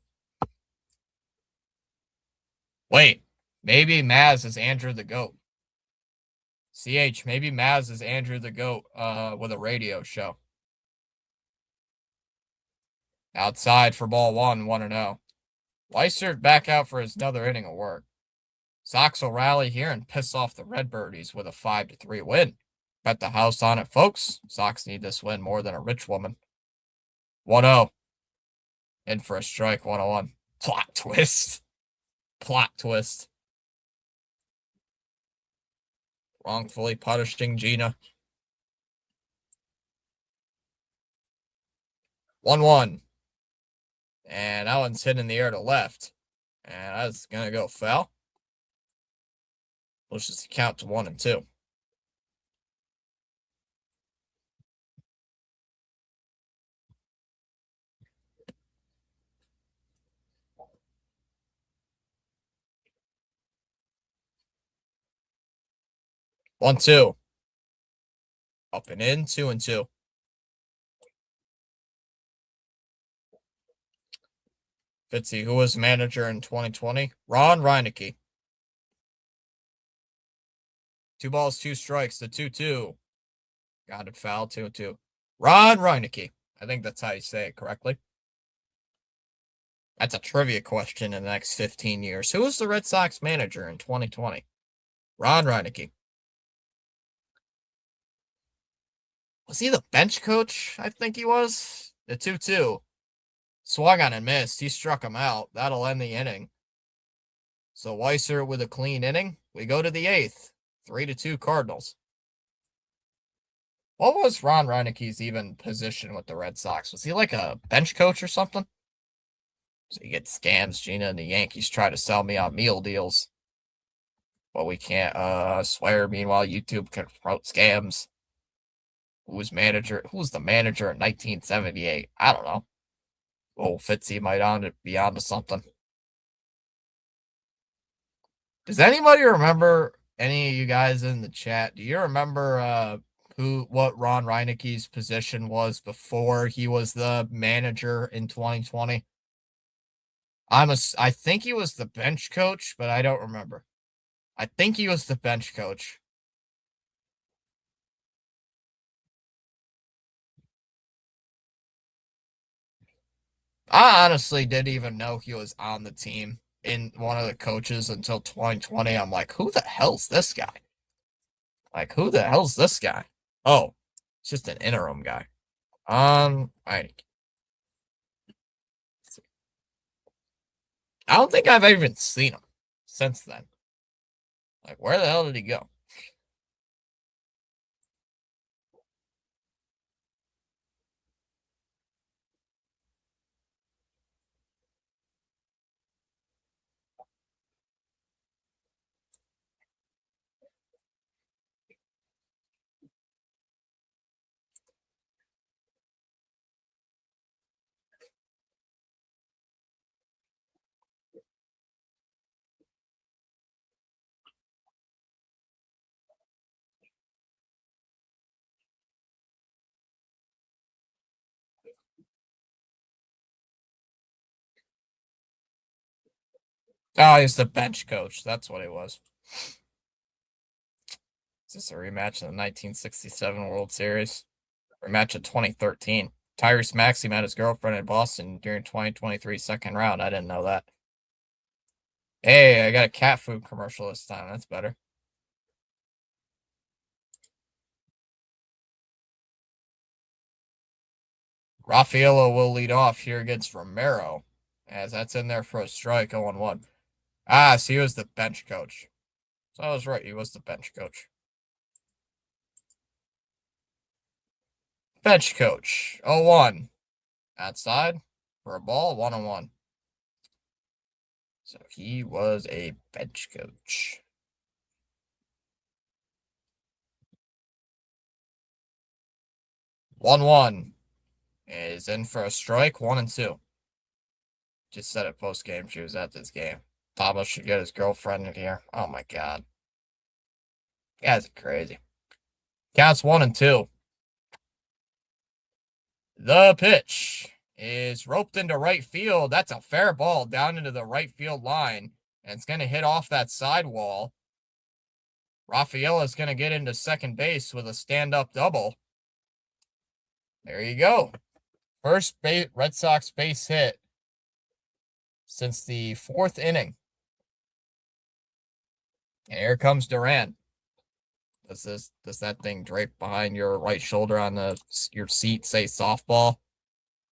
[SPEAKER 1] Wait, maybe Maz is Andrew the GOAT. CH, maybe Maz is Andrew the Goat with a radio show. Outside for ball 1, 1-0. Weiser back out for his another inning of work. Sox will rally here and piss off the Redbirdies with a 5-3 win. Bet the house on it, folks. Sox need this win more than a rich woman. 1-0. In for a strike, 1-1. Plot twist. Plot twist. Wrongfully punishing Gina. 1-1. And that one's hit in the air to left. And that's going to go foul. Pushes the count to 1-2. One, 2. Up and in, 2-2. Fitzy, who was manager in 2020? Ron Reineke. 2 balls, 2 strikes, the 2-2. Got it foul, 2-2. Ron Reineke. I think that's how you say it correctly. That's a trivia question in the next 15 years. Who was the Red Sox manager in 2020? Ron Reineke. Was he the bench coach? I think he was. The 2-2. Swung on and missed. He struck him out. That'll end the inning. So Weiser with a clean inning. We go to the 8th. 3-2 Cardinals. What was Ron Reineke's even position with the Red Sox? Was he like a bench coach or something? So you get scams. Gina and the Yankees try to sell me on meal deals. But we can't swear. Meanwhile, YouTube can promote scams. Who was the manager in 1978? I don't know. Oh, Fitzy might be onto something. Does anybody remember, any of you guys in the chat, do you remember what Ron Reineke's position was before he was the manager in 2020? I think he was the bench coach, but I don't remember. I think he was the bench coach. I honestly didn't even know he was on the team in one of the coaches until 2020. I'm like, who the hell's this guy? Who the hell's this guy? Oh, it's just an interim guy. I don't think I've even seen him since then. Where the hell did he go? Oh, he's the bench coach. That's what he was. Is this a rematch of the 1967 World Series? Rematch of 2013. Tyrese Maxey met his girlfriend in Boston during 2023 second round. I didn't know that. Hey, I got a cat food commercial this time. That's better. Raffaello will lead off here against Romero, as that's in there for a strike, 0-1. Ah, so he was the bench coach. So I was right, he was the bench coach. Bench coach, 0-1. Outside for a ball, 1-1. So he was a bench coach. 1-1 is in for a strike, 1-2. Just said it post game. She was at this game. Thomas should get his girlfriend in here. Oh my god. You guys are crazy. Counts 1-2. The pitch is roped into right field. That's a fair ball down into the right field line. And it's going to hit off that sidewall. Rafaela's going to get into second base with a stand-up double. There you go. First Red Sox base hit since the 4th inning. And here comes Duran. Does that thing drape behind your right shoulder on your seat say softball?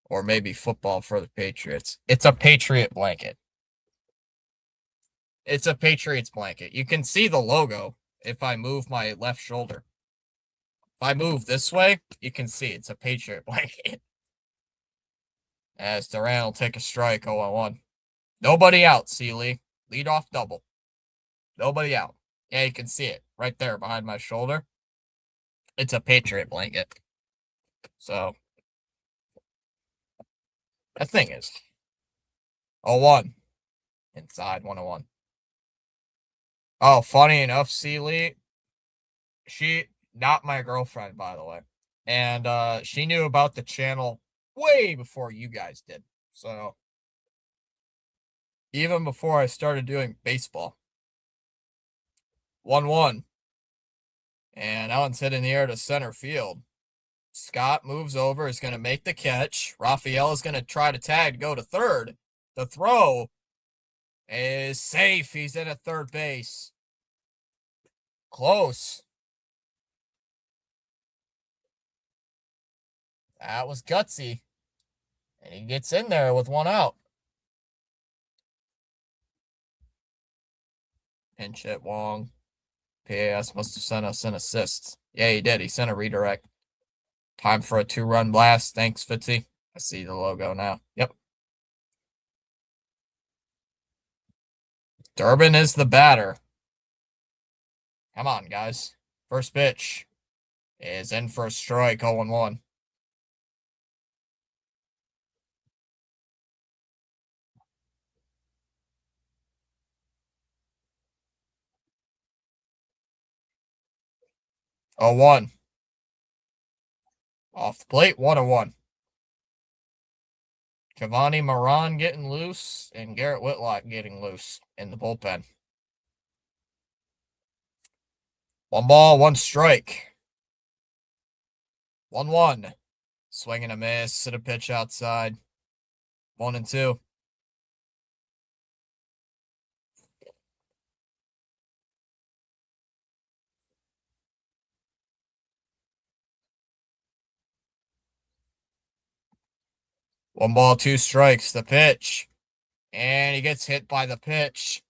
[SPEAKER 1] Or maybe football for the Patriots? It's a Patriot blanket. It's a Patriots blanket. You can see the logo if I move my left shoulder. If I move this way, you can see it's a Patriot blanket. As Duran will take a strike 0-1. Nobody out, Seeley. Lead off double. Nobody out. Yeah, you can see it right there behind my shoulder. It's a Patriot blanket. So, that thing is 0-1. Inside 1-1. Oh, funny enough, Seeley, she, not my girlfriend, by the way. And she knew about the channel way before you guys did. So, even before I started doing baseball. 1-1. And that one's hit in the air to center field. Scott moves over, is going to make the catch. Rafael is going to try to tag, go to third. The throw is safe. He's in at third base. Close. That was gutsy. And he gets in there with one out. Pinch hit Wong. PAS must have sent us an assist. Yeah, he did. He sent a redirect. Time for a 2-run blast. Thanks, Fitzy. I see the logo now. Yep. Durbin is the batter. Come on, guys. First pitch is in for a strike, 0-1. Oh, 1. Off the plate, 1-1. Giovanni Moran getting loose and Garrett Whitlock getting loose in the bullpen. 1 ball, 1 strike. 1-1. Swing and a miss at a pitch outside. 1-2. One ball, 2 strikes. The pitch. And he gets hit by the pitch.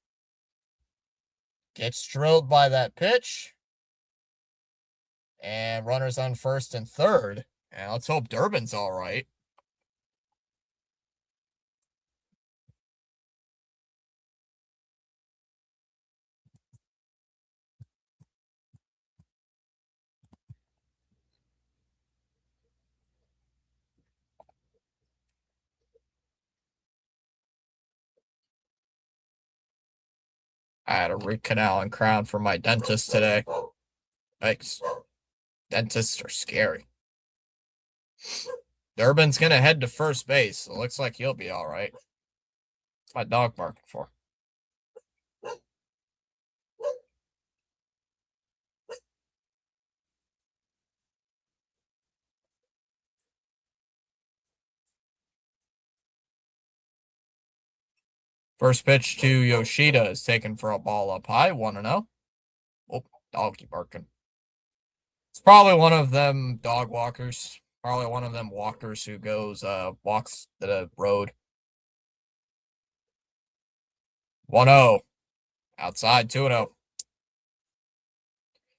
[SPEAKER 1] Gets drilled by that pitch. And runners on first and third. And let's hope Durbin's all right. I had a root canal and crown from my dentist today. Thanks. Dentists are scary. Durbin's going to head to first base. It looks like he'll be all right. What's my dog barking for? First pitch to Yoshida is taken for a ball up high, 1-0. Oh, doggy barking. It's probably one of them dog walkers. Probably one of them walkers who goes, walks the road. 1-0. Outside, 2-0.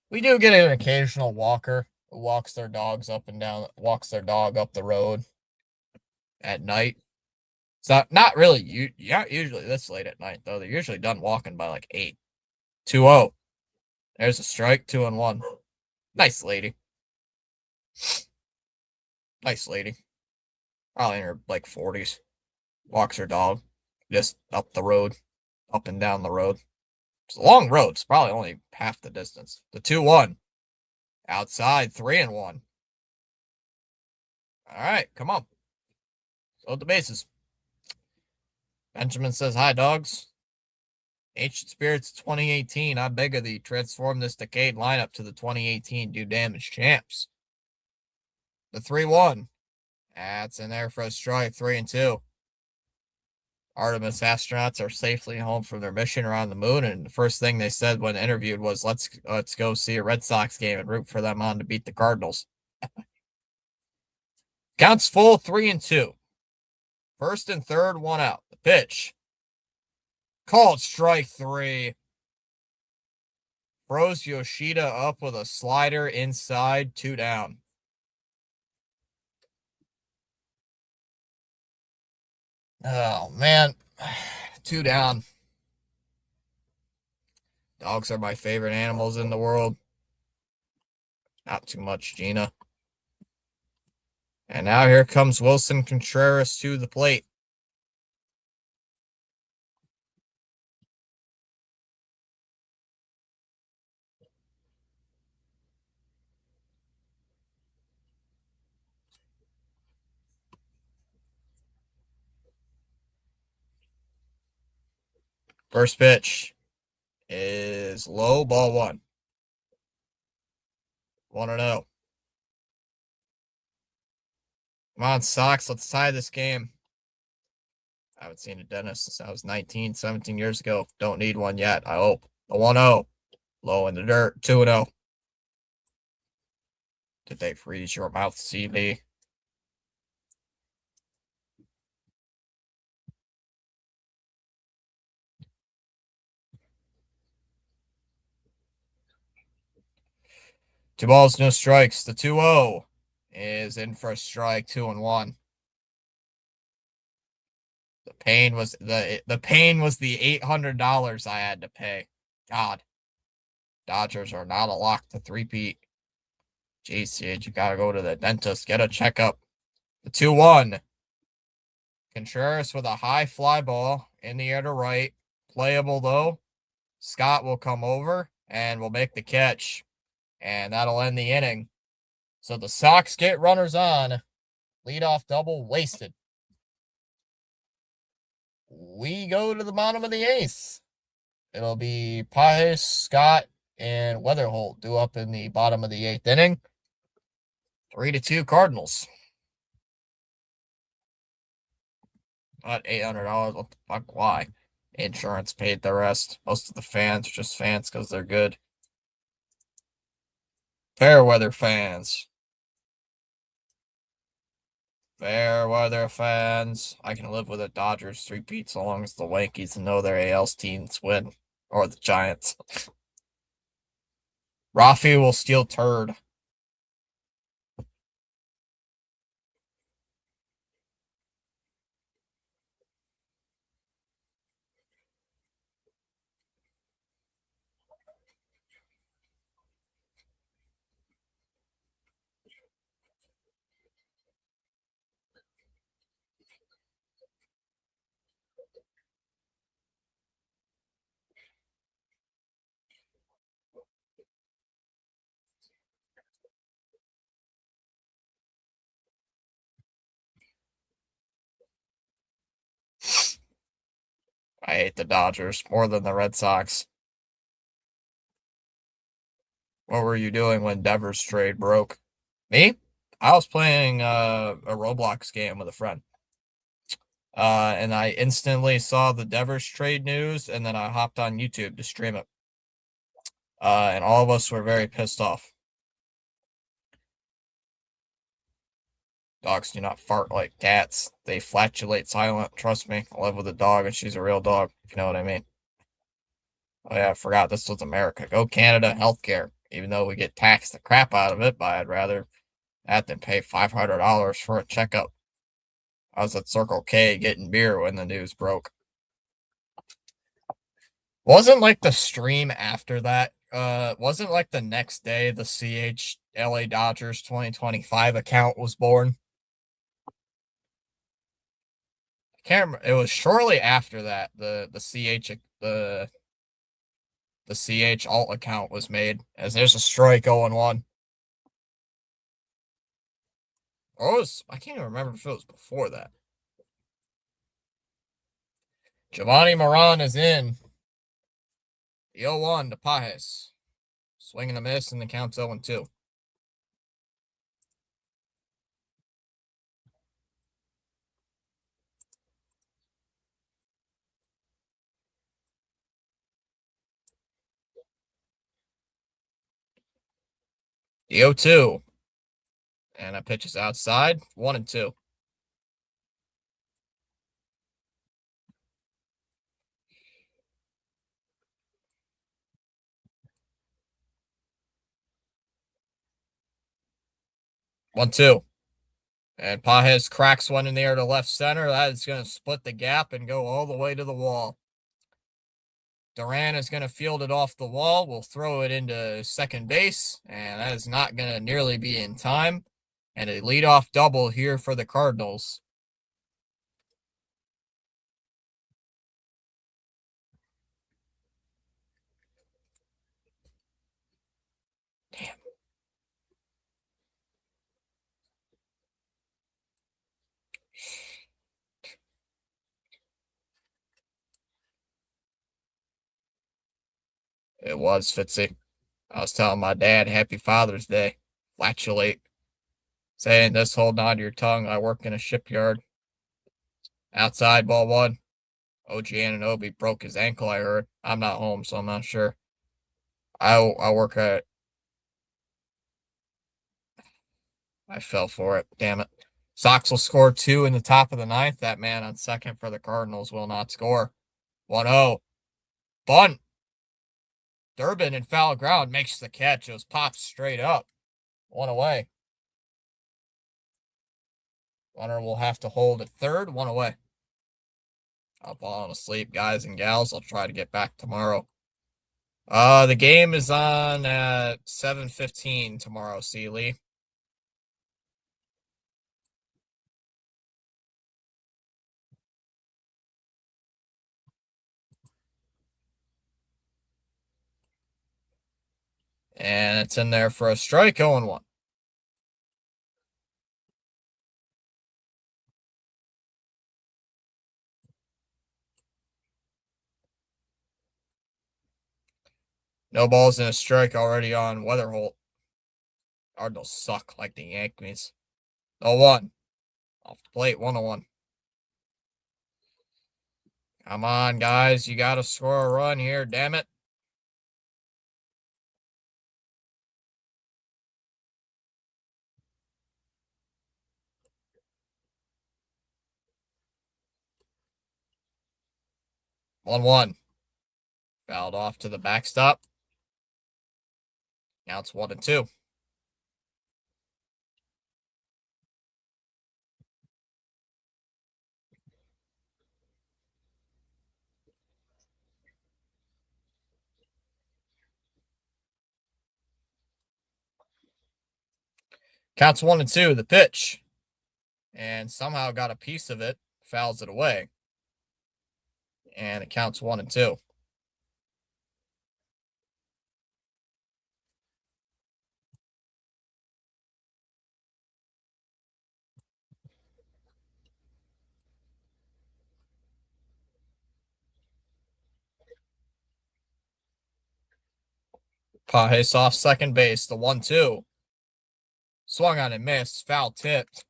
[SPEAKER 1] We do get an occasional walker who walks their dogs up and down, walks their dog up the road at night. So not really, not usually this late at night, though. They're usually done walking by like 8. 2-0. There's a strike, 2-1. Nice lady. Nice lady. Probably in her like 40s. Walks her dog just up the road, up and down the road. It's a long road. It's probably only half the distance. The 2-1. Outside, 3-1. All right, come on. Load the bases. Benjamin says, hi, dogs. Ancient Spirits 2018. I beg of thee, transform this decade lineup to the 2018 Do Damage champs. The 3-1. That's in there for a strike. 3-2. Artemis astronauts are safely home from their mission around the moon, and the first thing they said when interviewed was, let's go see a Red Sox game and root for them on to beat the Cardinals. Counts full. 3-2. First and third, one out. The pitch. Called strike 3. Froze Yoshida up with a slider inside. 2 down. Oh, man. 2 down. Dogs are my favorite animals in the world. Not too much, Gina. And now here comes Wilson Contreras to the plate. First pitch is low, ball 1. 1-0. Come on, Sox, let's tie this game. I haven't seen a dentist since I was 19, 17 years ago. Don't need one yet, I hope. The 1-0. Low in the dirt. 2-0. Did they freeze your mouth, CB? Two balls, no strikes. The 2-0 is in for a strike. 2-1. The pain was the $800 I had to pay. God. Dodgers are not a lock to three-peat. JCH, you gotta go to the dentist, get a checkup. The 2-1. Contreras with a high fly ball in the air to right. Playable though. Scott will come over and will make the catch. And that'll end the inning. So the Sox get runners on. Leadoff double wasted. We go to the bottom of the 8th. It'll be Pages, Scott, and Weatherholt due up in the bottom of the 8th inning. 3-2 Cardinals. Not $800. What the fuck? Why? Insurance paid the rest. Most of the fans are just fans because they're good. Fair weather fans. Fair weather fans. I can live with a Dodgers three-peat so long as the Yankees know their AL teams win. Or the Giants. Rafi will steal turd. I hate the Dodgers more than the Red Sox. What were you doing when Devers trade broke? Me? I was playing a Roblox game with a friend. And I instantly saw the Devers trade news, and then I hopped on YouTube to stream it. And all of us were very pissed off. Dogs do not fart like cats. They flatulate silent. Trust me, I live with a dog, and she's a real dog, if you know what I mean. Oh yeah, I forgot this was America. Go Canada healthcare. Even though we get taxed the crap out of it, but I'd rather that than pay $500 for a checkup. I was at Circle K getting beer when the news broke. Wasn't like the stream after that. Wasn't like the next day the CH LA Dodgers 2025 account was born. I can't remember. It was shortly after that the CH alt account was made, as there's a strike 0-1. Or I can't even remember if it was before that. Giovanni Moran is in. The 0-1 to Pajes. Swing and a miss, and the count's 0-2. The 0-2. And a pitch is outside. 1-2. One, two. And Pajes cracks one in the air to left center. That is going to split the gap and go all the way to the wall. Duran is going to field it off the wall. We'll throw it into second base, and that is not going to nearly be in time. And a leadoff double here for the Cardinals. Damn. It was Fitzy. I was telling my dad, Happy Father's Day. Flatulate. Saying this, holding on to your tongue. I work in a shipyard. Outside, ball one. OG Ananobi broke his ankle, I heard. I'm not home, so I'm not sure. I work at. I fell for it. Damn it. Sox will score 2 in the top of the ninth. That man on second for the Cardinals will not score. 1-0. Bunt. Durbin in foul ground makes the catch. It was popped straight up. 1 away. Runner will have to hold at third. 1 away. I'm falling asleep, guys and gals. I'll try to get back tomorrow. The game is on at 7:15 tomorrow, Sealy. And it's in there for a strike, 0-1. No balls and a strike already on Weatherholt. Cardinals suck like the Yankees. 0-1. Off the plate, 1-1. Come on, guys. You got to score a run here, damn it. One. Fouled off to the backstop. Now it's 1-2. Counts 1-2. The pitch. And somehow got a piece of it. Fouls it away. And it counts 1-2. Pajes off second base. The 1-2. Swung on and missed. Foul tipped.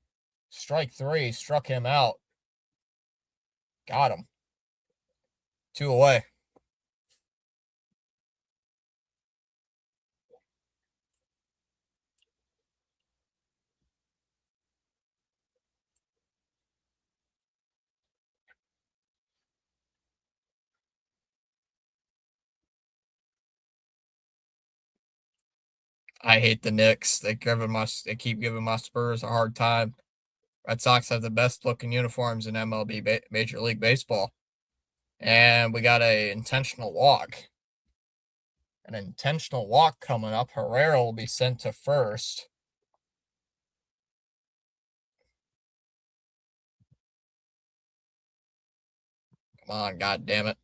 [SPEAKER 1] Strike 3. Struck him out. Got him. 2 away. I hate the Knicks. They keep giving my Spurs a hard time. Red Sox have the best looking uniforms in MLB Major League Baseball. And we got a intentional walk. An intentional walk coming up. Herrera will be sent to first. Come on, God damn it.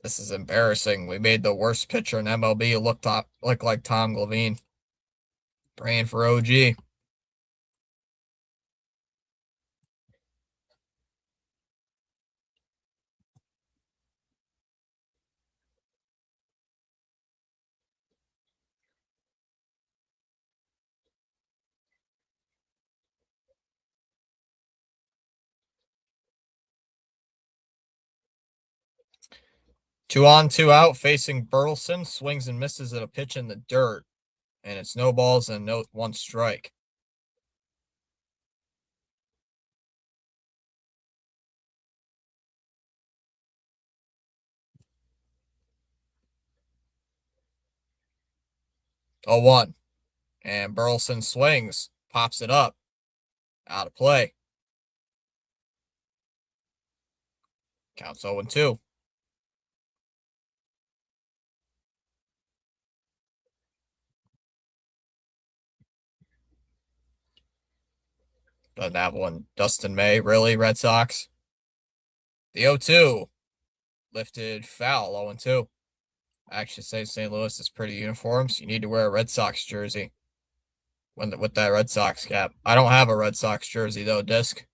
[SPEAKER 1] This is embarrassing. We made the worst pitcher in MLB look like Tom Levine. Praying for OG. 2 on, 2 out, facing Burleson, swings and misses at a pitch in the dirt, and it's no balls and no 1 strike. Oh, 1. And Burleson swings, pops it up, out of play. Counts 0-2. Doesn't have one. Dustin May, really, Red Sox? The 0-2. Lifted foul, 0-2. I actually say St. Louis is pretty uniform, so you need to wear a Red Sox jersey with that Red Sox cap. I don't have a Red Sox jersey, though, Disc.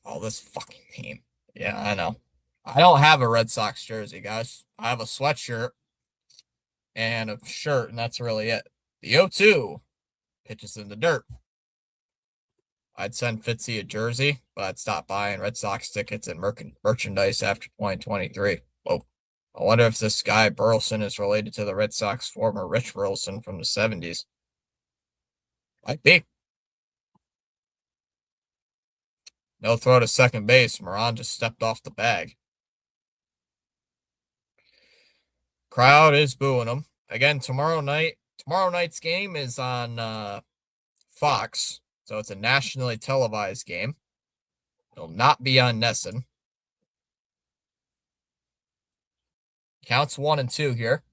[SPEAKER 1] Oh, this fucking team. Yeah, I know. I don't have a Red Sox jersey, guys. I have a sweatshirt and a shirt, and that's really it. The 0-2 pitches in the dirt. I'd send Fitzy a jersey, but I'd stop buying Red Sox tickets and merchandise after 2023. Whoa. I wonder if this guy Burleson is related to the Red Sox former Rich Burleson from the 70s. Might be. No throw to second base. Moran just stepped off the bag. Crowd is booing him. Again, tomorrow night's game is on Fox, so it's a nationally televised game. It'll not be on NESN. Counts 1-2 here.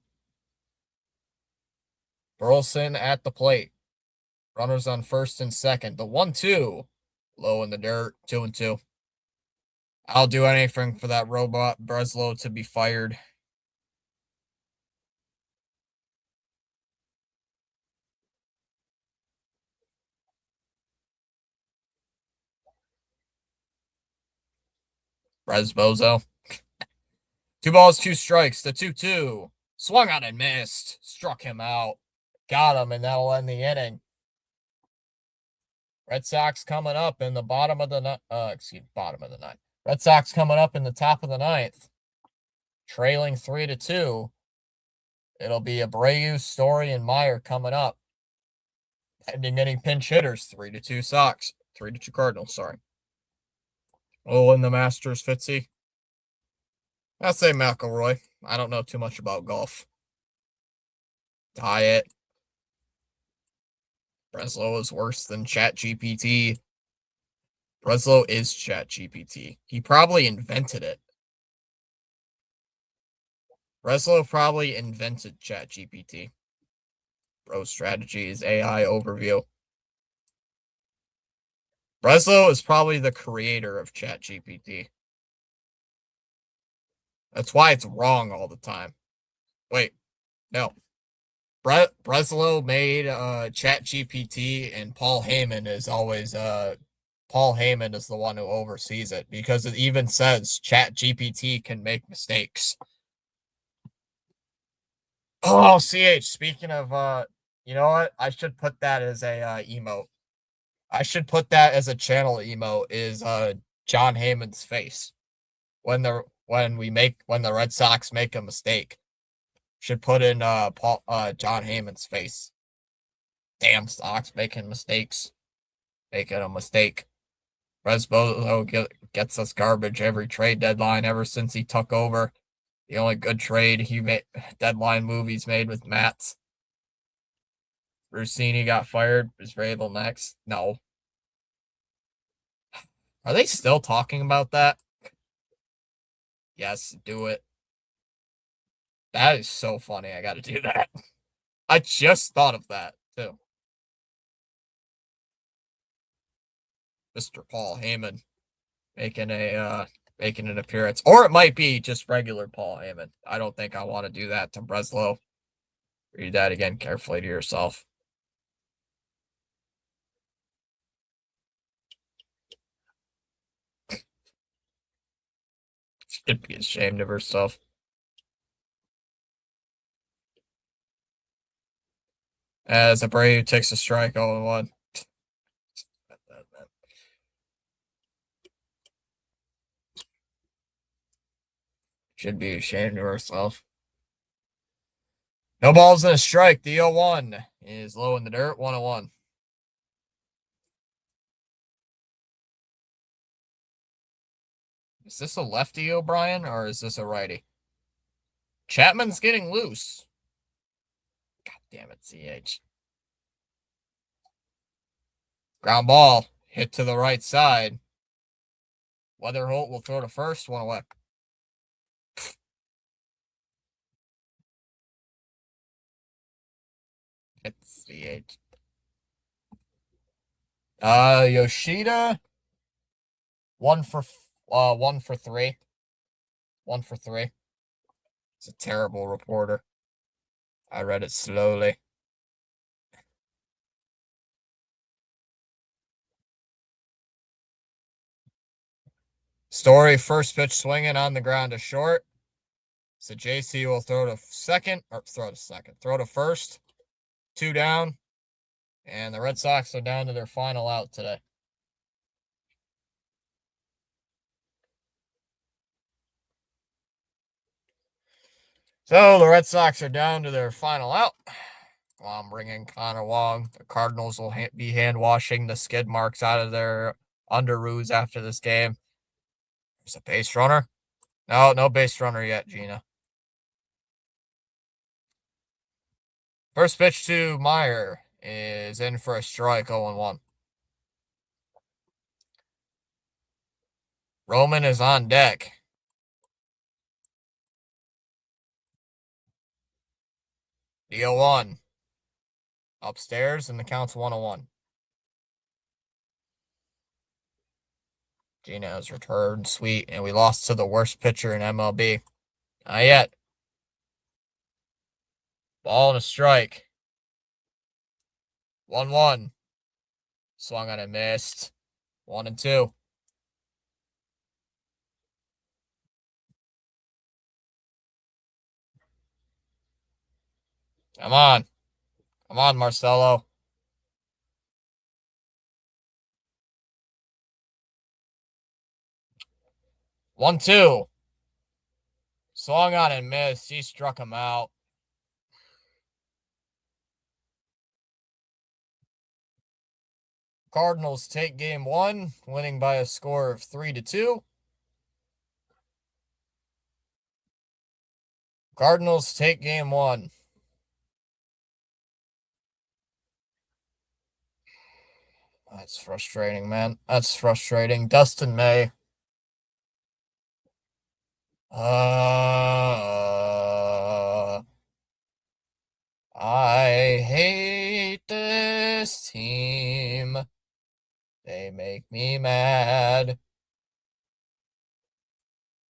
[SPEAKER 1] Burleson at the plate. Runners on first and second. The 1-2. Low in the dirt. 2-2. I'll do anything for that robot Breslow to be fired. Bresbozo. 2 balls, 2 strikes. The 2-2. Swung on and missed. Struck him out. Got him, and that'll end the inning. Red Sox coming up in the bottom of the bottom of the ninth. Red Sox coming up in the top of the ninth, trailing 3-2. It'll be Abreu, Story, and Meyer coming up. Pending any pinch hitters, 3-2 Sox, 3-2 Cardinals. Sorry. Oh, in the Masters, Fitzy. I'll say McElroy. I don't know too much about golf. Diet. Breslow is worse than ChatGPT. Breslow is ChatGPT. He probably invented it. Breslow probably invented ChatGPT. Bro Strategies AI overview. Breslow is probably the creator of ChatGPT. That's why it's wrong all the time. Wait, no. Breslow made ChatGPT, and Paul Heyman is always Paul Heyman is the one who oversees it, because it even says ChatGPT can make mistakes. Oh, CH, speaking of you know what? I should put that as a emote. I should put that as a channel emote, is John Heyman's face. When the Red Sox make a mistake. Should put in John Heyman's face. Damn Sox making mistakes. Making a mistake. Breslow gets us garbage every trade deadline ever since he took over. The only good trade he made, deadline movies made with Mats. Rossini got fired. Is Vrabel next? No. Are they still talking about that? Yes, do it. That is so funny. I gotta do that. I just thought of that, too. Mr. Paul Heyman making an appearance. Or it might be just regular Paul Heyman. I don't think I want to do that to Breslow. Read that again carefully to yourself. Should be ashamed of herself. As Abreu takes a strike, 0-1. Should be ashamed of herself. No balls and a strike. The 0-1 is low in the dirt. 1-1. Is this a lefty, O'Brien, or is this a righty? Chapman's getting loose. God damn it, CH. Ground ball. Hit to the right side. Weatherholt will throw to first. One away. It's CH. Yoshida. 1 for 3. 1 for 3. It's a terrible reporter. I read it slowly. Story first pitch swinging on the ground to short. So JC will throw to second, or throw to first. 2 down. And the Red Sox are down to their final out today. So the Red Sox are down to their final out. Well, I'm bringing Connor Wong. The Cardinals will be hand washing the skid marks out of their underoos after this game. There's a base runner. No base runner yet, Gina. First pitch to Meyer is in for a strike, 0-1. Roman is on deck. The 0-1. Upstairs, and the count's 1-1. Gina has returned, sweet, and we lost to the worst pitcher in MLB. Not yet. Ball and a strike. 1-1. Swung on and missed. 1-2. Come on. Come on, Marcelo. 1-2. Swung on and missed. He struck him out. Cardinals take game 1, winning by a score of 3-2. Cardinals take game 1. That's frustrating, man. That's frustrating. Dustin May. I hate this team. They make me mad.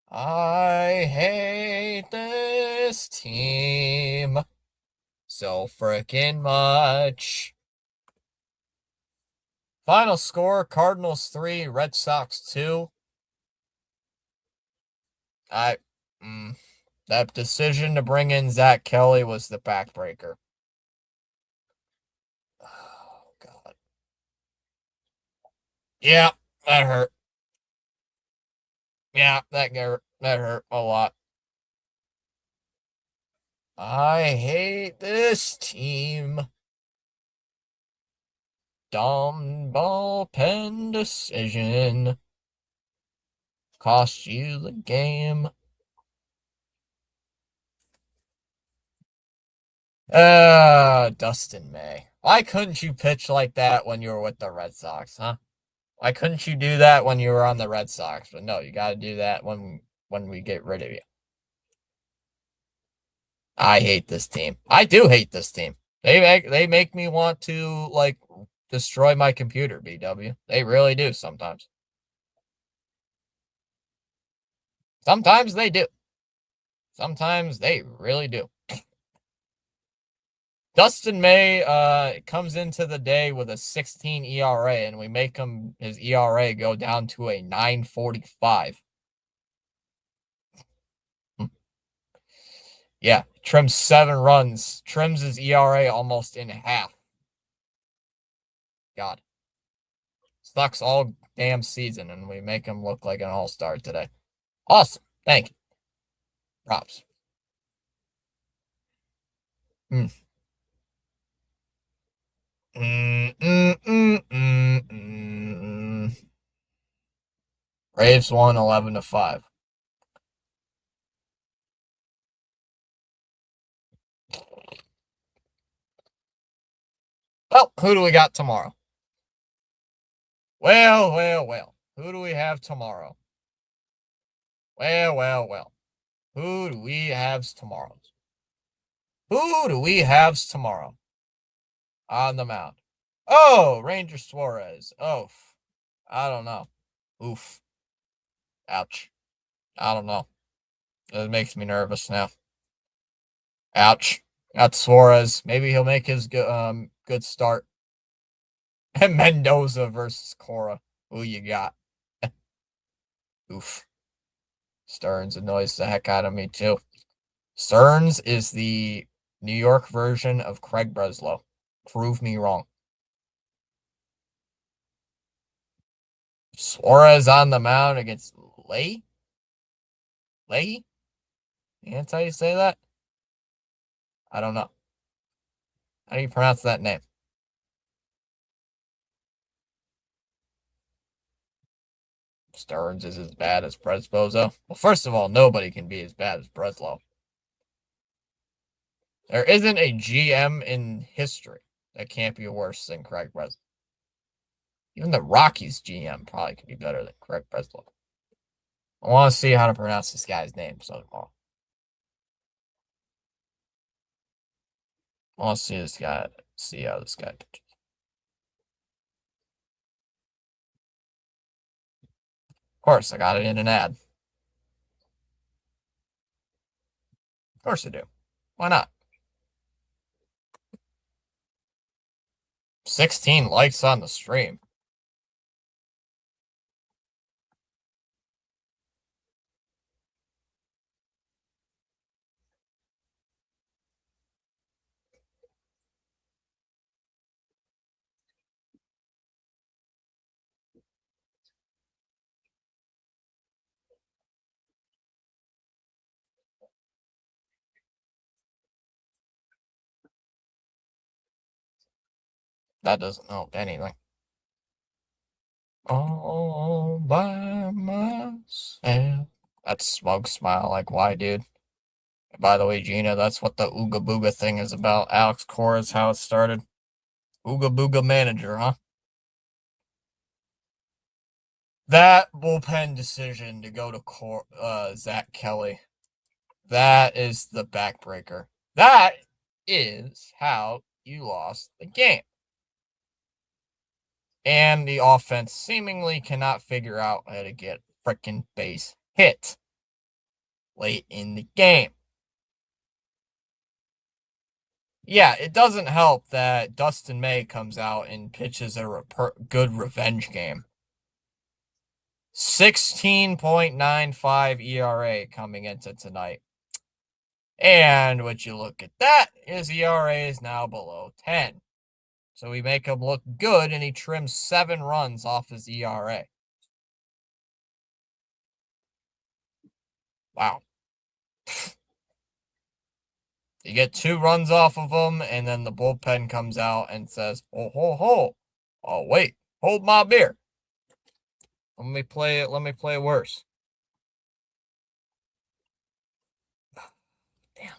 [SPEAKER 1] I hate this team so frickin' much. Final score, Cardinals 3, Red Sox 2. That decision to bring in Zach Kelly was the backbreaker. Oh, God. Yeah, that hurt. Yeah, that hurt a lot. I hate this team. Dumb bullpen decision. Cost you the game. Dustin May. Why couldn't you pitch like that when you were with the Red Sox, huh? Why couldn't you do that when you were on the Red Sox? But no, you got to do that when we get rid of you. I hate this team. I do hate this team. They make me want to like destroy my computer, BW. They really do sometimes. Sometimes they do. Sometimes they really do. Dustin May comes into the day with a 16 ERA, and we make his ERA go down to a 9.45. Yeah, trims 7 runs, trims his ERA almost in half. God. Sucks all damn season, and we make him look like an all-star today. Awesome. Thank you. Props. Mm. Braves won 11-5. Well, who do we got tomorrow? Well. Who do we have tomorrow? Well. Who do we have tomorrow? Who do we have tomorrow on the mound? Oh, Ranger Suarez. Oh, I don't know. Oof. Ouch. I don't know. It makes me nervous now. Ouch. Got Suarez. Maybe he'll make his good start. And Mendoza versus Cora. Who you got? Oof. Stearns annoys the heck out of me too. Stearns is the New York version of Craig Breslow. Prove me wrong. Suarez on the mound against Leahy? Leahy? That's how you say that? I don't know. How do you pronounce that name? Stearns is as bad as Breslow. Well, first of all, nobody can be as bad as Breslow. There isn't a GM in history that can't be worse than Craig Breslow. Even the Rockies GM probably could be better than Craig Breslow. I want to see how to pronounce this guy's name. So I want to see this guy. See how this guy pitches. Of course, I got it in an ad. Of course I do. Why not? 16 likes on the stream. That doesn't help anything. All by myself. That's smug smile. Like, why, dude? And by the way, Gina, that's what the Ooga Booga thing is about. Alex Cora is how it started. Ooga Booga manager, huh? That bullpen decision to go to Zach Kelly, that is the backbreaker. That is how you lost the game. And the offense seemingly cannot figure out how to get freaking base hit late in the game. Yeah, it doesn't help that Dustin May comes out and pitches a good revenge game. 16.95 ERA coming into tonight. And what you look at that is ERA is now below 10. So we make him look good, and he trims 7 runs off his ERA. Wow. You get 2 runs off of him, and then the bullpen comes out and says, "Oh ho ho! Oh wait, hold my beer. Let me play it. Let me play worse." Damn.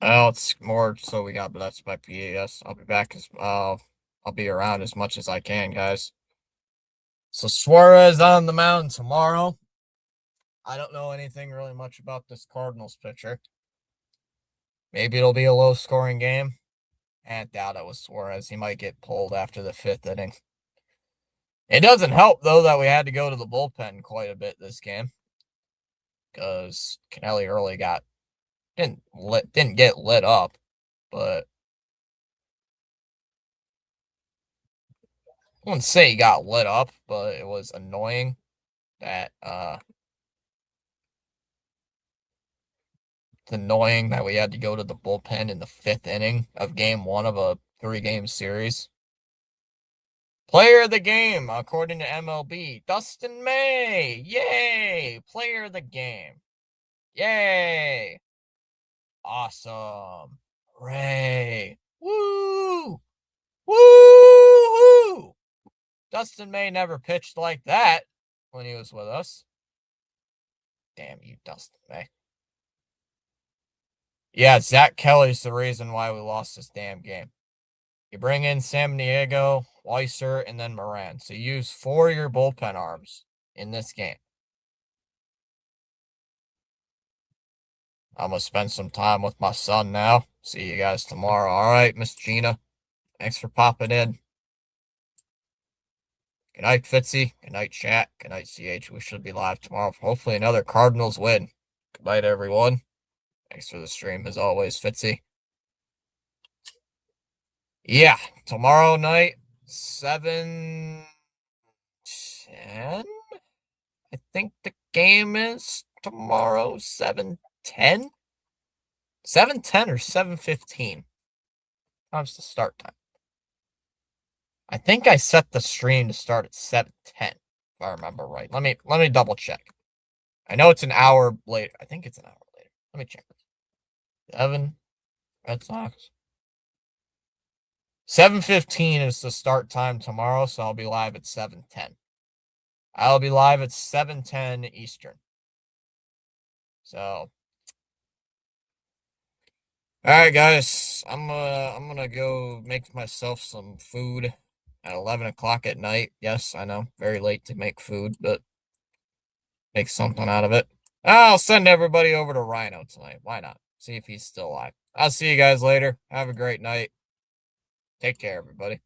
[SPEAKER 1] Well, it's more so we got blessed by PAS. I'll be back I'll be around as much as I can, guys. So Suarez on the mound tomorrow. I don't know anything really much about this Cardinals pitcher. Maybe it'll be a low scoring game. I doubt it with Suarez. He might get pulled after the 5th inning. It doesn't help though that we had to go to the bullpen quite a bit this game, because Kennelly early didn't get lit up, but wouldn't say he got lit up, but it was annoying that it's annoying that we had to go to the bullpen in the 5th inning of game 1 of a 3-game series. Player of the game, according to MLB, Dustin May. Yay! Player of the game. Yay! Awesome. Hooray. Woo! Woo! Dustin May never pitched like that when he was with us. Damn you, Dustin May. Yeah, Zach Kelly's the reason why we lost this damn game. You bring in Sam Diego, Weiser, and then Moran. So you use 4 of your bullpen arms in this game. I'm going to spend some time with my son now. See you guys tomorrow. All right, Miss Gina. Thanks for popping in. Good night, Fitzy. Good night, chat. Good night, CH. We should be live tomorrow for hopefully another Cardinals win. Good night, everyone. Thanks for the stream, as always, Fitzy. Yeah, tomorrow night, 7:10. I think the game is tomorrow, 7:10? 7:10 or 7:15? Time's the start time. I think I set the stream to start at 7:10, if I remember right. Let me double check. I know it's an hour later. I think it's an hour later. Let me check. 7 Red Sox. 7:15 is the start time tomorrow, so I'll be live at 7:10. I'll be live at 7:10 Eastern. So, all right, guys, I'm gonna go make myself some food at 11 o'clock at night. Yes, I know, very late to make food, but make something out of it. I'll send everybody over to Rhino tonight. Why not? See if he's still alive. I'll see you guys later. Have a great night. Take care, everybody.